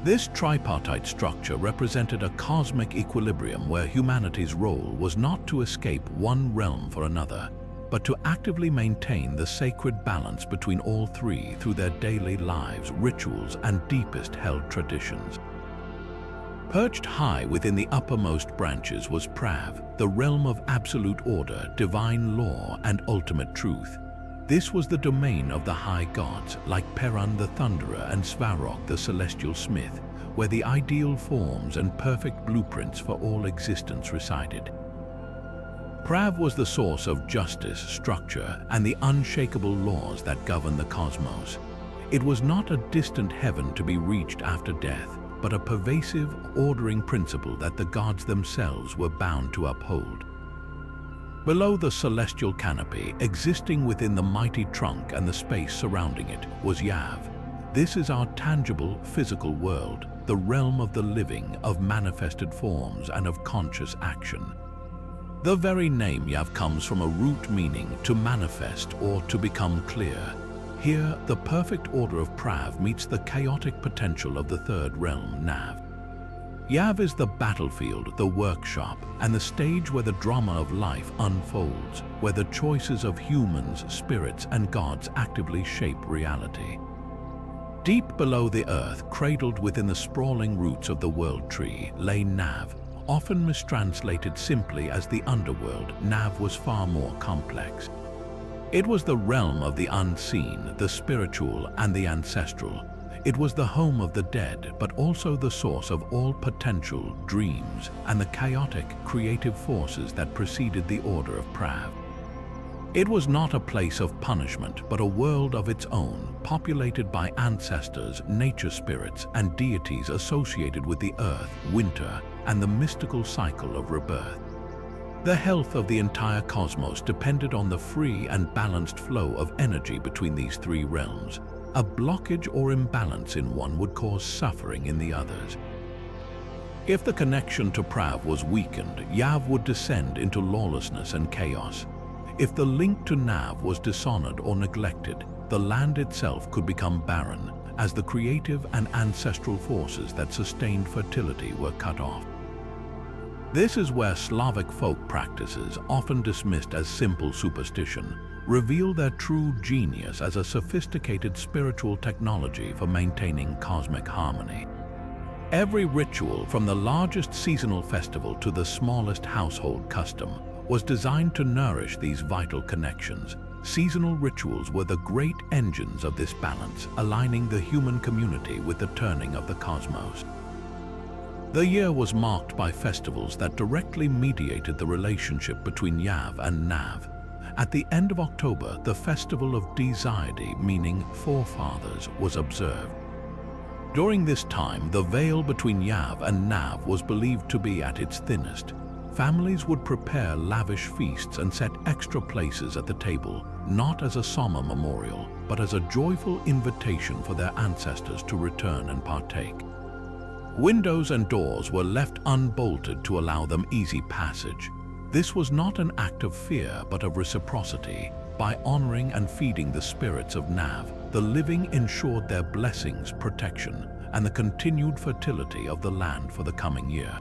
This tripartite structure represented a cosmic equilibrium where humanity's role was not to escape one realm for another, but to actively maintain the sacred balance between all three through their daily lives, rituals, and deepest held traditions. Perched high within the uppermost branches was Prav, the realm of absolute order, divine law, and ultimate truth. This was the domain of the high gods, like Perun the Thunderer and Svarog the Celestial Smith, where the ideal forms and perfect blueprints for all existence resided. Prav was the source of justice, structure, and the unshakable laws that govern the cosmos. It was not a distant heaven to be reached after death, but a pervasive, ordering principle that the gods themselves were bound to uphold. Below the celestial canopy, existing within the mighty trunk and the space surrounding it, was Yav. This is our tangible, physical world, the realm of the living, of manifested forms, and of conscious action. The very name Yav comes from a root meaning to manifest or to become clear. Here, the perfect order of Prav meets the chaotic potential of the third realm, Nav. Yav is the battlefield, the workshop, and the stage where the drama of life unfolds, where the choices of humans, spirits, and gods actively shape reality. Deep below the earth, cradled within the sprawling roots of the world tree, lay Nav. Often mistranslated simply as the underworld, Nav was far more complex. It was the realm of the unseen, the spiritual, and the ancestral. It was the home of the dead, but also the source of all potential, dreams, and the chaotic, creative forces that preceded the order of Prav. It was not a place of punishment, but a world of its own, populated by ancestors, nature spirits, and deities associated with the earth, winter, and the mystical cycle of rebirth. The health of the entire cosmos depended on the free and balanced flow of energy between these three realms. A blockage or imbalance in one would cause suffering in the others. If the connection to Prav was weakened, Yav would descend into lawlessness and chaos. If the link to Nav was dishonored or neglected, the land itself could become barren, as the creative and ancestral forces that sustained fertility were cut off. This is where Slavic folk practices, often dismissed as simple superstition, reveal their true genius as a sophisticated spiritual technology for maintaining cosmic harmony. Every ritual, from the largest seasonal festival to the smallest household custom, was designed to nourish these vital connections. Seasonal rituals were the great engines of this balance, aligning the human community with the turning of the cosmos. The year was marked by festivals that directly mediated the relationship between Yav and Nav. At the end of October, the festival of Destinies, meaning forefathers, was observed. During this time, the veil between Yav and Nav was believed to be at its thinnest. Families would prepare lavish feasts and set extra places at the table, not as a somber memorial, but as a joyful invitation for their ancestors to return and partake. Windows and doors were left unbolted to allow them easy passage. This was not an act of fear, but of reciprocity. By honoring and feeding the spirits of Nav, the living ensured their blessings, protection, and the continued fertility of the land for the coming year.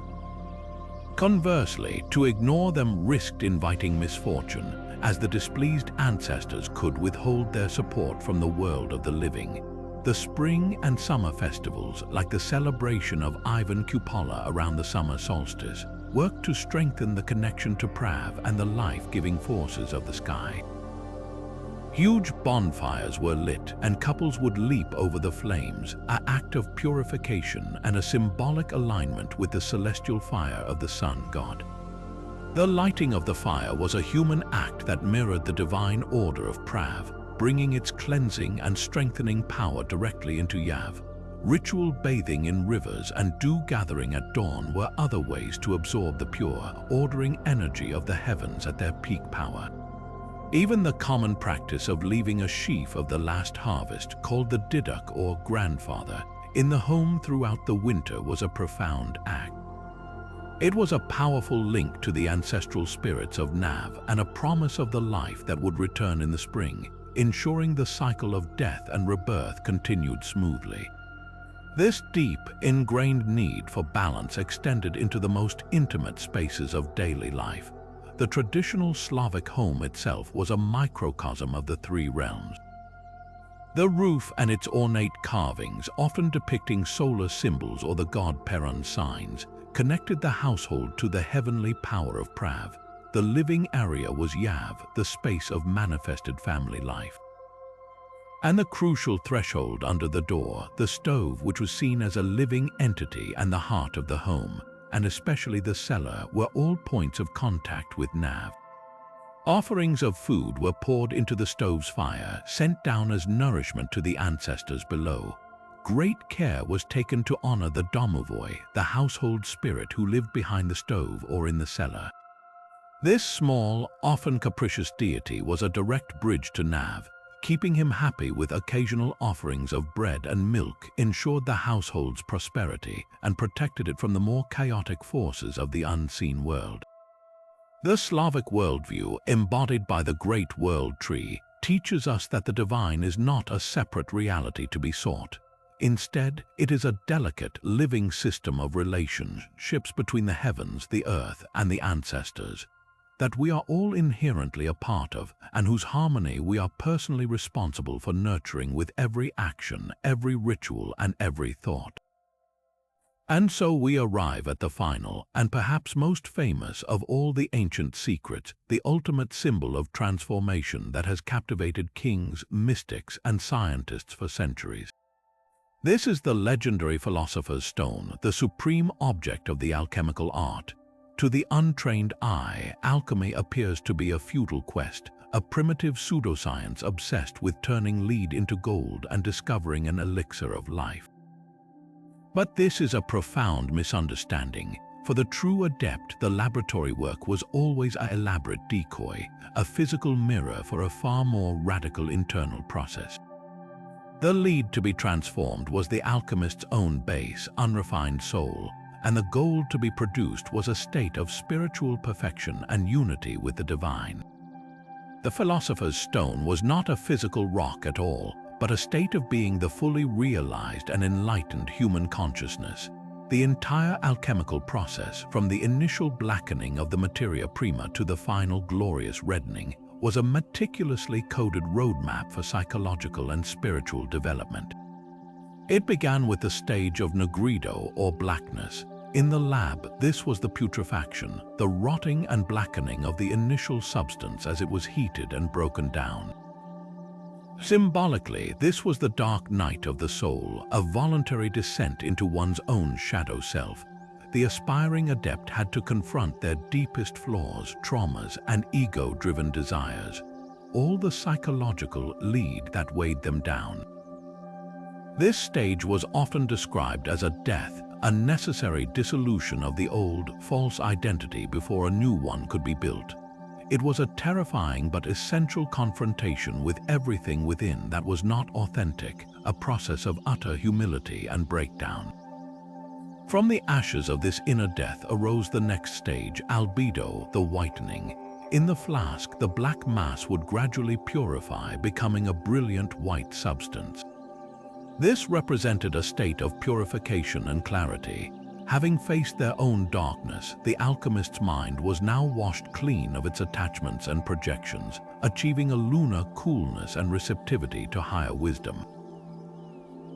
Conversely, to ignore them risked inviting misfortune, as the displeased ancestors could withhold their support from the world of the living. The spring and summer festivals, like the celebration of Ivan Kupala around the summer solstice, worked to strengthen the connection to Prav and the life-giving forces of the sky. Huge bonfires were lit, and couples would leap over the flames, an act of purification and a symbolic alignment with the celestial fire of the sun god. The lighting of the fire was a human act that mirrored the divine order of Prav, bringing its cleansing and strengthening power directly into Yav. Ritual bathing in rivers and dew gathering at dawn were other ways to absorb the pure, ordering energy of the heavens at their peak power. Even the common practice of leaving a sheaf of the last harvest, called the Didak or grandfather, in the home throughout the winter was a profound act. It was a powerful link to the ancestral spirits of Nav and a promise of the life that would return in the spring, ensuring the cycle of death and rebirth continued smoothly. This deep, ingrained need for balance extended into the most intimate spaces of daily life. The traditional Slavic home itself was a microcosm of the three realms. The roof and its ornate carvings, often depicting solar symbols or the god Perun signs, connected the household to the heavenly power of Prav. The living area was Yav, the space of manifested family life. And the crucial threshold under the door, the stove, which was seen as a living entity and the heart of the home, and especially the cellar, were all points of contact with Nav. Offerings of food were poured into the stove's fire, sent down as nourishment to the ancestors below. Great care was taken to honor the domovoi, the household spirit who lived behind the stove or in the cellar. This small, often capricious deity was a direct bridge to Nav. Keeping him happy with occasional offerings of bread and milk ensured the household's prosperity and protected it from the more chaotic forces of the unseen world. The Slavic worldview, embodied by the Great World Tree, teaches us that the divine is not a separate reality to be sought. Instead, it is a delicate, living system of relationships between the heavens, the earth, and the ancestors, that we are all inherently a part of, and whose harmony we are personally responsible for nurturing with every action, every ritual, and every thought. And so we arrive at the final, and perhaps most famous of all the ancient secrets, the ultimate symbol of transformation that has captivated kings, mystics, and scientists for centuries. This is the legendary Philosopher's Stone, the supreme object of the alchemical art. To the untrained eye, alchemy appears to be a futile quest, a primitive pseudoscience obsessed with turning lead into gold and discovering an elixir of life. But this is a profound misunderstanding. For the true adept, the laboratory work was always an elaborate decoy, a physical mirror for a far more radical internal process. The lead to be transformed was the alchemist's own base, unrefined soul, and the gold to be produced was a state of spiritual perfection and unity with the divine. The Philosopher's Stone was not a physical rock at all, but a state of being, the fully realized and enlightened human consciousness. The entire alchemical process, from the initial blackening of the materia prima to the final glorious reddening, was a meticulously coded roadmap for psychological and spiritual development. It began with the stage of nigredo, or blackness. In the lab, this was the putrefaction, the rotting and blackening of the initial substance as it was heated and broken down. Symbolically, this was the dark night of the soul, a voluntary descent into one's own shadow self. The aspiring adept had to confront their deepest flaws, traumas, and ego-driven desires, all the psychological lead that weighed them down. This stage was often described as a death, a necessary dissolution of the old, false identity before a new one could be built. It was a terrifying but essential confrontation with everything within that was not authentic, a process of utter humility and breakdown. From the ashes of this inner death arose the next stage, albedo, the whitening. In the flask, the black mass would gradually purify, becoming a brilliant white substance. This represented a state of purification and clarity. Having faced their own darkness, the alchemist's mind was now washed clean of its attachments and projections, achieving a lunar coolness and receptivity to higher wisdom.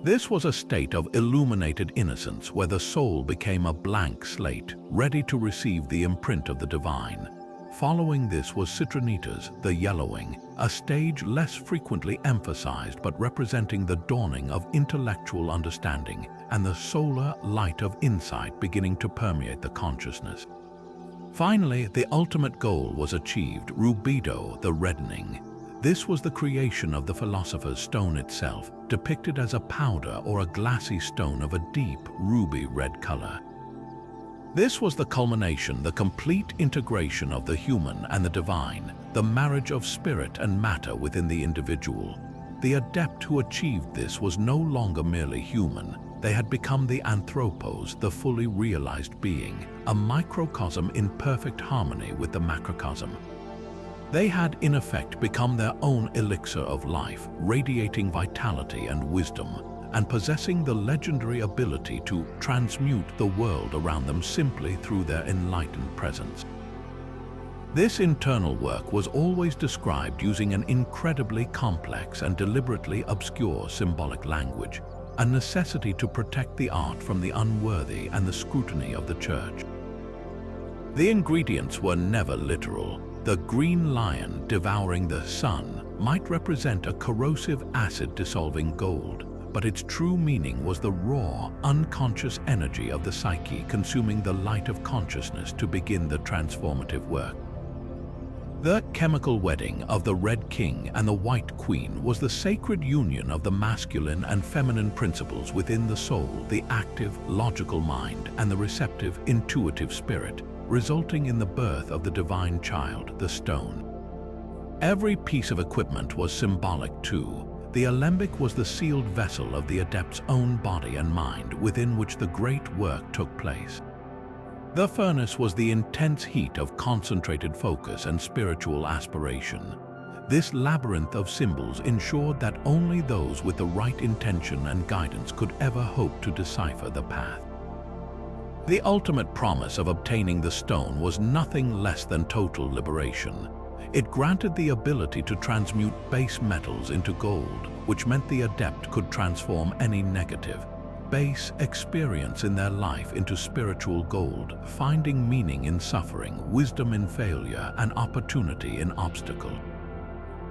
This was a state of illuminated innocence where the soul became a blank slate, ready to receive the imprint of the divine. Following this was citronitas, the yellowing, a stage less frequently emphasized but representing the dawning of intellectual understanding and the solar light of insight beginning to permeate the consciousness. Finally, the ultimate goal was achieved, rubedo, the reddening. This was the creation of the philosopher's stone itself, depicted as a powder or a glassy stone of a deep, ruby red color. This was the culmination, the complete integration of the human and the divine, the marriage of spirit and matter within the individual. The adept who achieved this was no longer merely human. They had become the anthropos, the fully realized being, a microcosm in perfect harmony with the macrocosm. They had, in effect, become their own elixir of life, radiating vitality and wisdom, and possessing the legendary ability to transmute the world around them simply through their enlightened presence. This internal work was always described using an incredibly complex and deliberately obscure symbolic language, a necessity to protect the art from the unworthy and the scrutiny of the church. The ingredients were never literal. The green lion devouring the sun might represent a corrosive acid dissolving gold, but its true meaning was the raw, unconscious energy of the psyche consuming the light of consciousness to begin the transformative work. The chemical wedding of the Red King and the White Queen was the sacred union of the masculine and feminine principles within the soul, the active, logical mind, and the receptive, intuitive spirit, resulting in the birth of the divine child, the stone. Every piece of equipment was symbolic too. The alembic was the sealed vessel of the adept's own body and mind within which the great work took place. The furnace was the intense heat of concentrated focus and spiritual aspiration. This labyrinth of symbols ensured that only those with the right intention and guidance could ever hope to decipher the path. The ultimate promise of obtaining the stone was nothing less than total liberation. It granted the ability to transmute base metals into gold, which meant the adept could transform any negative, base experience in their life into spiritual gold, finding meaning in suffering, wisdom in failure, and opportunity in obstacle.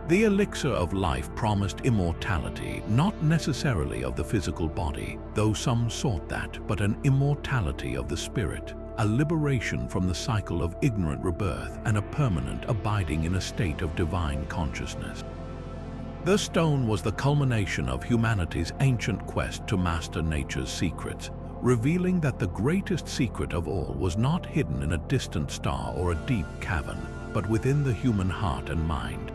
The elixir of life promised immortality, not necessarily of the physical body, though some sought that, but an immortality of the spirit, a liberation from the cycle of ignorant rebirth and a permanent abiding in a state of divine consciousness. The stone was the culmination of humanity's ancient quest to master nature's secrets, revealing that the greatest secret of all was not hidden in a distant star or a deep cavern, but within the human heart and mind.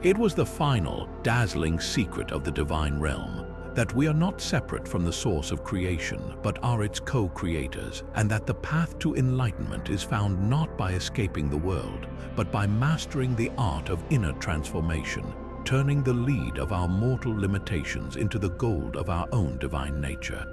It was the final, dazzling secret of the divine realm, that we are not separate from the source of creation, but are its co-creators, and that the path to enlightenment is found not by escaping the world, but by mastering the art of inner transformation, turning the lead of our mortal limitations into the gold of our own divine nature.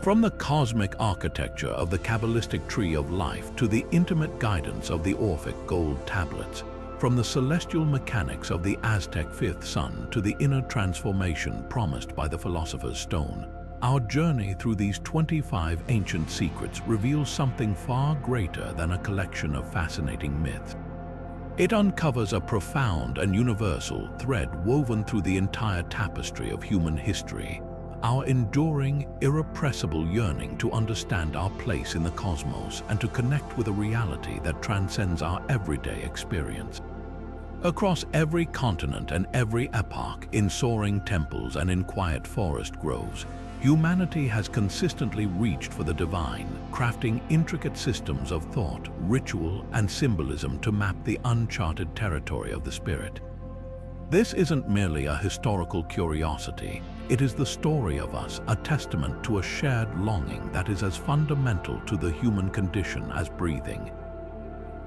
From the cosmic architecture of the Kabbalistic tree of life to the intimate guidance of the Orphic gold tablets, from the celestial mechanics of the Aztec fifth sun to the inner transformation promised by the Philosopher's stone, our journey through these 25 ancient secrets reveals something far greater than a collection of fascinating myths. It uncovers a profound and universal thread woven through the entire tapestry of human history, our enduring, irrepressible yearning to understand our place in the cosmos and to connect with a reality that transcends our everyday experience. Across every continent and every epoch, in soaring temples and in quiet forest groves, humanity has consistently reached for the divine, crafting intricate systems of thought, ritual, and symbolism to map the uncharted territory of the spirit. This isn't merely a historical curiosity, it is the story of us, a testament to a shared longing that is as fundamental to the human condition as breathing.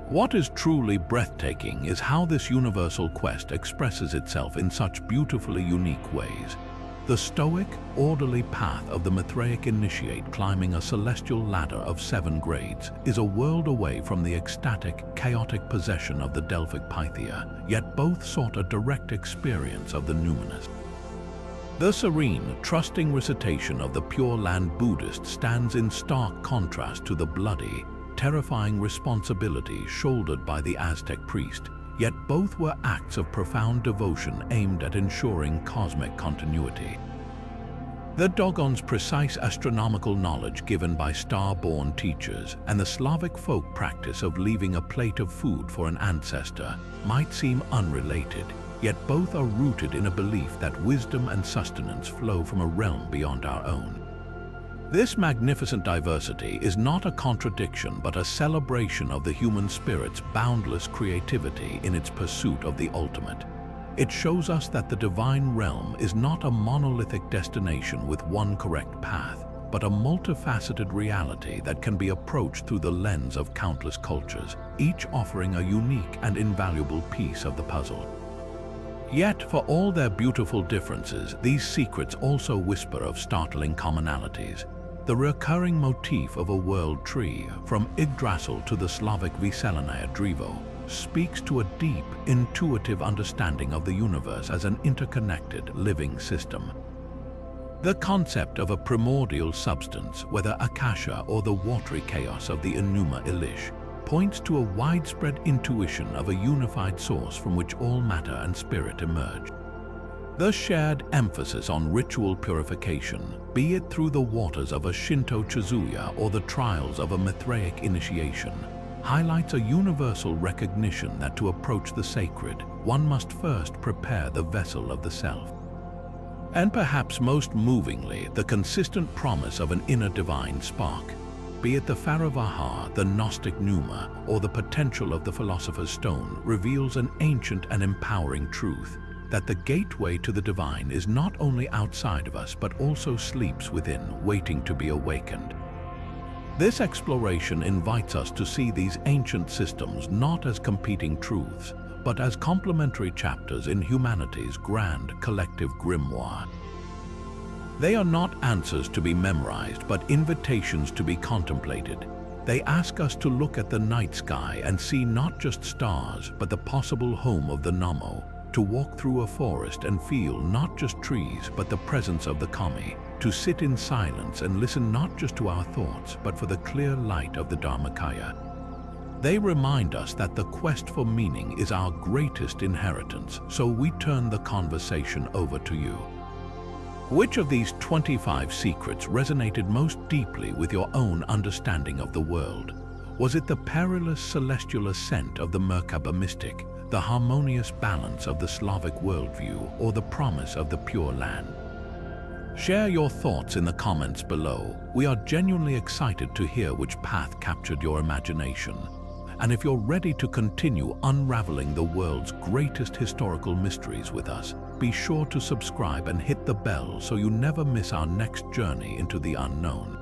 What is truly breathtaking is how this universal quest expresses itself in such beautifully unique ways. The stoic, orderly path of the Mithraic initiate climbing a celestial ladder of 7 grades is a world away from the ecstatic, chaotic possession of the Delphic Pythia, yet both sought a direct experience of the numinous. The serene, trusting recitation of the Pure Land Buddhist stands in stark contrast to the bloody, terrifying responsibility shouldered by the Aztec priest, yet both were acts of profound devotion aimed at ensuring cosmic continuity. The Dogon's precise astronomical knowledge given by star-born teachers and the Slavic folk practice of leaving a plate of food for an ancestor might seem unrelated, yet both are rooted in a belief that wisdom and sustenance flow from a realm beyond our own. This magnificent diversity is not a contradiction but a celebration of the human spirit's boundless creativity in its pursuit of the ultimate. It shows us that the divine realm is not a monolithic destination with one correct path, but a multifaceted reality that can be approached through the lens of countless cultures, each offering a unique and invaluable piece of the puzzle. Yet, for all their beautiful differences, these secrets also whisper of startling commonalities. The recurring motif of a world tree, from Yggdrasil to the Slavic Veselanaia Drivo, speaks to a deep, intuitive understanding of the universe as an interconnected, living system. The concept of a primordial substance, whether Akasha or the watery chaos of the Enuma Elish, points to a widespread intuition of a unified source from which all matter and spirit emerge. The shared emphasis on ritual purification, be it through the waters of a Shinto Chizuya or the trials of a Mithraic initiation, highlights a universal recognition that to approach the sacred, one must first prepare the vessel of the self. And perhaps most movingly, the consistent promise of an inner divine spark, be it the Faravaha, the Gnostic Pneuma, or the potential of the Philosopher's Stone, reveals an ancient and empowering truth, that the gateway to the divine is not only outside of us but also sleeps within, waiting to be awakened. This exploration invites us to see these ancient systems not as competing truths, but as complementary chapters in humanity's grand collective grimoire. They are not answers to be memorized, but invitations to be contemplated. They ask us to look at the night sky and see not just stars, but the possible home of the Namo, to walk through a forest and feel not just trees, but the presence of the kami, to sit in silence and listen not just to our thoughts, but for the clear light of the Dharmakaya. They remind us that the quest for meaning is our greatest inheritance, so we turn the conversation over to you. Which of these 25 secrets resonated most deeply with your own understanding of the world? Was it the perilous celestial ascent of the Merkabah mystic, the harmonious balance of the Slavic worldview, or the promise of the Pure Land? Share your thoughts in the comments below. We are genuinely excited to hear which path captured your imagination. And if you're ready to continue unraveling the world's greatest historical mysteries with us, be sure to subscribe and hit the bell so you never miss our next journey into the unknown.